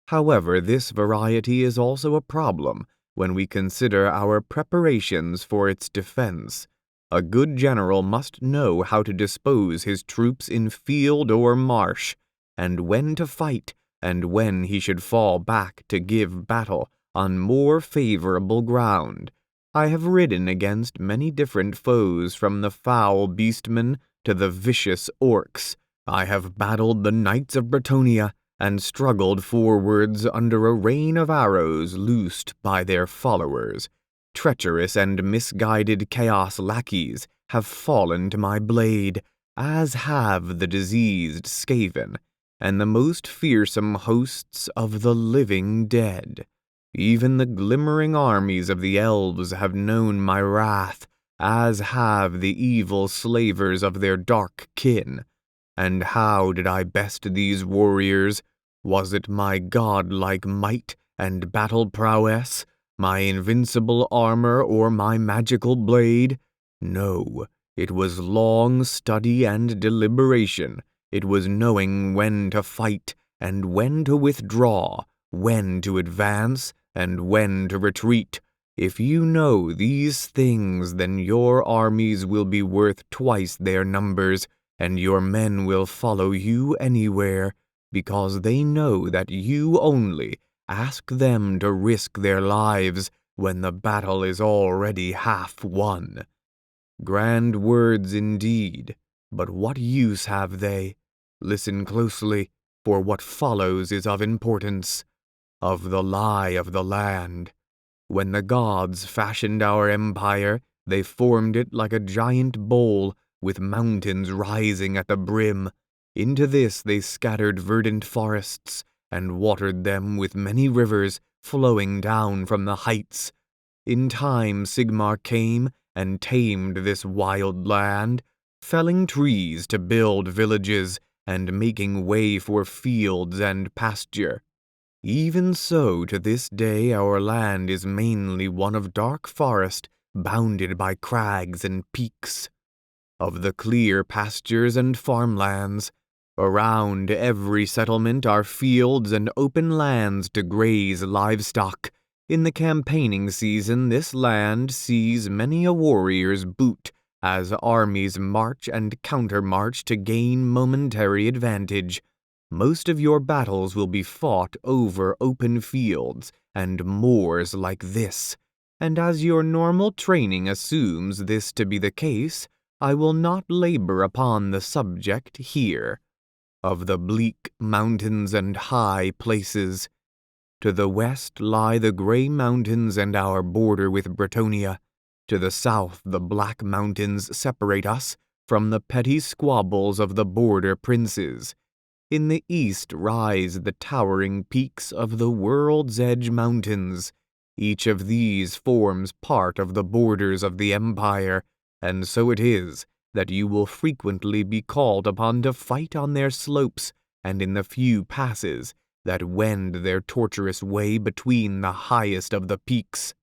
However, this variety is also a problem when we consider our preparations for its defense. A good general must know how to dispose his troops in field or marsh, and when to fight, and when he should fall back to give battle on more favorable ground. I have ridden against many different foes, from the foul beastmen to the vicious orcs. I have battled the knights of Bretonnia, and struggled forwards under a rain of arrows loosed by their followers. Treacherous and misguided chaos lackeys have fallen to my blade, as have the diseased Skaven, and the most fearsome hosts of the living dead. Even the glimmering armies of the elves have known my wrath, as have the evil slavers of their dark kin. And how did I best these warriors? Was it my godlike might and battle prowess, my invincible armor, or my magical blade? No, it was long study and deliberation. It was knowing when to fight and when to withdraw, when to advance and when to retreat. If you know these things, then your armies will be worth twice their numbers, and your men will follow you anywhere, because they know that you only ask them to risk their lives when the battle is already half won. Grand words indeed, but what use have they? Listen closely, for what follows is of importance. Of the lie of the land. When the gods fashioned our empire, they formed it like a giant bowl, with mountains rising at the brim. Into this they scattered verdant forests, and watered them with many rivers flowing down from the heights. In time Sigmar came and tamed this wild land, felling trees to build villages, and making way for fields and pasture. Even so, to this day our land is mainly one of dark forest, bounded by crags and peaks. Of the clear pastures and farmlands, around every settlement are fields and open lands to graze livestock. In the campaigning season, this land sees many a warrior's boot, as armies march and countermarch to gain momentary advantage. Most of your battles will be fought over open fields and moors like this, and as your normal training assumes this to be the case, I will not labor upon the subject here. Of the bleak mountains and high places. To the west lie the gray mountains and our border with Bretonnia. To the south the black mountains separate us from the petty squabbles of the border princes. In the east rise the towering peaks of the World's Edge Mountains. Each of these forms part of the borders of the Empire, and so it is that you will frequently be called upon to fight on their slopes and in the few passes that wend their tortuous way between the highest of the peaks.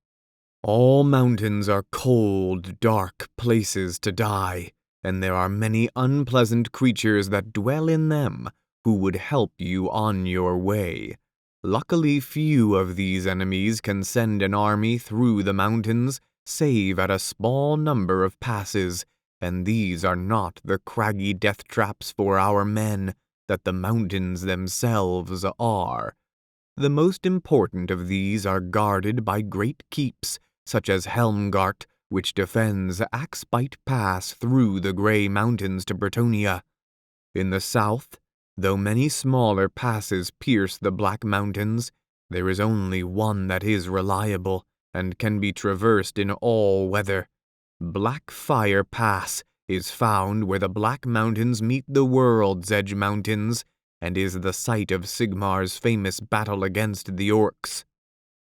All mountains are cold, dark places to die, and there are many unpleasant creatures that dwell in them who would help you on your way. Luckily, few of these enemies can send an army through the mountains, save at a small number of passes, and these are not the craggy death traps for our men that the mountains themselves are. The most important of these are guarded by great keeps, such as Helmgart, which defends Axbite Pass through the Grey Mountains to Bretonnia. In the south, though many smaller passes pierce the Black Mountains, there is only one that is reliable and can be traversed in all weather. Blackfire Pass is found where the Black Mountains meet the World's Edge Mountains, and is the site of Sigmar's famous battle against the Orcs.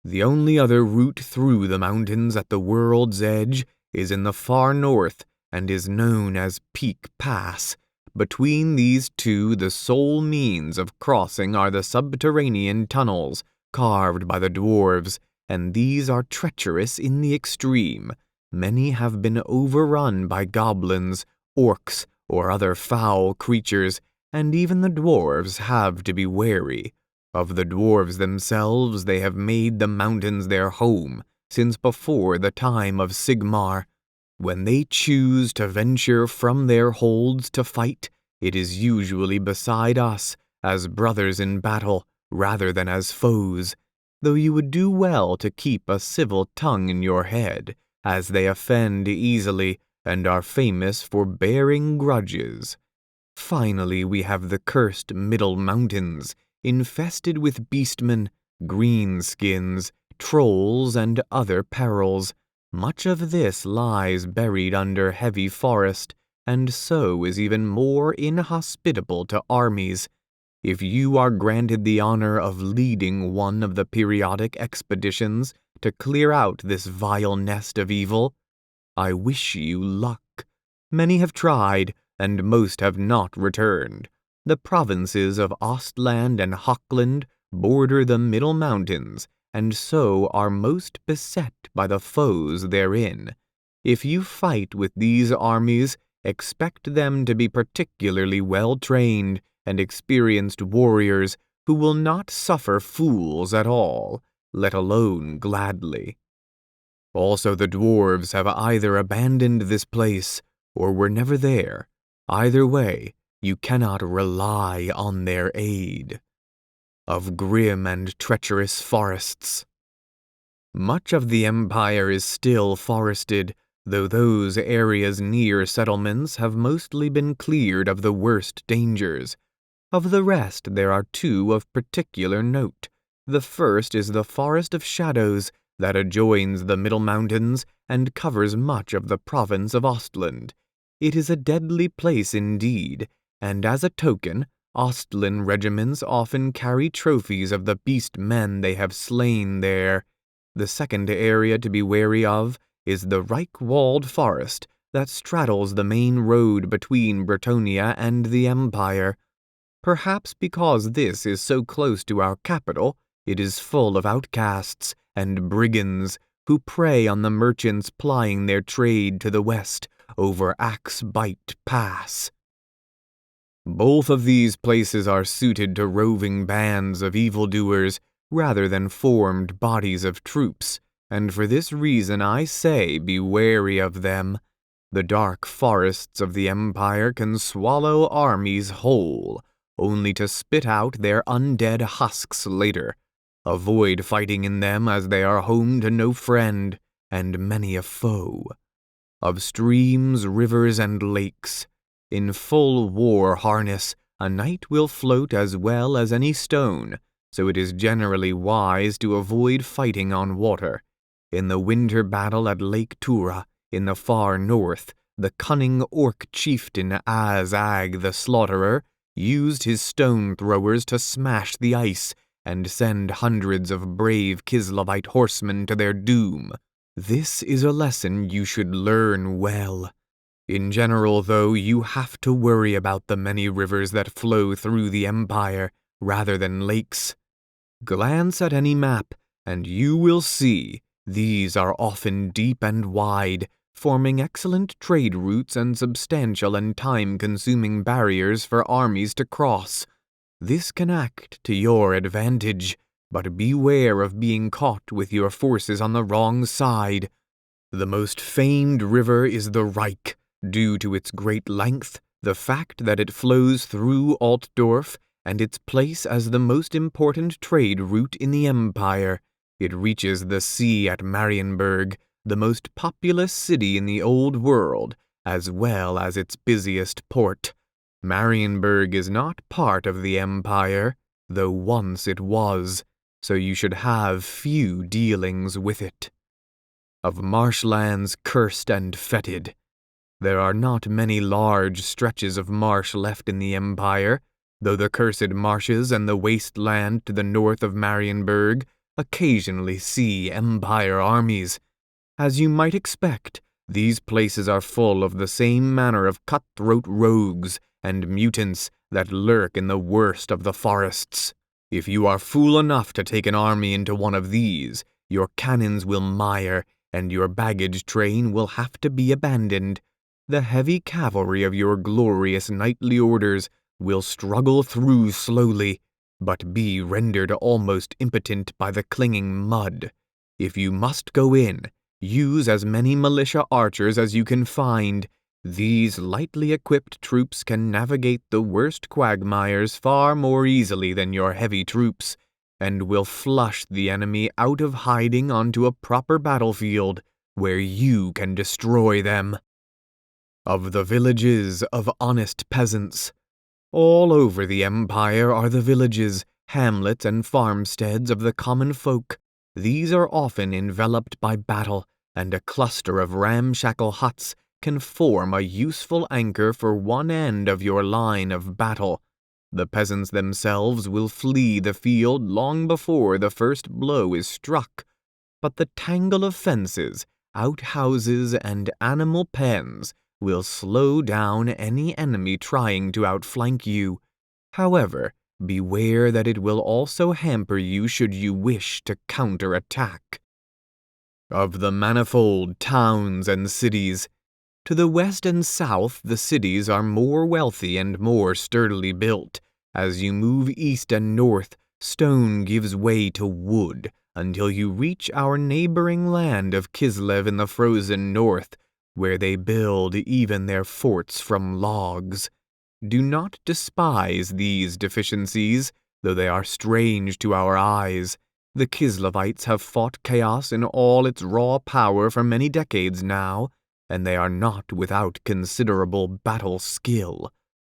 The only other route through the mountains at the World's Edge is in the far north and is known as Peak Pass. Between these two, the sole means of crossing are the subterranean tunnels carved by the dwarves, and these are treacherous in the extreme. Many have been overrun by goblins, orcs, or other foul creatures, and even the dwarves have to be wary. Of the dwarves themselves, they have made the mountains their home since before the time of Sigmar. When they choose to venture from their holds to fight, it is usually beside us, as brothers in battle, rather than as foes, though you would do well to keep a civil tongue in your head, as they offend easily and are famous for bearing grudges. Finally, we have the cursed Middle Mountains, infested with beastmen, greenskins, trolls, and other perils. Much of this lies buried under heavy forest, and so is even more inhospitable to armies. If you are granted the honor of leading one of the periodic expeditions to clear out this vile nest of evil, I wish you luck. Many have tried, and most have not returned. The provinces of Ostland and Hockland border the Middle Mountains, and so are most beset by the foes therein. If you fight with these armies, expect them to be particularly well-trained and experienced warriors who will not suffer fools at all, let alone gladly. Also, the dwarves have either abandoned this place or were never there. Either way, you cannot rely on their aid. Of grim and treacherous forests. Much of the Empire is still forested, though those areas near settlements have mostly been cleared of the worst dangers. Of the rest, there are two of particular note. The first is the Forest of Shadows that adjoins the Middle Mountains and covers much of the province of Ostland. It is a deadly place indeed, and as a token, Ostland regiments often carry trophies of the beast men they have slain there. The second area to be wary of is the Reichwald Forest that straddles the main road between Bretonnia and the Empire. Perhaps because this is so close to our capital, it is full of outcasts and brigands who prey on the merchants plying their trade to the west over Axbite Pass. Both of these places are suited to roving bands of evildoers rather than formed bodies of troops, and for this reason I say be wary of them. The dark forests of the Empire can swallow armies whole, only to spit out their undead husks later. Avoid fighting in them, as they are home to no friend and many a foe. Of streams, rivers, and lakes, in full war harness, a knight will float as well as any stone, so it is generally wise to avoid fighting on water. In the winter battle at Lake Tura, in the far north, the cunning orc chieftain Azag the Slaughterer used his stone throwers to smash the ice and send hundreds of brave Kislavite horsemen to their doom. This is a lesson you should learn well. In general, though, you have to worry about the many rivers that flow through the Empire rather than lakes. Glance at any map, and you will see these are often deep and wide, forming excellent trade routes and substantial and time-consuming barriers for armies to cross. This can act to your advantage, but beware of being caught with your forces on the wrong side. The most famed river is the Reich, Due to its great length, the fact that it flows through Altdorf, and its place as the most important trade route in the Empire, it reaches the sea at Marienburg, the most populous city in the Old World, as well as its busiest port. Marienburg is not part of the Empire, though once it was, so you should have few dealings with it. Of marshlands cursed and fetid, there are not many large stretches of marsh left in the Empire, though the cursed marshes and the wasteland to the north of Marienburg occasionally see Empire armies. As you might expect, these places are full of the same manner of cutthroat rogues and mutants that lurk in the worst of the forests. If you are fool enough to take an army into one of these, your cannons will mire, and your baggage train will have to be abandoned. The heavy cavalry of your glorious knightly orders will struggle through slowly, but be rendered almost impotent by the clinging mud. If you must go in, use as many militia archers as you can find. These lightly equipped troops can navigate the worst quagmires far more easily than your heavy troops, and will flush the enemy out of hiding onto a proper battlefield where you can destroy them. Of the villages of honest peasants, all over the Empire are the villages, hamlets, and farmsteads of the common folk. These are often enveloped by battle, and a cluster of ramshackle huts can form a useful anchor for one end of your line of battle. The peasants themselves will flee the field long before the first blow is struck, but the tangle of fences, outhouses, and animal pens will slow down any enemy trying to outflank you. However, beware that it will also hamper you should you wish to counterattack. Of the manifold towns and cities, to the west and south the cities are more wealthy and more sturdily built. As you move east and north, stone gives way to wood until you reach our neighboring land of Kislev in the frozen north, where they build even their forts from logs. Do not despise these deficiencies, though they are strange to our eyes. The Kislevites have fought chaos in all its raw power for many decades now, and they are not without considerable battle skill.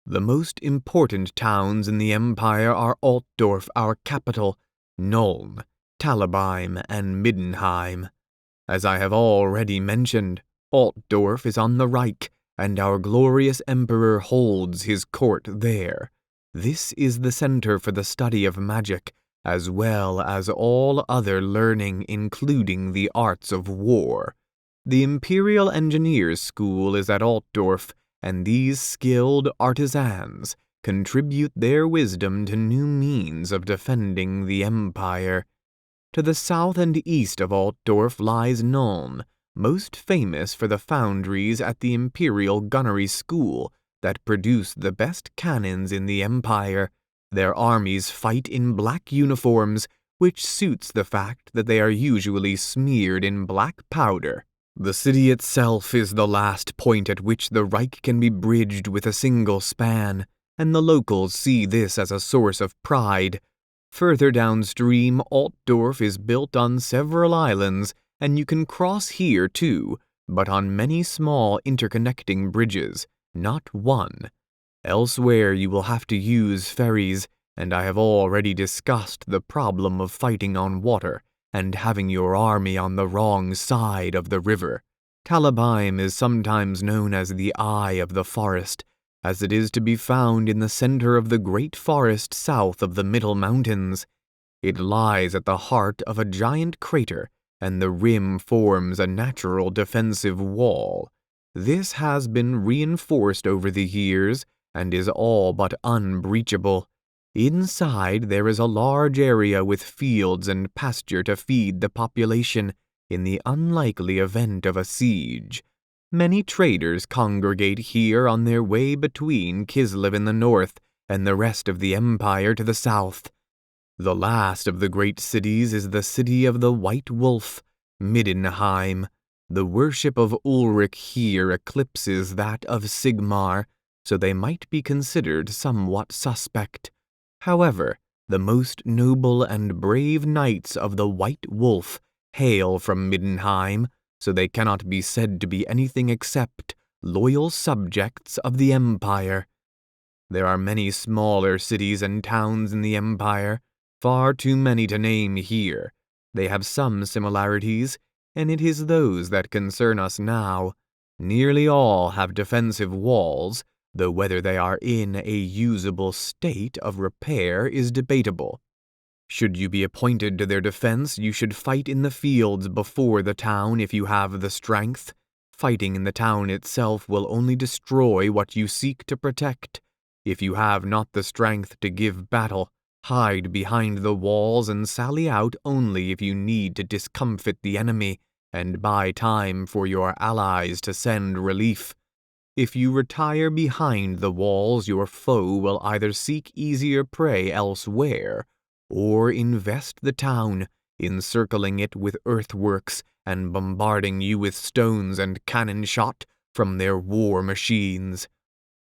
The most important towns in the Empire are Altdorf, our capital, Nuln, Talabheim, and Middenheim. As I have already mentioned, Altdorf is on the Reich, and our glorious Emperor holds his court there. This is the center for the study of magic, as well as all other learning, including the arts of war. The Imperial Engineers School is at Altdorf, and these skilled artisans contribute their wisdom to new means of defending the Empire. To the south and east of Altdorf lies Nuln, most famous for the foundries at the Imperial Gunnery School that produce the best cannons in the Empire. Their armies fight in black uniforms, which suits the fact that they are usually smeared in black powder. The city itself is the last point at which the Reich can be bridged with a single span, and the locals see this as a source of pride. Further downstream, Altdorf is built on several islands, and you can cross here too, but on many small interconnecting bridges, not one. Elsewhere you will have to use ferries, and I have already discussed the problem of fighting on water and having your army on the wrong side of the river. Talabheim is sometimes known as the Eye of the Forest, as it is to be found in the center of the great forest south of the Middle Mountains. It lies at the heart of a giant crater, and the rim forms a natural defensive wall. This has been reinforced over the years and is all but unbreachable. Inside there is a large area with fields and pasture to feed the population in the unlikely event of a siege. Many traders congregate here on their way between Kislev in the north and the rest of the Empire to the south. The last of the great cities is the city of the White Wolf, Middenheim. The worship of Ulrich here eclipses that of Sigmar, so they might be considered somewhat suspect. However, the most noble and brave knights of the White Wolf hail from Middenheim, so they cannot be said to be anything except loyal subjects of the Empire. There are many smaller cities and towns in the Empire, far too many to name here. They have some similarities, and it is those that concern us now. Nearly all have defensive walls, though whether they are in a usable state of repair is debatable. Should you be appointed to their defense, you should fight in the fields before the town if you have the strength. Fighting in the town itself will only destroy what you seek to protect. If you have not the strength to give battle, hide behind the walls and sally out only if you need to discomfit the enemy and buy time for your allies to send relief. If you retire behind the walls, your foe will either seek easier prey elsewhere, or invest the town, encircling it with earthworks and bombarding you with stones and cannon shot from their war machines.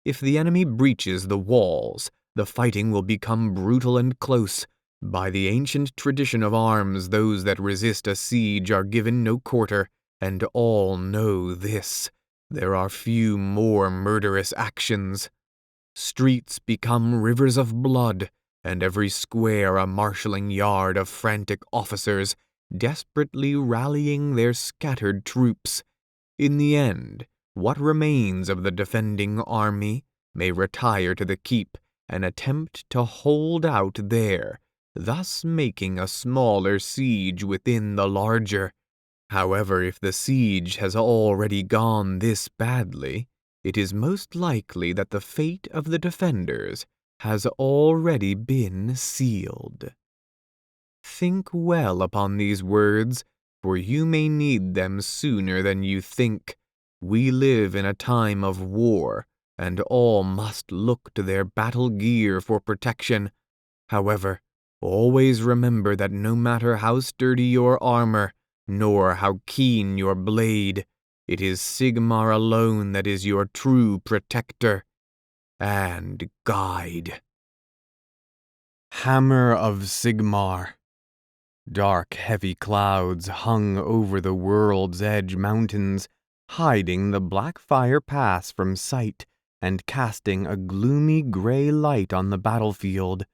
If the enemy breaches the walls, the fighting will become brutal and close. By the ancient tradition of arms, those that resist a siege are given no quarter, and all know this. There are few more murderous actions. Streets become rivers of blood, and every square a marshalling yard of frantic officers, desperately rallying their scattered troops. In the end, what remains of the defending army may retire to the keep and attempt to hold out there, thus making a smaller siege within the larger. However, if the siege has already gone this badly, it is most likely that the fate of the defenders has already been sealed. Think well upon these words, for you may need them sooner than you think. We live in a time of war, and all must look to their battle gear for protection. However, always remember that no matter how sturdy your armor, nor how keen your blade, it is Sigmar alone that is your true protector and guide. Hammer of Sigmar. Dark, heavy clouds hung over the World's Edge Mountains, hiding the Blackfire Pass from sight and casting a gloomy gray light on the battlefield.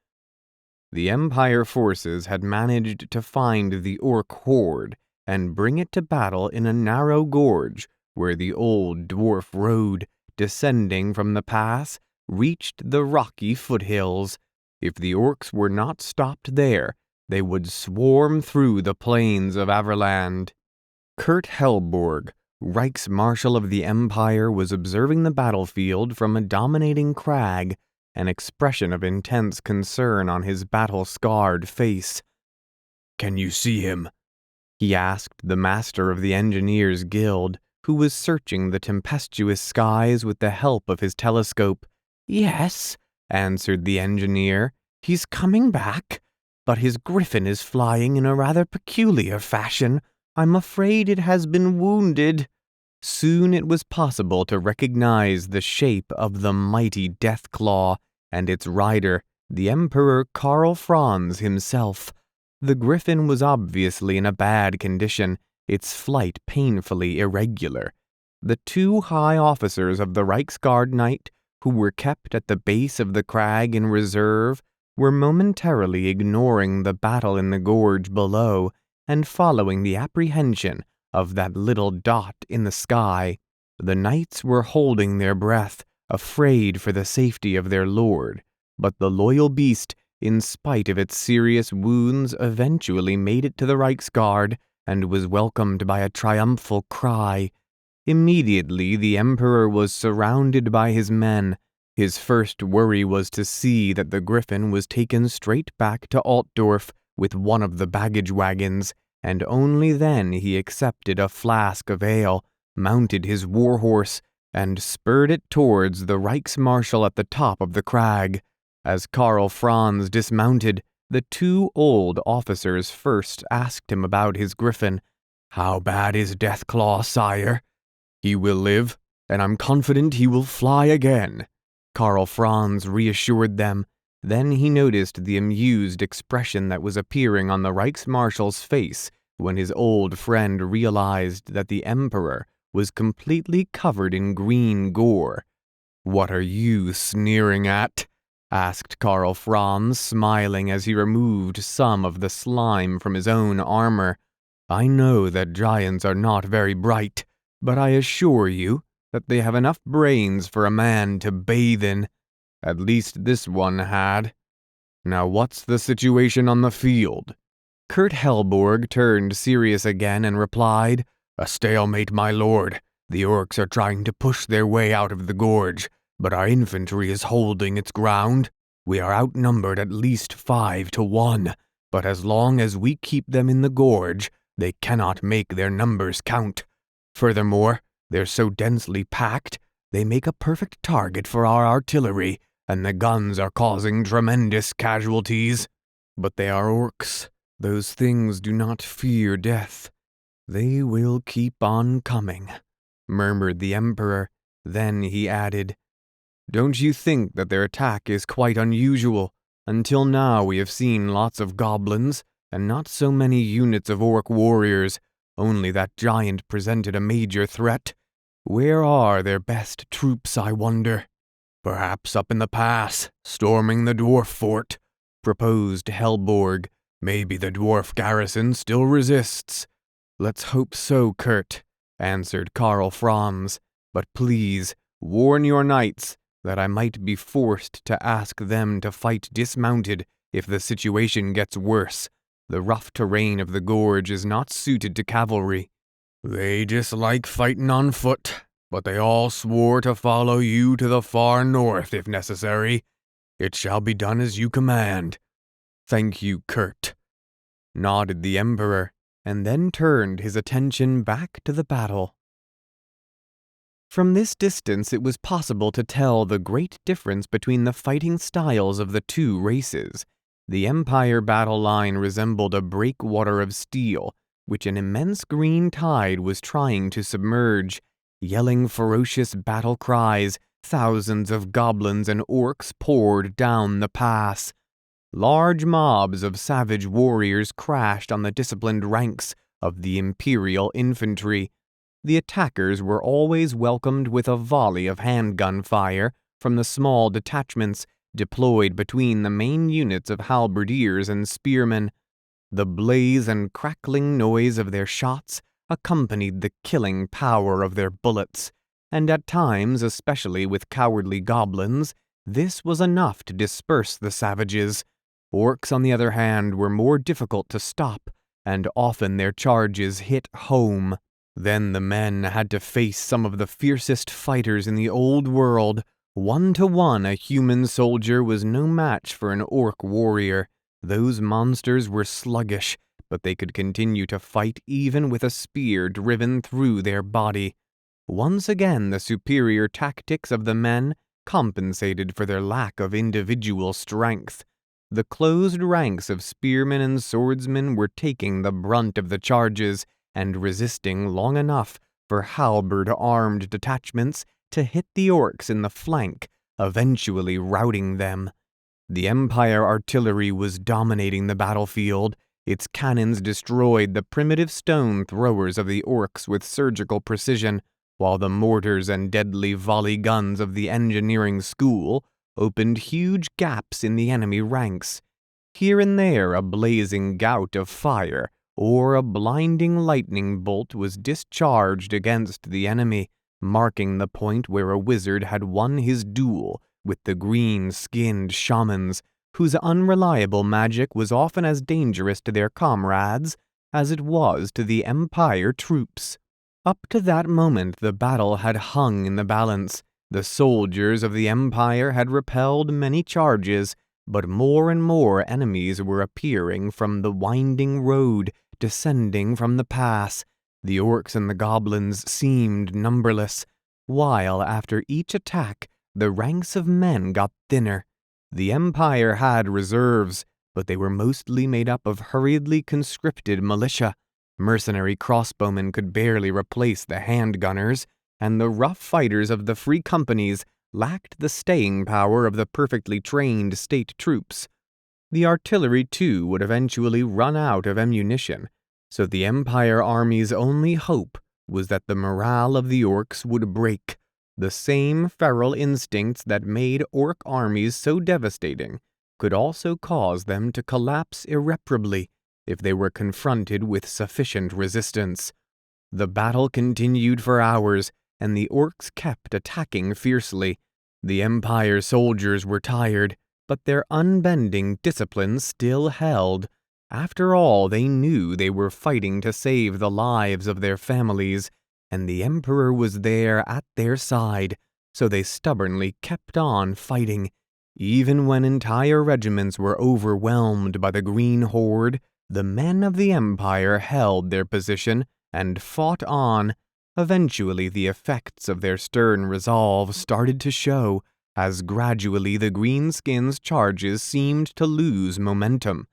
The Empire forces had managed to find the Orc horde and bring it to battle in a narrow gorge where the old dwarf road, descending from the pass, reached the rocky foothills. If the Orcs were not stopped there, they would swarm through the plains of Averland. Kurt Helborg, Reichsmarshal of the Empire, was observing the battlefield from a dominating crag, an expression of intense concern on his battle-scarred face. "Can you see him?" he asked the master of the Engineers Guild, who was searching the tempestuous skies with the help of his telescope. "Yes," answered the engineer. "He's coming back, but his griffin is flying in a rather peculiar fashion. I'm afraid it has been wounded." Soon it was possible to recognize the shape of the mighty Deathclaw and its rider, the Emperor Karl Franz himself. The griffin was obviously in a bad condition, its flight painfully irregular. The two high officers of the Reichsguard Knight, who were kept at the base of the crag in reserve, were momentarily ignoring the battle in the gorge below and following the apprehension of that little dot in the sky. The knights were holding their breath, afraid for the safety of their lord, but the loyal beast, in spite of its serious wounds, eventually made it to the Reichsguard and was welcomed by a triumphal cry. Immediately the Emperor was surrounded by his men. His first worry was to see that the griffin was taken straight back to Altdorf with one of the baggage wagons, and only then he accepted a flask of ale, mounted his warhorse, and spurred it towards the Reichsmarshal at the top of the crag. As Karl Franz dismounted, the two old officers first asked him about his griffin. How bad is Deathclaw, sire? He will live, and I'm confident he will fly again, Karl Franz reassured them. Then he noticed the amused expression that was appearing on the Reichsmarshal's face when his old friend realized that the Emperor was completely covered in green gore. "What are you sneering at?" asked Karl Franz, smiling as he removed some of the slime from his own armor. "I know that giants are not very bright, but I assure you that they have enough brains for a man to bathe in. At least this one had. Now what's the situation on the field?" Kurt Helborg turned serious again and replied, "A stalemate, my lord. The orcs are trying to push their way out of the gorge, but our infantry is holding its ground. We are outnumbered at least 5-1, but as long as we keep them in the gorge, they cannot make their numbers count. Furthermore, they're so densely packed, they make a perfect target for our artillery, and the guns are causing tremendous casualties. But they are orcs. Those things do not fear death. They will keep on coming," murmured the Emperor. Then he added, "Don't you think that their attack is quite unusual? Until now we have seen lots of goblins, and not so many units of orc warriors. Only that giant presented a major threat. Where are their best troops, I wonder?" "Perhaps up in the pass, storming the dwarf fort," proposed Helborg. "Maybe the dwarf garrison still resists." "Let's hope so, Kurt," answered Karl Franz. "But please, warn your knights that I might be forced to ask them to fight dismounted if the situation gets worse. The rough terrain of the gorge is not suited to cavalry." "They dislike fighting on foot, but they all swore to follow you to the far north if necessary. It shall be done as you command." "Thank you, Kurt," nodded the Emperor, and then turned his attention back to the battle. From this distance it was possible to tell the great difference between the fighting styles of the two races. The Empire battle line resembled a breakwater of steel, which an immense green tide was trying to submerge. Yelling ferocious battle cries, thousands of goblins and orcs poured down the pass. Large mobs of savage warriors crashed on the disciplined ranks of the Imperial infantry. The attackers were always welcomed with a volley of handgun fire from the small detachments deployed between the main units of halberdiers and spearmen. The blaze and crackling noise of their shots accompanied the killing power of their bullets, and at times, especially with cowardly goblins, this was enough to disperse the savages. Orcs, on the other hand, were more difficult to stop, and often their charges hit home. Then the men had to face some of the fiercest fighters in the old world. 1-to-1, a human soldier was no match for an orc warrior. Those monsters were sluggish, but they could continue to fight even with a spear driven through their body. Once again, the superior tactics of the men compensated for their lack of individual strength. The closed ranks of spearmen and swordsmen were taking the brunt of the charges and resisting long enough for halberd-armed detachments to hit the orcs in the flank, eventually routing them. The Empire artillery was dominating the battlefield. Its cannons destroyed the primitive stone throwers of the orcs with surgical precision, while the mortars and deadly volley guns of the engineering school opened huge gaps in the enemy ranks. Here and there a blazing gout of fire or a blinding lightning bolt was discharged against the enemy, marking the point where a wizard had won his duel with the green-skinned shamans, whose unreliable magic was often as dangerous to their comrades as it was to the Empire troops. Up to that moment the battle had hung in the balance. The soldiers of the Empire had repelled many charges, but more and more enemies were appearing from the winding road descending from the pass. The orcs and the goblins seemed numberless, while after each attack the ranks of men got thinner. The Empire had reserves, but they were mostly made up of hurriedly conscripted militia. Mercenary crossbowmen could barely replace the handgunners, and the rough fighters of the free companies lacked the staying power of the perfectly trained state troops. The artillery, too, would eventually run out of ammunition, so the Empire army's only hope was that the morale of the orcs would break. The same feral instincts that made orc armies so devastating could also cause them to collapse irreparably if they were confronted with sufficient resistance. The battle continued for hours, and the orcs kept attacking fiercely. The Empire soldiers were tired, but their unbending discipline still held. After all, they knew they were fighting to save the lives of their families, and the Emperor was there at their side, so they stubbornly kept on fighting. Even when entire regiments were overwhelmed by the Green Horde, the men of the Empire held their position and fought on. Eventually, the effects of their stern resolve started to show, as gradually the greenskins' charges seemed to lose momentum.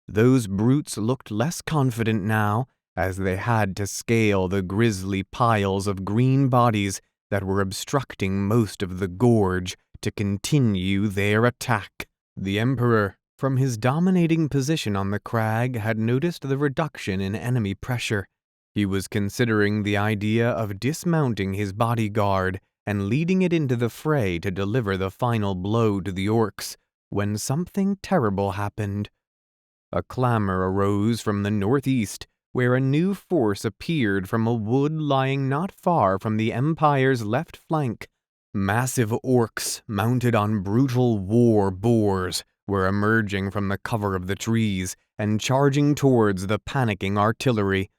Those brutes looked less confident now, as they had to scale the grisly piles of green bodies that were obstructing most of the gorge to continue their attack. The Emperor, from his dominating position on the crag, had noticed the reduction in enemy pressure. He was considering the idea of dismounting his bodyguard and leading it into the fray to deliver the final blow to the orcs, when something terrible happened. A clamor arose from the northeast, where a new force appeared from a wood lying not far from the Empire's left flank. Massive orcs, mounted on brutal war boars, were emerging from the cover of the trees and charging towards the panicking artillery.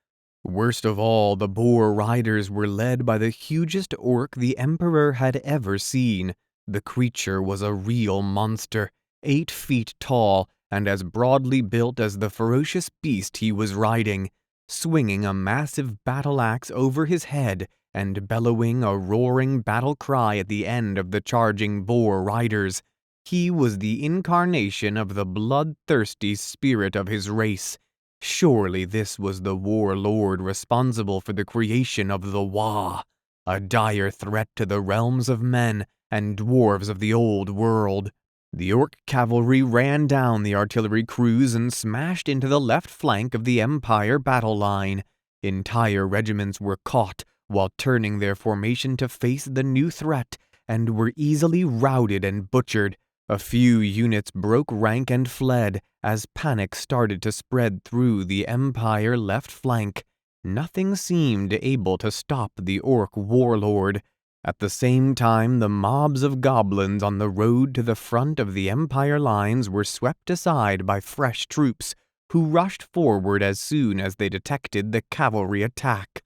Worst of all, the boar riders were led by the hugest orc the Emperor had ever seen. The creature was a real monster, 8 feet tall, and as broadly built as the ferocious beast he was riding, swinging a massive battle axe over his head and bellowing a roaring battle cry at the end of the charging boar riders. He was the incarnation of the bloodthirsty spirit of his race. Surely this was the warlord responsible for the creation of the Wa, a dire threat to the realms of men and dwarves of the old world. The orc cavalry ran down the artillery crews and smashed into the left flank of the Empire battle line. Entire regiments were caught while turning their formation to face the new threat, and were easily routed and butchered. A few units broke rank and fled as panic started to spread through the Empire left flank. Nothing seemed able to stop the orc warlord. At the same time, the mobs of goblins on the road to the front of the Empire lines were swept aside by fresh troops, who rushed forward as soon as they detected the cavalry attack.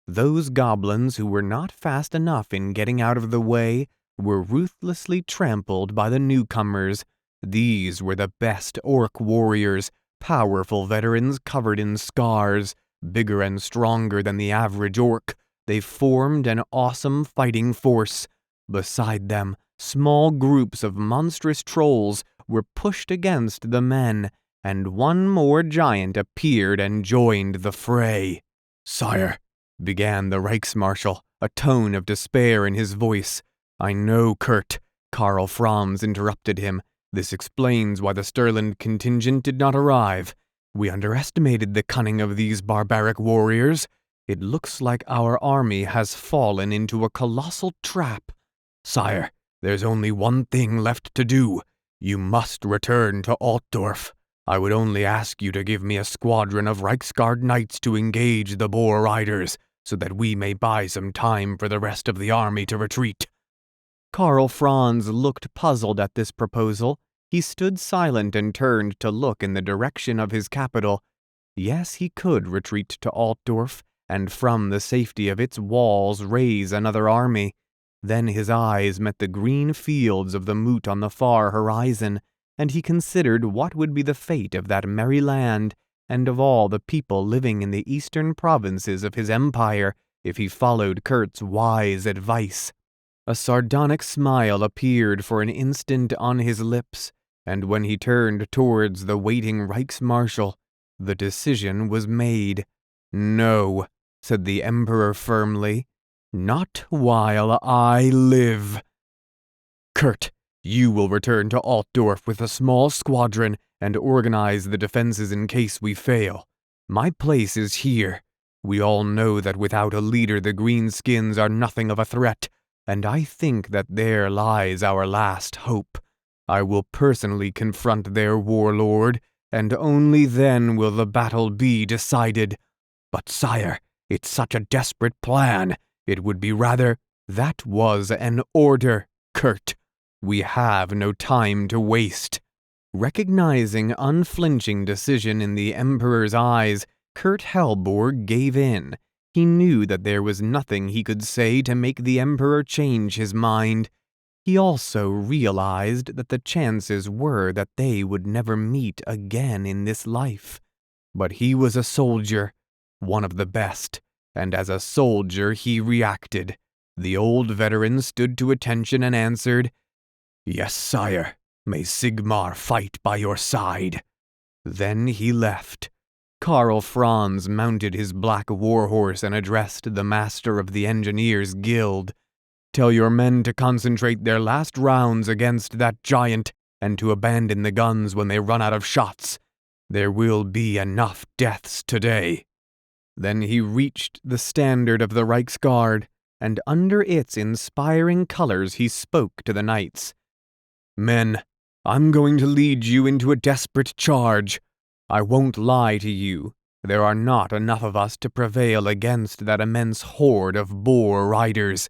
Those goblins who were not fast enough in getting out of the way were ruthlessly trampled by the newcomers. These were the best orc warriors, powerful veterans covered in scars, bigger and stronger than the average orc. They formed an awesome fighting force. Beside them, small groups of monstrous trolls were pushed against the men, and one more giant appeared and joined the fray. "Sire," began the Reichsmarshal, a tone of despair in his voice. "I know, Kurt," Karl Franz interrupted him. "This explains why the Stirland contingent did not arrive. We underestimated the cunning of these barbaric warriors. It looks like our army has fallen into a colossal trap. Sire, there's only one thing left to do. You must return to Altdorf. I would only ask you to give me a squadron of Reichsguard knights to engage the boar riders, so that we may buy some time for the rest of the army to retreat." Karl Franz looked puzzled at this proposal. He stood silent and turned to look in the direction of his capital. Yes, he could retreat to Altdorf, and from the safety of its walls raise another army. Then his eyes met the green fields of the moot on the far horizon, and he considered what would be the fate of that merry land, and of all the people living in the eastern provinces of his empire, if he followed Kurt's wise advice. A sardonic smile appeared for an instant on his lips, and when he turned towards the waiting Reichsmarshal, the decision was made. "No," said the Emperor firmly. "Not while I live. Kurt, you will return to Altdorf with a small squadron and organize the defenses in case we fail. My place is here. We all know that without a leader the Greenskins are nothing of a threat, and I think that there lies our last hope. I will personally confront their warlord, and only then will the battle be decided. But sire, it's such a desperate plan. It would be rather—" "That was an order, Kurt. We have no time to waste." Recognizing unflinching decision in the Emperor's eyes, Kurt Helborg gave in. He knew that there was nothing he could say to make the Emperor change his mind. He also realized that the chances were that they would never meet again in this life. But he was a soldier, one of the best, and as a soldier he reacted. The old veteran stood to attention and answered, "Yes, sire. May Sigmar fight by your side." Then he left. Karl Franz mounted his black warhorse and addressed the master of the engineers' guild. "Tell your men to concentrate their last rounds against that giant and to abandon the guns when they run out of shots. There will be enough deaths today." Then he reached the standard of the Reichsguard, and under its inspiring colors he spoke to the knights. "Men, I'm going to lead you into a desperate charge. I won't lie to you. There are not enough of us to prevail against that immense horde of boar riders.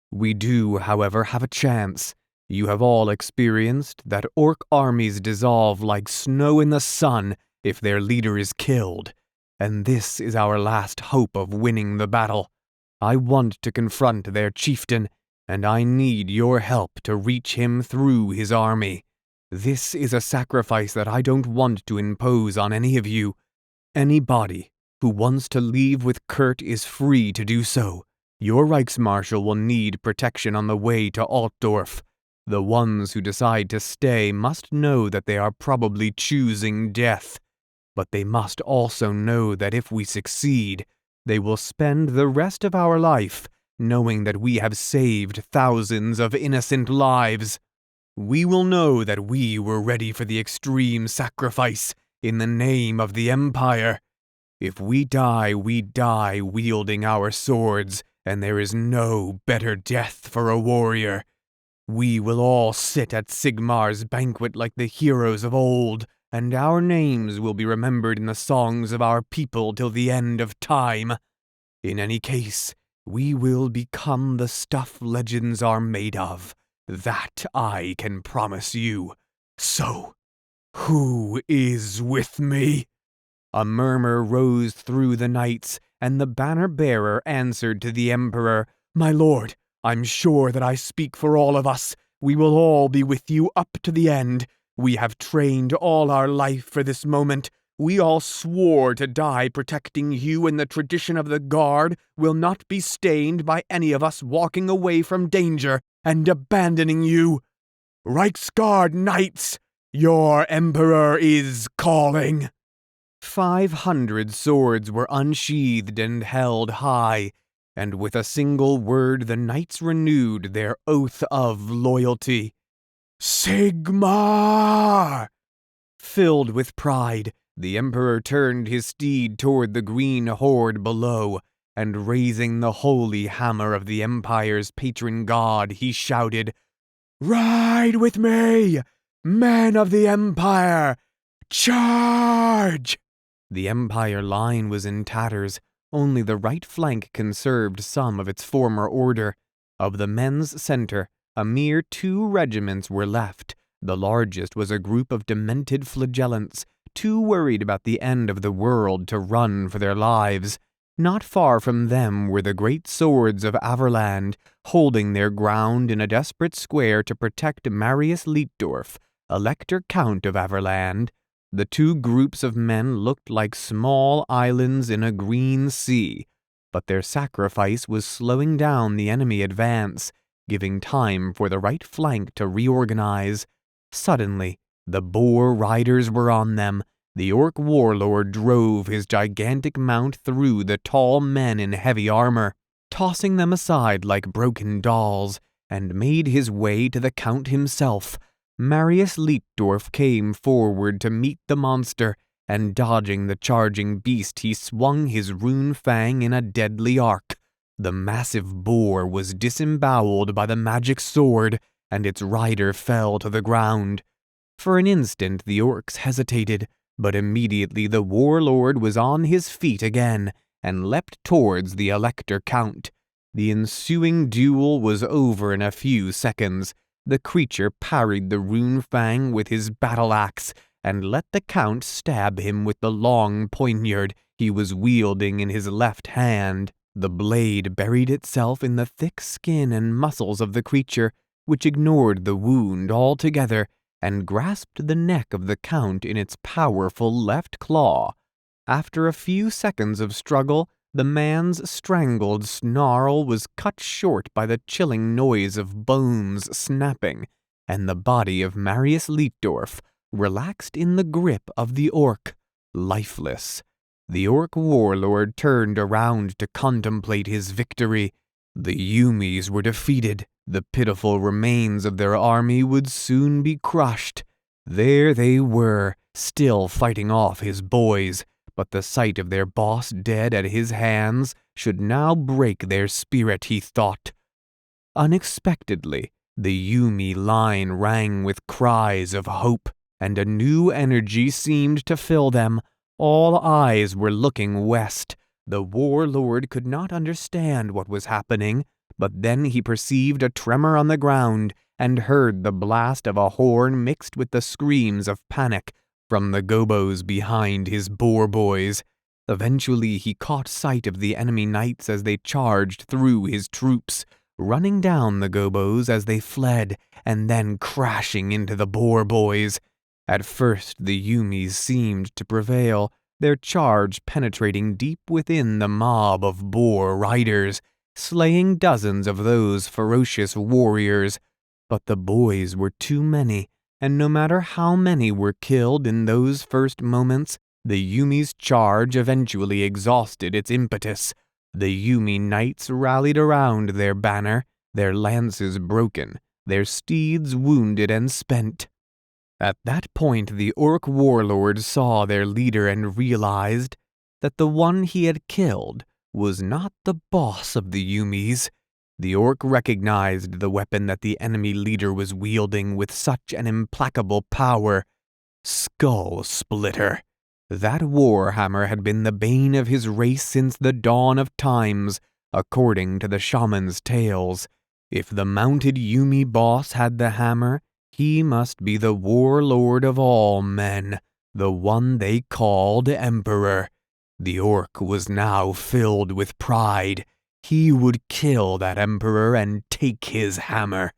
We do, however, have a chance. You have all experienced that orc armies dissolve like snow in the sun if their leader is killed, and this is our last hope of winning the battle. I want to confront their chieftain, and I need your help to reach him through his army. This is a sacrifice that I don't want to impose on any of you. Anybody who wants to leave with Kurt is free to do so. Your Reichsmarshal will need protection on the way to Altdorf. The ones who decide to stay must know that they are probably choosing death. But they must also know that if we succeed, they will spend the rest of our life knowing that we have saved thousands of innocent lives. We will know that we were ready for the extreme sacrifice in the name of the Empire. If we die, we die wielding our swords, and there is no better death for a warrior. We will all sit at Sigmar's banquet like the heroes of old, and our names will be remembered in the songs of our people till the end of time. In any case, we will become the stuff legends are made of. That I can promise you. So, who is with me?" A murmur rose through the knights, and the banner-bearer answered to the Emperor, "My lord, I'm sure that I speak for all of us. We will all be with you up to the end. We have trained all our life for this moment. We all swore to die protecting you, and the tradition of the Guard will not be stained by any of us walking away from danger and abandoning you. Reichsguard knights, your Emperor is calling." 500 swords were unsheathed and held high, and with a single word the knights renewed their oath of loyalty. "Sigmar!" Filled with pride, the Emperor turned his steed toward the green horde below, and raising the holy hammer of the Empire's patron god, he shouted, "Ride with me, men of the Empire! Charge!" The Empire line was in tatters. Only the right flank conserved some of its former order. Of the men's center, a mere 2 regiments were left. The largest was a group of demented flagellants, too worried about the end of the world to run for their lives. Not far from them were the great swords of Averland, holding their ground in a desperate square to protect Marius Lietdorf, Elector Count of Averland. The 2 groups of men looked like small islands in a green sea, but their sacrifice was slowing down the enemy advance, giving time for the right flank to reorganize. Suddenly, the boar riders were on them, The orc warlord drove his gigantic mount through the tall men in heavy armor, tossing them aside like broken dolls, and made his way to the Count himself. Marius Leitdorf came forward to meet the monster, and dodging the charging beast he swung his rune fang in a deadly arc. The massive boar was disemboweled by the magic sword, and its rider fell to the ground. For an instant the orcs hesitated, but immediately the warlord was on his feet again, and leapt towards the Elector Count. The ensuing duel was over in a few seconds. The creature parried the rune fang with his battle-axe, and let the Count stab him with the long poniard he was wielding in his left hand. The blade buried itself in the thick skin and muscles of the creature, which ignored the wound altogether, and grasped the neck of the Count in its powerful left claw. After a few seconds of struggle, the man's strangled snarl was cut short by the chilling noise of bones snapping, and the body of Marius Leitdorf relaxed in the grip of the orc, lifeless. The orc warlord turned around to contemplate his victory. The Yumis were defeated. The pitiful remains of their army would soon be crushed. There they were, still fighting off his boys, but the sight of their boss dead at his hands should now break their spirit, he thought. Unexpectedly, the Yumi line rang with cries of hope, and a new energy seemed to fill them. All eyes were looking west. The warlord could not understand what was happening, but then he perceived a tremor on the ground, and heard the blast of a horn mixed with the screams of panic from the gobos behind his boar boys. Eventually he caught sight of the enemy knights as they charged through his troops, running down the gobos as they fled, and then crashing into the boar boys. At first the Yumis seemed to prevail, their charge penetrating deep within the mob of boar riders, slaying dozens of those ferocious warriors. But the boys were too many, and no matter how many were killed in those first moments, the Yumi's charge eventually exhausted its impetus. The Yumi knights rallied around their banner, their lances broken, their steeds wounded and spent. At that point the orc warlord saw their leader and realized that the one he had killed was not the boss of the Yumis. The orc recognized the weapon that the enemy leader was wielding with such an implacable power. Skull Splitter. That warhammer had been the bane of his race since the dawn of times, according to the shaman's tales. If the mounted Yumi boss had the hammer, he must be the warlord of all men, the one they called Emperor. The orc was now filled with pride. He would kill that emperor and take his hammer.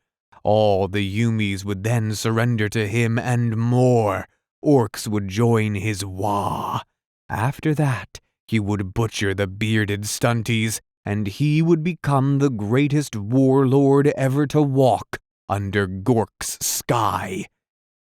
All the Yumis would then surrender to him and more. Orcs would join his Wa. After that, he would butcher the bearded stunties, and he would become the greatest warlord ever to walk under Gork's sky.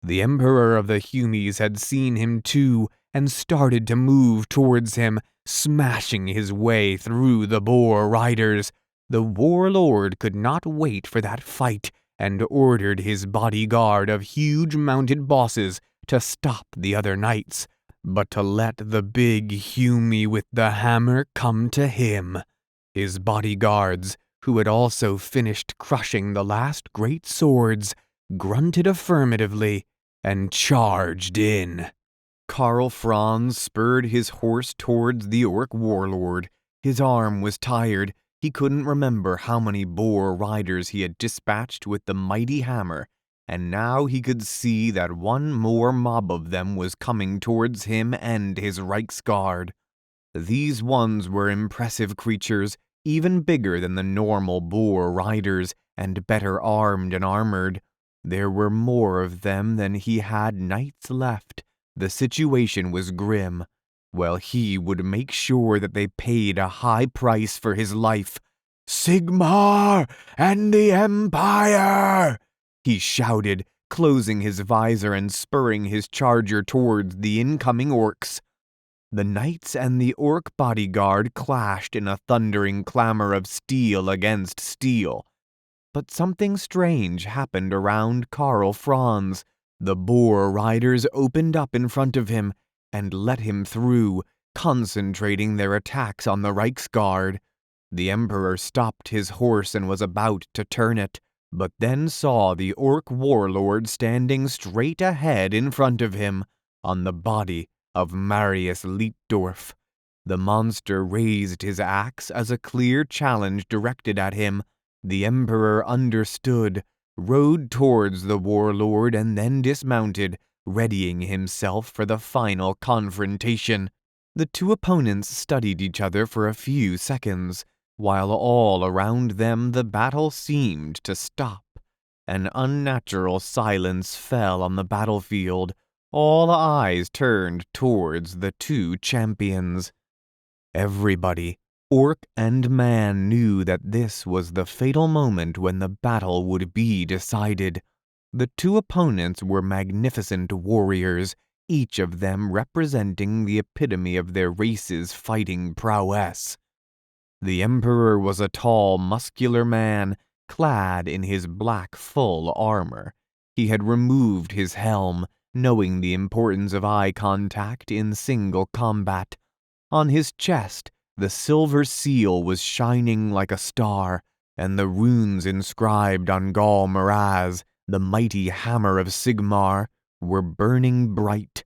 The emperor of the Yumis had seen him too, and started to move towards him, smashing his way through the boar riders. The warlord could not wait for that fight, and ordered his bodyguard of huge mounted bosses to stop the other knights, but to let the big Yumi with the hammer come to him. His bodyguards, who had also finished crushing the last great swords, grunted affirmatively and charged in. Karl Franz spurred his horse towards the orc warlord. His arm was tired. He couldn't remember how many boar riders he had dispatched with the mighty hammer, and now he could see that one more mob of them was coming towards him and his Reichsguard. These ones were impressive creatures, even bigger than the normal boar riders, and better armed and armored. There were more of them than he had knights left. The situation was grim. Well, he would make sure that they paid a high price for his life. "Sigmar and the Empire!" he shouted, closing his visor and spurring his charger towards the incoming orcs. The knights and the orc bodyguard clashed in a thundering clamor of steel against steel. But something strange happened around Karl Franz. The boar riders opened up in front of him and let him through, concentrating their attacks on the Reichsguard. The Emperor stopped his horse and was about to turn it, but then saw the orc warlord standing straight ahead in front of him, on the body of Marius Lietdorf. The monster raised his axe as a clear challenge directed at him. The Emperor understood, rode towards the warlord, and then dismounted, readying himself for the final confrontation. The two opponents studied each other for a few seconds, while all around them the battle seemed to stop. An unnatural silence fell on the battlefield. All eyes turned towards the two champions. Everybody, orc and man, knew that this was the fatal moment when the battle would be decided. The two opponents were magnificent warriors, each of them representing the epitome of their race's fighting prowess. The Emperor was a tall, muscular man, clad in his black full armor. He had removed his helm, knowing the importance of eye contact in single combat. On his chest, the silver seal was shining like a star, and the runes inscribed on Gal Maraz, the mighty hammer of Sigmar, were burning bright.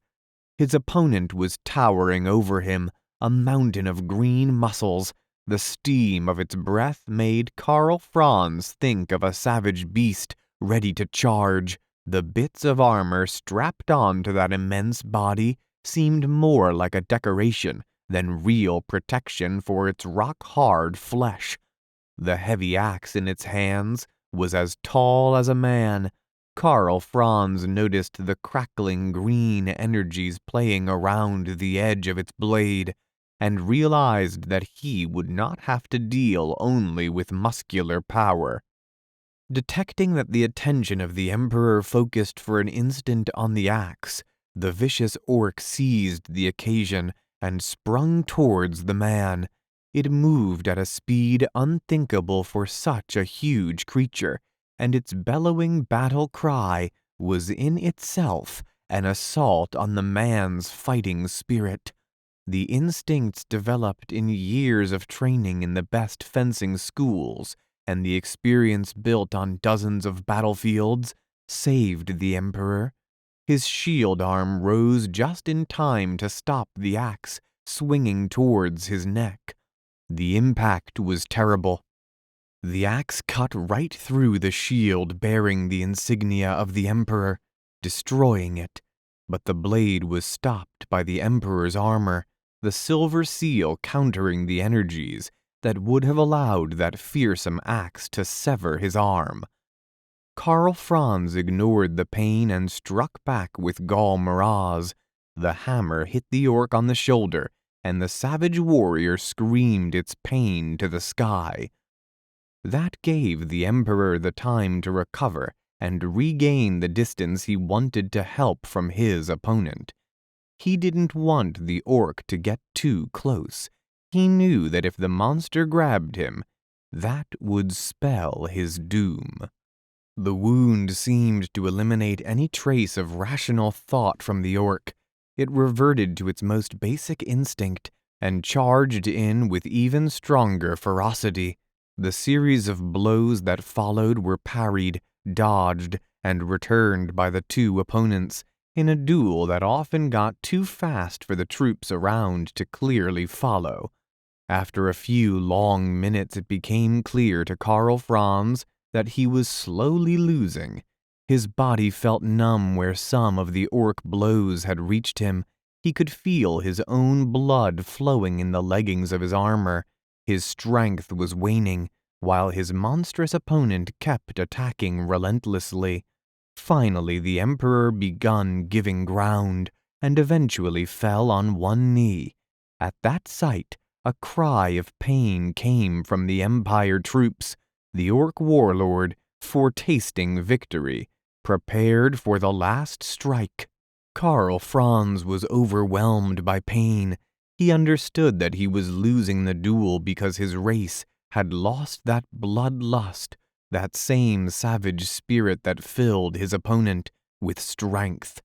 His opponent was towering over him, a mountain of green muscles. The steam of its breath made Karl Franz think of a savage beast ready to charge. The bits of armor strapped onto that immense body seemed more like a decoration than real protection for its rock-hard flesh. The heavy axe in its hands was as tall as a man. Karl Franz noticed the crackling green energies playing around the edge of its blade, and realized that he would not have to deal only with muscular power. Detecting that the attention of the Emperor focused for an instant on the axe, the vicious orc seized the occasion and sprung towards the man. It moved at a speed unthinkable for such a huge creature, and its bellowing battle cry was in itself an assault on the man's fighting spirit. The instincts developed in years of training in the best fencing schools and the experience built on dozens of battlefields saved the Emperor. His shield arm rose just in time to stop the axe swinging towards his neck. The impact was terrible. The axe cut right through the shield bearing the insignia of the Emperor, destroying it, but the blade was stopped by the Emperor's armor, the silver seal countering the energies that would have allowed that fearsome axe to sever his arm. Karl Franz ignored the pain and struck back with Gal Maraz. The hammer hit the orc on the shoulder, and the savage warrior screamed its pain to the sky. That gave the Emperor the time to recover and regain the distance he wanted to help from his opponent. He didn't want the orc to get too close. He knew that if the monster grabbed him, that would spell his doom. The wound seemed to eliminate any trace of rational thought from the orc. It reverted to its most basic instinct and charged in with even stronger ferocity. The series of blows that followed were parried, dodged, and returned by the two opponents in a duel that often got too fast for the troops around to clearly follow. After a few long minutes, it became clear to Karl Franz that he was slowly losing. His body felt numb where some of the orc blows had reached him. He could feel his own blood flowing in the leggings of his armor. His strength was waning, while his monstrous opponent kept attacking relentlessly. Finally, the Emperor began giving ground, and eventually fell on one knee. At that sight, a cry of pain came from the Empire troops. The orc warlord, foretasting victory, prepared for the last strike. Karl Franz was overwhelmed by pain. He understood that he was losing the duel because his race had lost that bloodlust, that same savage spirit that filled his opponent with strength.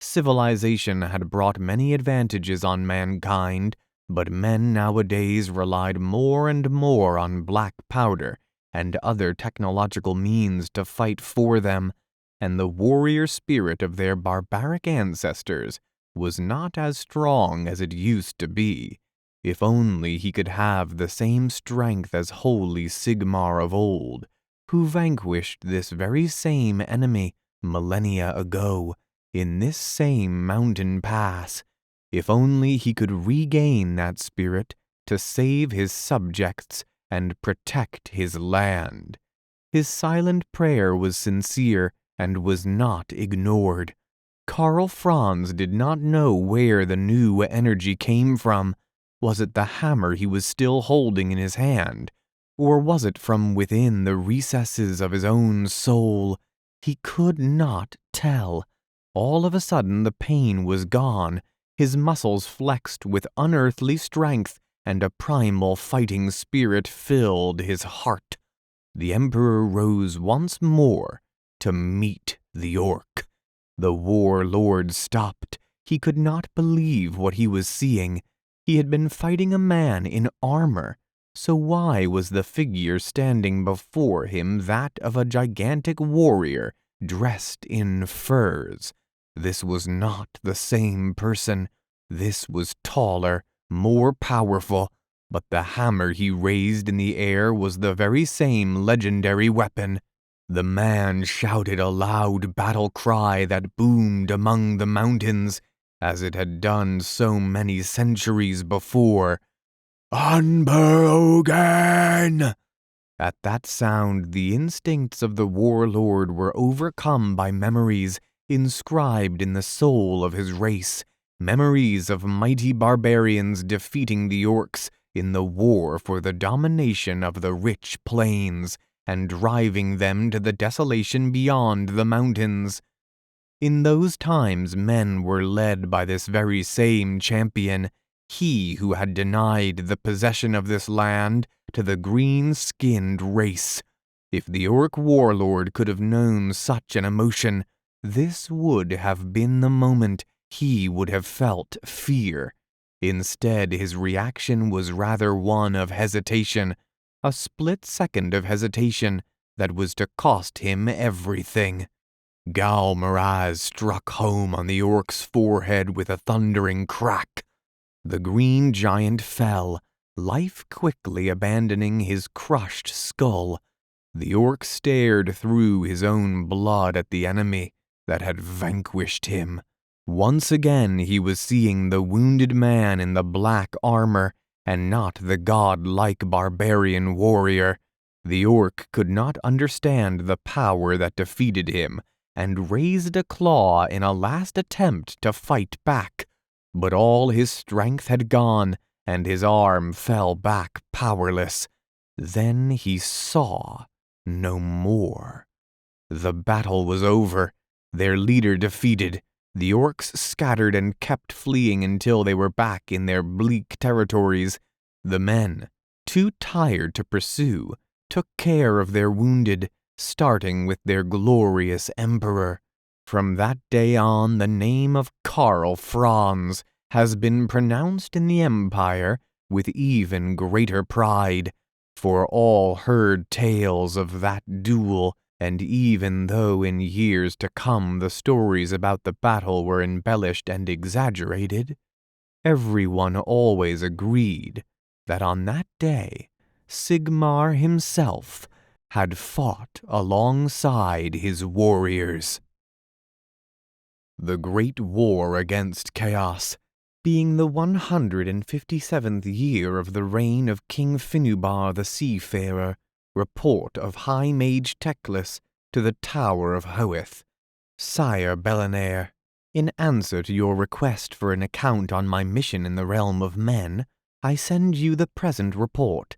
Civilization had brought many advantages on mankind, but men nowadays relied more and more on black powder and other technological means to fight for them, and the warrior spirit of their barbaric ancestors was not as strong as it used to be. If only he could have the same strength as holy Sigmar of old, who vanquished this very same enemy millennia ago in this same mountain pass. If only he could regain that spirit to save his subjects and protect his land. His silent prayer was sincere and was not ignored. Karl Franz did not know where the new energy came from. Was it the hammer he was still holding in his hand? Or was it from within the recesses of his own soul? He could not tell. All of a sudden the pain was gone. His muscles flexed with unearthly strength, and a primal fighting spirit filled his heart. The Emperor rose once more to meet the orc. The warlord stopped. He could not believe what he was seeing. He had been fighting a man in armor. So why was the figure standing before him that of a gigantic warrior dressed in furs? This was not the same person. This was taller, more powerful, but the hammer he raised in the air was the very same legendary weapon. The man shouted a loud battle cry that boomed among the mountains, as it had done so many centuries before. "Unbroken!" At that sound, the instincts of the warlord were overcome by memories inscribed in the soul of his race, memories of mighty barbarians defeating the orcs in the war for the domination of the rich plains and driving them to the desolation beyond the mountains. In those times men were led by this very same champion, he who had denied the possession of this land to the green-skinned race. If the orc warlord could have known such an emotion, this would have been the moment he would have felt fear. Instead, his reaction was rather one of hesitation, a split second of hesitation that was to cost him everything. Gal Maraz struck home on the orc's forehead with a thundering crack. The green giant fell, life quickly abandoning his crushed skull. The orc stared through his own blood at the enemy that had vanquished him. Once again he was seeing the wounded man in the black armor, and not the god-like barbarian warrior. The orc could not understand the power that defeated him, and raised a claw in a last attempt to fight back. But all his strength had gone, and his arm fell back powerless. Then he saw no more. The battle was over, their leader defeated. The orcs scattered and kept fleeing until they were back in their bleak territories. The men, too tired to pursue, took care of their wounded, starting with their glorious emperor. From that day on, the name of Karl Franz has been pronounced in the Empire with even greater pride, for all heard tales of that duel, and even though in years to come the stories about the battle were embellished and exaggerated, everyone always agreed that on that day Sigmar himself had fought alongside his warriors. The Great War against Chaos, being the 157th year of the reign of King Finubar the Seafarer, report of High Mage Teclis to the Tower of Hoeth. Sire Belenaire, in answer to your request for an account on my mission in the realm of men, I send you the present report.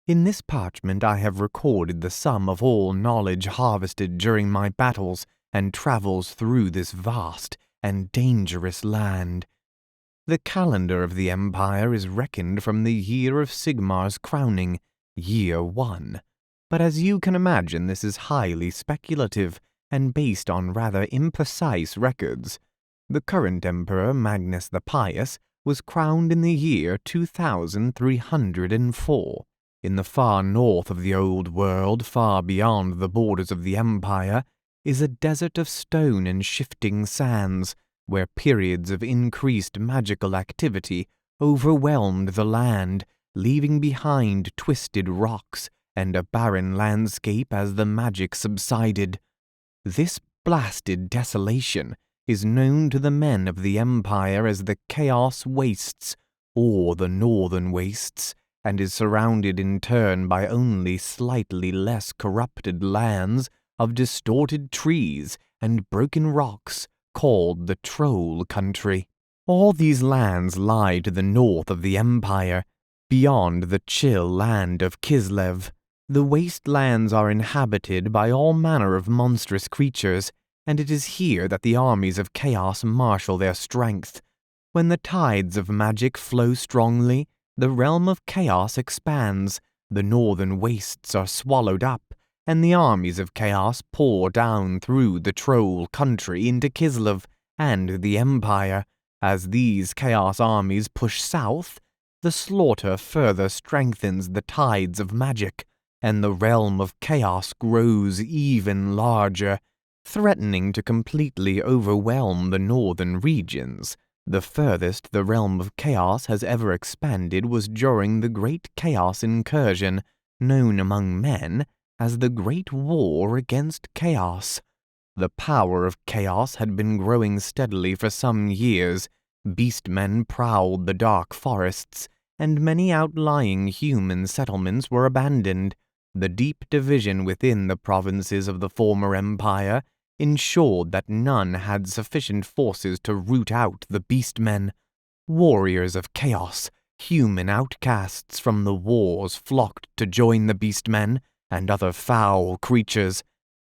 In this parchment I have recorded the sum of all knowledge harvested during my battles and travels through this vast and dangerous land. The calendar of the Empire is reckoned from the year of Sigmar's crowning, year 1. But as you can imagine, this is highly speculative and based on rather imprecise records. The current Emperor, Magnus the Pious, was crowned in the year 2304. In the far north of the old world, far beyond the borders of the Empire, is a desert of stone and shifting sands, where periods of increased magical activity overwhelmed the land, leaving behind twisted rocks and a barren landscape as the magic subsided. This blasted desolation is known to the men of the Empire as the Chaos Wastes, or the Northern Wastes, and is surrounded in turn by only slightly less corrupted lands of distorted trees and broken rocks called the Troll Country. All these lands lie to the north of the Empire, beyond the chill land of Kislev. The wastelands are inhabited by all manner of monstrous creatures, and it is here that the armies of chaos marshal their strength. When the tides of magic flow strongly, the realm of chaos expands, the northern wastes are swallowed up, and the armies of chaos pour down through the Troll Country into Kislev and the Empire. As these chaos armies push south, the slaughter further strengthens the tides of magic, and the realm of chaos grows even larger, threatening to completely overwhelm the northern regions. The furthest the realm of chaos has ever expanded was during the Great Chaos Incursion, known among men as the Great War against Chaos. The power of chaos had been growing steadily for some years. Beastmen prowled the dark forests, and many outlying human settlements were abandoned. The deep division within the provinces of the former empire ensured that none had sufficient forces to root out the beastmen. Warriors of chaos, human outcasts from the wars, flocked to join the beastmen and other foul creatures.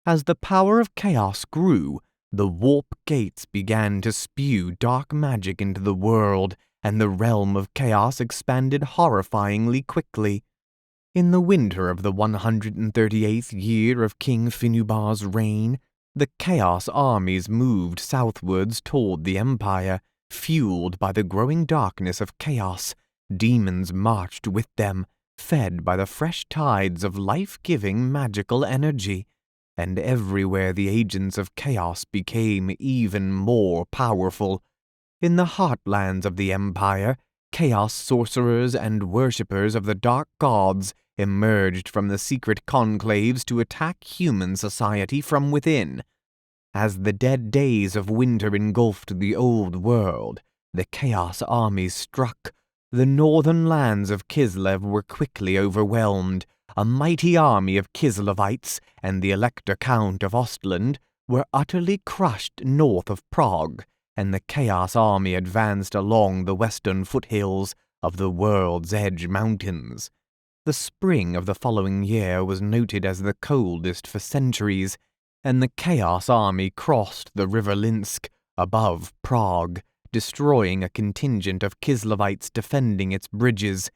As the power of chaos grew, the warp gates began to spew dark magic into the world, and the realm of chaos expanded horrifyingly quickly. In the winter of the 138th year of King Finubar's reign, the chaos armies moved southwards toward the Empire, fueled by the growing darkness of chaos. Demons marched with them, fed by the fresh tides of life-giving magical energy, and everywhere the agents of chaos became even more powerful. In the heartlands of the Empire, chaos sorcerers and worshippers of the dark gods emerged from the secret conclaves to attack human society from within. As the dead days of winter engulfed the old world, the chaos armies struck. The northern lands of Kislev were quickly overwhelmed. A mighty army of Kislevites and the Elector Count of Ostland were utterly crushed north of Prague, and the Chaos Army advanced along the western foothills of the World's Edge Mountains. The spring of the following year was noted as the coldest for centuries, and the Chaos Army crossed the River Linsk above Prague, destroying a contingent of Kislevites defending its bridges.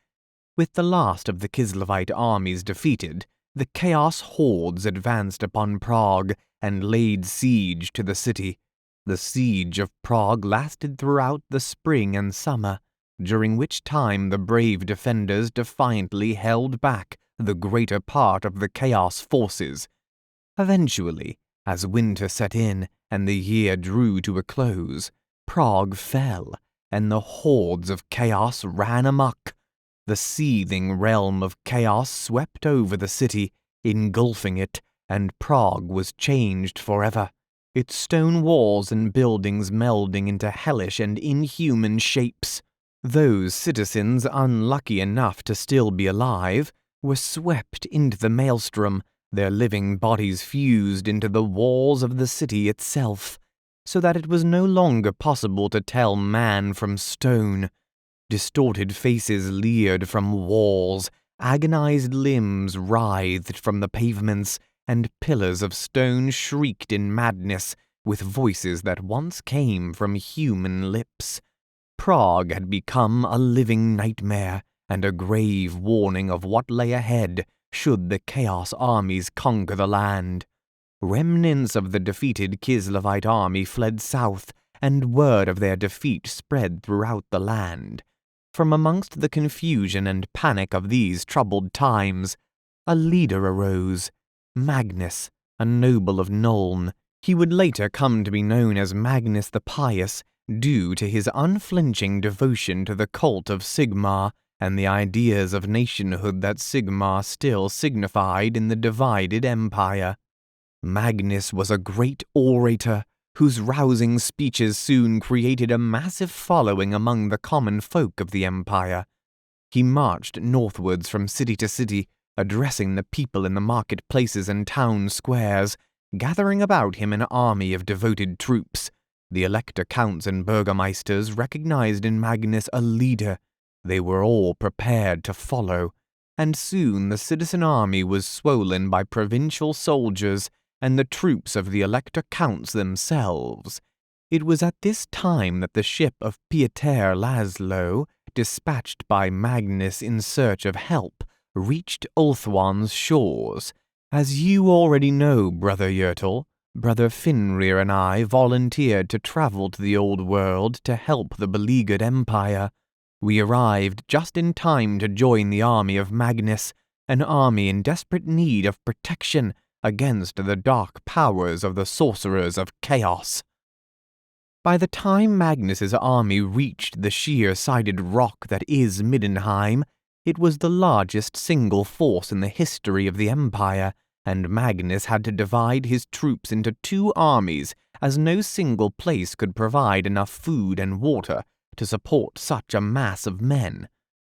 With the last of the Kislevite armies defeated, the Chaos hordes advanced upon Prague and laid siege to the city. The siege of Prague lasted throughout the spring and summer, during which time the brave defenders defiantly held back the greater part of the Chaos forces. Eventually, as winter set in and the year drew to a close, Prague fell, and the hordes of Chaos ran amok. The seething realm of chaos swept over the city, engulfing it, and Prague was changed forever, its stone walls and buildings melding into hellish and inhuman shapes. Those citizens unlucky enough to still be alive were swept into the maelstrom, their living bodies fused into the walls of the city itself, so that it was no longer possible to tell man from stone. Distorted faces leered from walls, agonized limbs writhed from the pavements, and pillars of stone shrieked in madness with voices that once came from human lips. Prague had become a living nightmare and a grave warning of what lay ahead should the Chaos armies conquer the land. Remnants of the defeated Kislevite army fled south, and word of their defeat spread throughout the land. From amongst the confusion and panic of these troubled times, a leader arose, Magnus, a noble of Nuln. He would later come to be known as Magnus the Pious, due to his unflinching devotion to the cult of Sigmar and the ideas of nationhood that Sigmar still signified in the divided empire. Magnus was a great orator, whose rousing speeches soon created a massive following among the common folk of the empire. He marched northwards from city to city, addressing the people in the marketplaces and town squares, gathering about him an army of devoted troops. The elector counts and burgomeisters recognized in Magnus a leader. They were all prepared to follow, and soon the citizen army was swollen by provincial soldiers and the troops of the elector counts themselves. It was at this time that the ship of Pieter Laszlo, dispatched by Magnus in search of help, reached Ulthuan's shores. As you already know, Brother Yertle, Brother Fenrir and I volunteered to travel to the old world to help the beleaguered empire. We arrived just in time to join the army of Magnus, an army in desperate need of protection against the dark powers of the sorcerers of chaos. By the time Magnus's army reached the sheer-sided rock that is Middenheim, it was the largest single force in the history of the empire, and Magnus had to divide his troops into two armies, as no single place could provide enough food and water to support such a mass of men.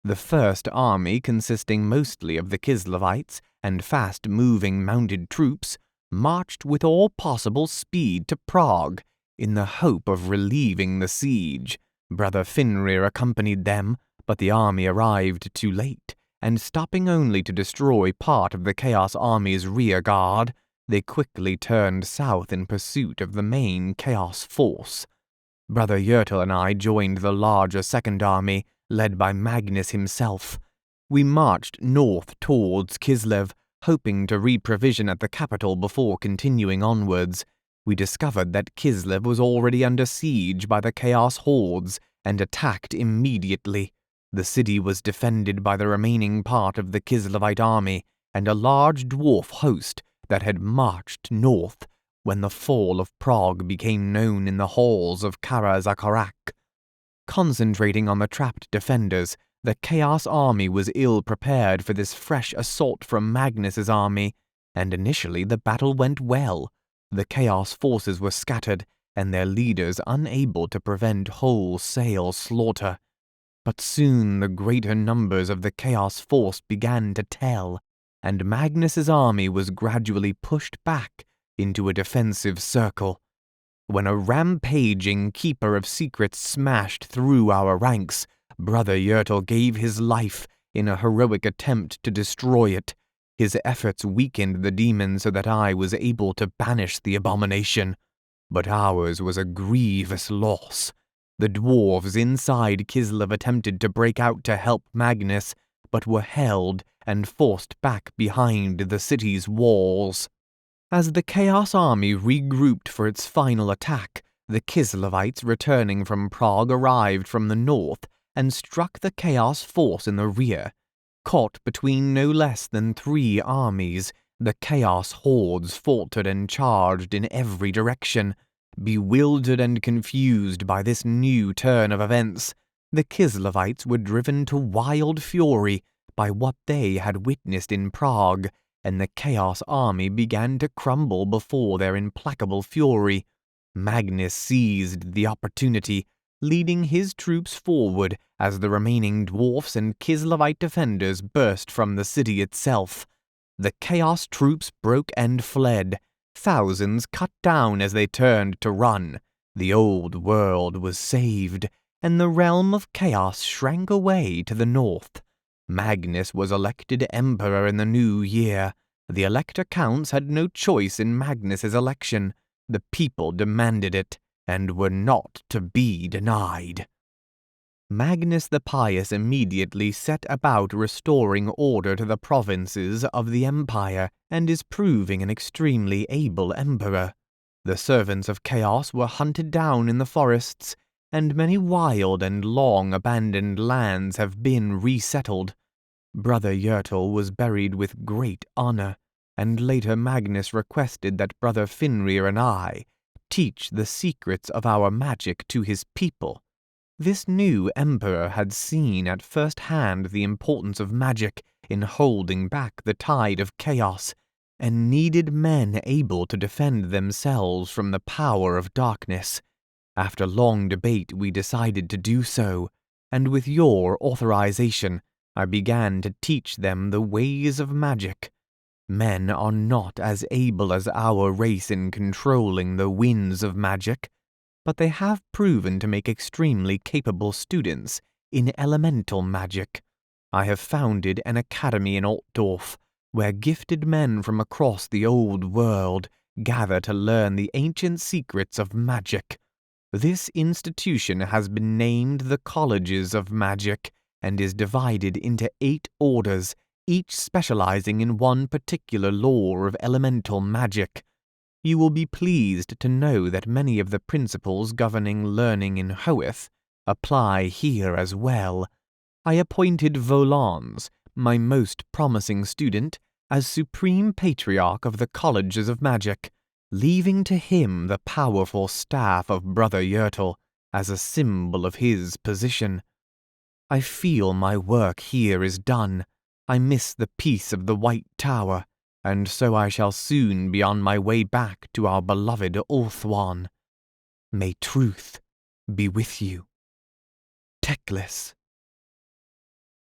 The first army, consisting mostly of the Kislevites and fast-moving mounted troops, marched with all possible speed to Prague, in the hope of relieving the siege. Brother Fenrir accompanied them, but the army arrived too late, and stopping only to destroy part of the Chaos Army's rear guard, they quickly turned south in pursuit of the main Chaos force. Brother Yertle and I joined the larger second army, led by Magnus himself. We marched north towards Kislev, hoping to reprovision at the capital before continuing onwards. We discovered that Kislev was already under siege by the Chaos hordes and attacked immediately. The city was defended by the remaining part of the Kislevite army and a large dwarf host that had marched north when the fall of Prague became known in the halls of Kara Zakharak. Concentrating on the trapped defenders, the Chaos army was ill prepared for this fresh assault from Magnus's army, and initially the battle went well. The Chaos forces were scattered, and their leaders unable to prevent wholesale slaughter. But soon the greater numbers of the Chaos force began to tell, and Magnus's army was gradually pushed back into a defensive circle. When a rampaging keeper of secrets smashed through our ranks, Brother Yertle gave his life in a heroic attempt to destroy it. His efforts weakened the demon so that I was able to banish the abomination. But ours was a grievous loss. The dwarves inside Kislev attempted to break out to help Magnus, but were held and forced back behind the city's walls. As the Chaos army regrouped for its final attack, the Kislevites returning from Prague arrived from the north and struck the Chaos force in the rear. Caught between no less than 3 armies, the Chaos hordes faltered and charged in every direction. Bewildered and confused by this new turn of events, the Kislevites were driven to wild fury by what they had witnessed in Prague, and the Chaos army began to crumble before their implacable fury. Magnus seized the opportunity, leading his troops forward as the remaining dwarfs and Kislevite defenders burst from the city itself. The Chaos troops broke and fled, thousands cut down as they turned to run. The old world was saved, and the realm of Chaos shrank away to the north. Magnus was elected emperor in the new year. The elector counts had no choice in Magnus's election. The people demanded it, and were not to be denied. Magnus the Pious immediately set about restoring order to the provinces of the empire, and is proving an extremely able emperor. The servants of chaos were hunted down in the forests, and many wild and long-abandoned lands have been resettled. Brother Yertle was buried with great honor, and later Magnus requested that Brother Finrir and I teach the secrets of our magic to his people. This new emperor had seen at first hand the importance of magic in holding back the tide of chaos, and needed men able to defend themselves from the power of darkness. After long debate we decided to do so, and with your authorization I began to teach them the ways of magic. Men are not as able as our race in controlling the winds of magic, but they have proven to make extremely capable students in elemental magic. I have founded an academy in Altdorf, where gifted men from across the old world gather to learn the ancient secrets of magic. This institution has been named the Colleges of Magic, and is divided into 8 orders, each specializing in one particular lore of elemental magic. You will be pleased to know that many of the principles governing learning in Hoeth apply here as well. I appointed Volans, my most promising student, as Supreme Patriarch of the Colleges of Magic, leaving to him the powerful staff of Brother Yertle as a symbol of his position. I feel my work here is done. I miss the peace of the White Tower, and so I shall soon be on my way back to our beloved Ulthuan. May truth be with you. Teclis.